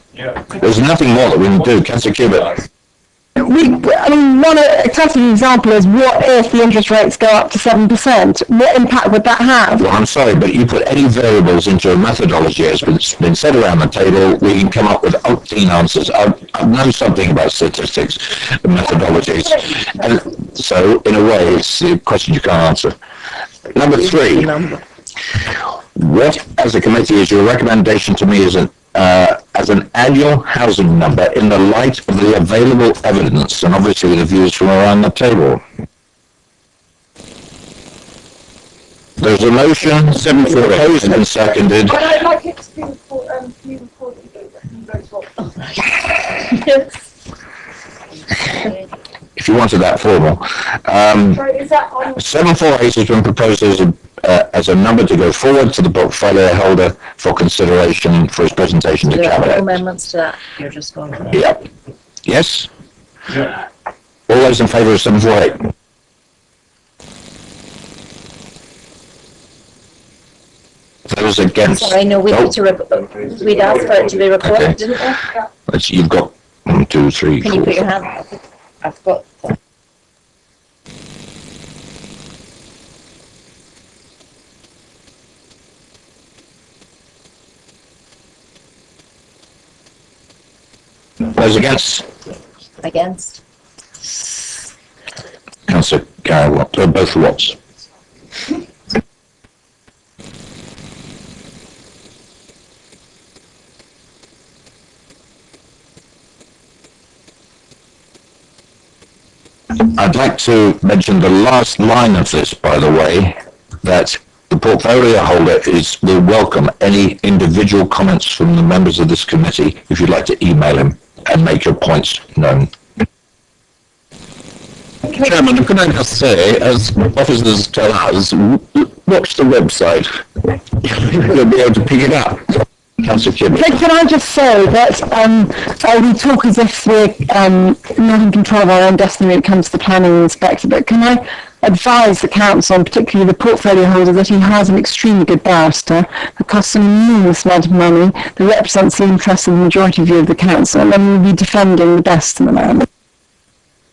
There's nothing more that we can do. Councillor Cubitt. A classic example is what if the interest rates go up to 7%? What impact would that have? Well, I'm sorry, but you put any variables into a methodology, as been said around the table, we can come up with umpteen answers. I know something about statistics and methodologies, and so in a way, it's a question you can't answer. Number 3, what, as a committee, is your recommendation to me as an annual housing number in the light of the available evidence and obviously the views from around the table? There's a motion, 748 and seconded. But I'd like it to be recorded. If you wanted that formal. Sorry, is that on? 748 has been proposed as a number to go forward to the portfolio holder for consideration for his presentation to Cabinet. Amendments to that, you're just going to... Yep. Yes? Yeah. All those in favour of 748? Those against? Sorry, no, we need to, we'd asked for it to be recorded, Okay. didn't we? You've got 1, 2, 3, Can 4. you put your hand up? I've got... Those against? Against. Councillor Gary Watt, both Watts. I'd like to mention the last line of this, by the way, that the portfolio holder will welcome any individual comments from the members of this committee if you'd like to email him and make your points known. Chairman, can I just say, as officers tell us, watch the website. You'll be able to pick it up. Councillor Kim. Can I just say that we talk as if we're not in control of our own destiny when it comes to the planning inspector, but can I advise the council, and particularly the portfolio holder, that he has an extremely good barrister who costs an enormous amount of money, that represents the interests of the majority view of the council, and will be defending the best in the land.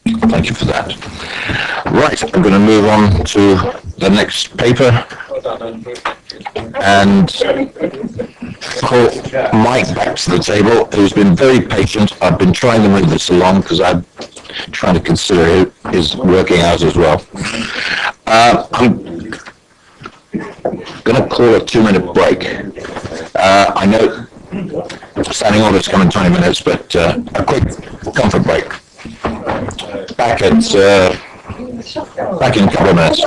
Thank you for that. Right, I'm going to move on to the next paper and call Mike back to the table, who's been very patient. I've been trying to move this along because I've trying to consider his working hours as well. I'm going to call a 2-minute break. I know standing orders come in 20 minutes, but a quick comfort break. Back in a couple of minutes.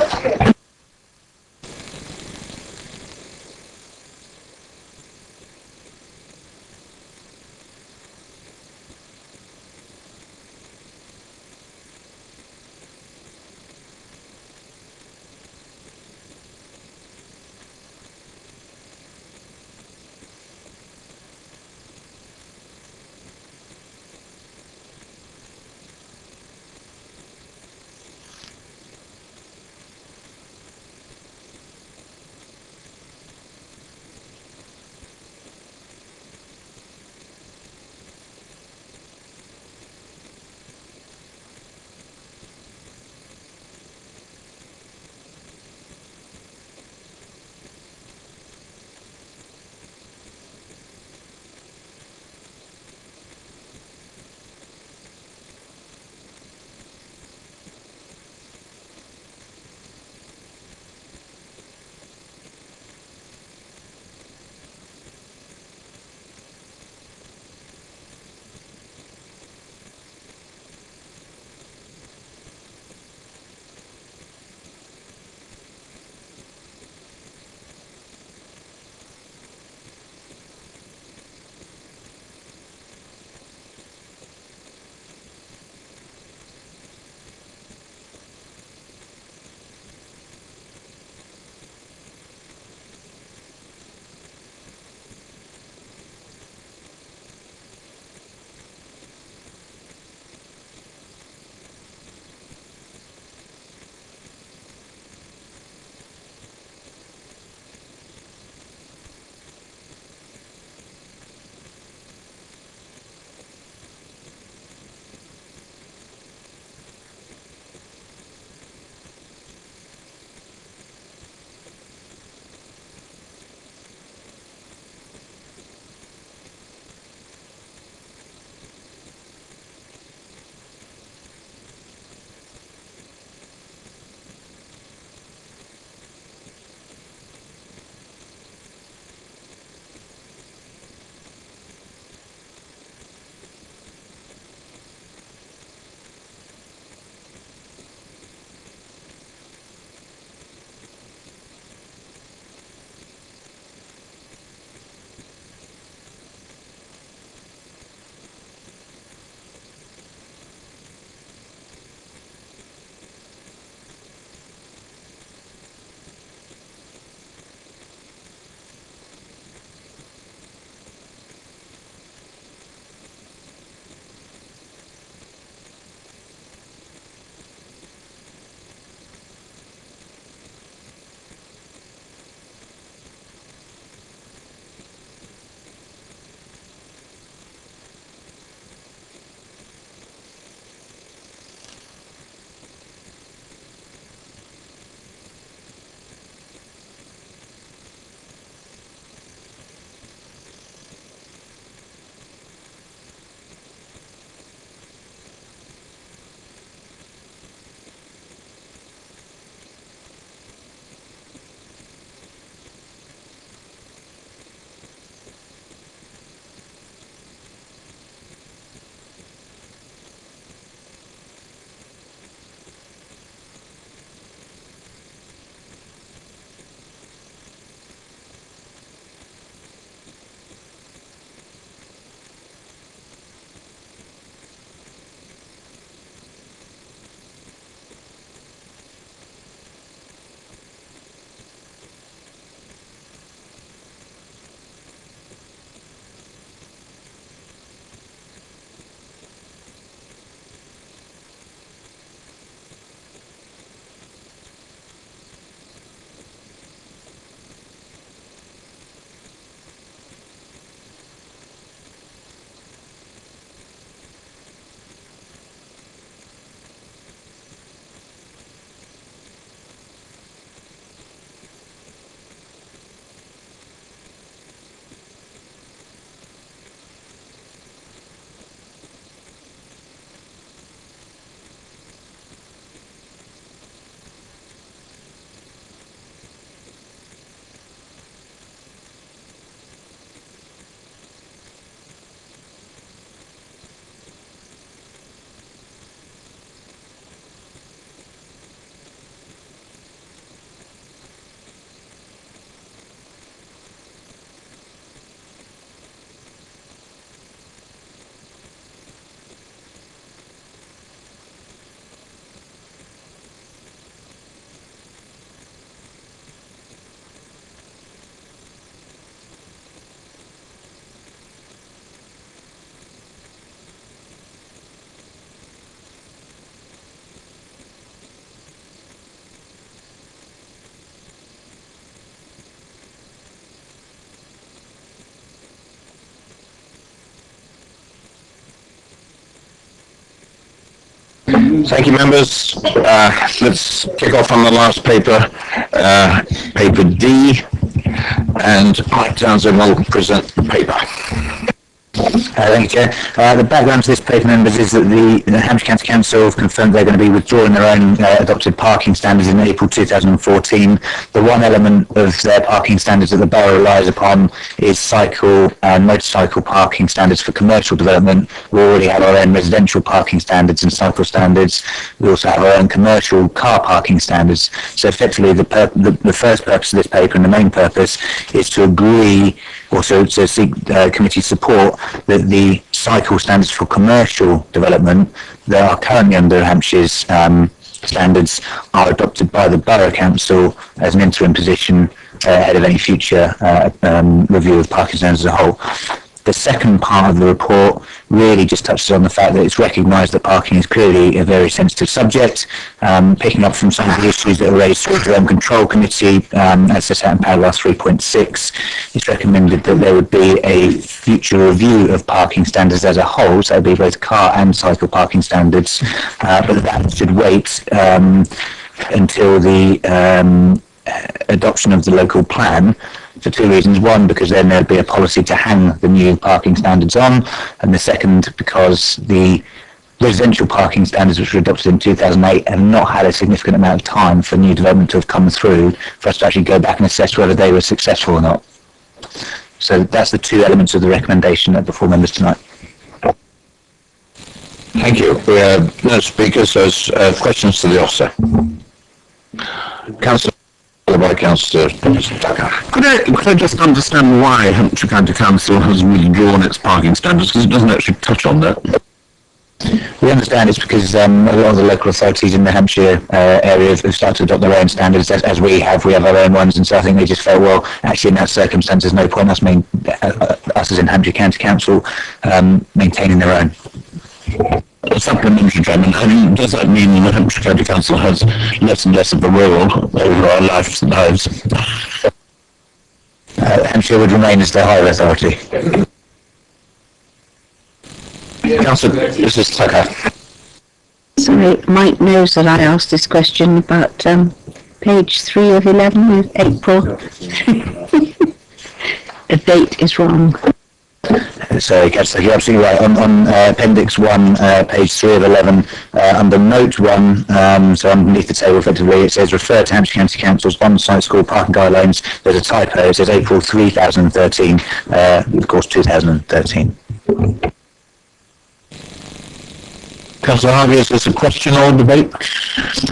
Thank you, members. Let's kick off on the last paper, paper D, and Mike Townsend will present the paper. Thank you, Chair. The background to this paper, members, is that the Hampshire County Council have confirmed they're going to be withdrawing their own adopted parking standards in April 2014. The one element of their parking standards that the borough relies upon is cycle and motorcycle parking standards for commercial development. We already have our own residential parking standards and cycle standards. We also have our own commercial car parking standards. So effectively, the first purpose of this paper and the main purpose is to agree, also to seek committee support, that the cycle standards for commercial development that are currently under Hampshire's standards are adopted by the Borough Council as an interim position ahead of any future review of parking standards as a whole. The second part of the report really just touches on the fact that it's recognised that parking is clearly a very sensitive subject, picking up from some of the issues that are raised through the Control Committee, as set out in paragraph 3.6. It's recommended that there would be a future review of parking standards as a whole, so it would be both car and cycle parking standards, but that should wait until the adoption of the local plan, for two reasons. One, because then there'd be a policy to hang the new parking standards on, and the second, because the residential parking standards, which were adopted in 2008, have not had a significant amount of time for new development to have come through for us to actually go back and assess whether they were successful or not. So that's the two elements of the recommendation that before members tonight. Thank you. We have no speakers, so questions to the officer. Councillor by Councillor Tucker. Could I just understand why Hampshire County Council has withdrawn its parking standards, because it doesn't actually touch on that? We understand it's because a lot of the local authorities in the Hampshire area have started to adopt their own standards, as we have our own ones, and so I think they just felt, well, actually in that circumstance there's no point us as in Hampshire County Council maintaining their own. A supplementary, Chairman. I mean, does that mean the Hampshire County Council has less and less of a role over our lives? Hampshire would remain as the higher authority. Councillor, Mrs. Tucker. Sorry, Mike knows that I asked this question about page 3 of 11 with April. The date is wrong. Sorry, Councillor, you're absolutely right. On Appendix 1, page 3 of 11, under Note 1, so underneath the table effectively, it says refer to Hampshire County Council's on-site school parking guidelines. There's a typo. It says April 2013, of course 2013. Councillor Harvey, is this a question or debate?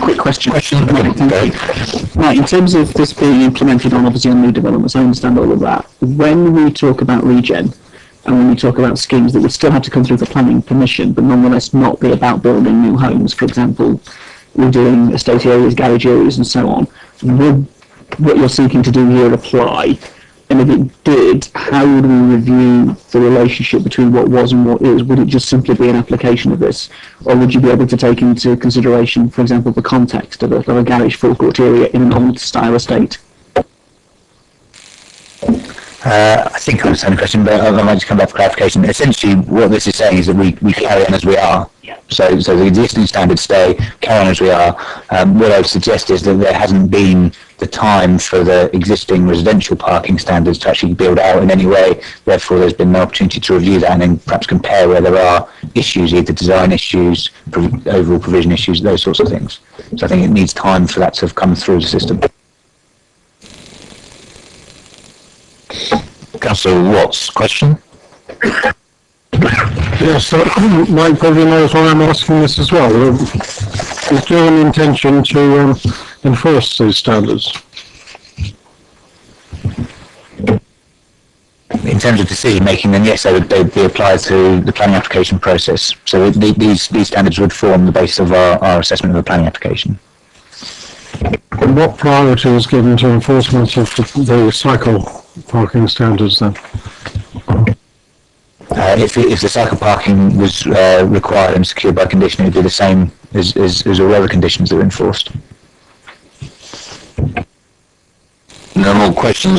Quick question. Right, in terms of this being implemented on obviously on new developments, I understand all of that. When we talk about regen, and when we talk about schemes that would still have to come through the planning permission, but nonetheless not be about building new homes, for example, we're doing estate areas, garage areas and so on, would what you're seeking to do here apply? And if it did, how would we review the relationship between what was and what is? Would it just simply be an application of this? Or would you be able to take into consideration, for example, the context of a garage forecourt area in an old style estate? I think I understand the question, but I might just come back for clarification. Essentially, what this is saying is that we carry on as we are. So the existing standards stay, carry on as we are. What I would suggest is that there hasn't been the time for the existing residential parking standards to actually build out in any way. Therefore, there's been no opportunity to review that and then perhaps compare where there are issues, either design issues, overall provision issues, those sorts of things. So I think it needs time for that to have come through the system. Councillor Watts, question? Yes, so Mike probably knows why I'm asking this as well. Is there an intention to enforce these standards? In terms of decision making, then yes, they'd be applied to the planning application process. So these standards would form the basis of our assessment of a planning application. And what priority is given to enforcement of the cycle parking standards then? If the cycle parking was required and secured by condition, it would be the same as all other conditions that are enforced. No more questions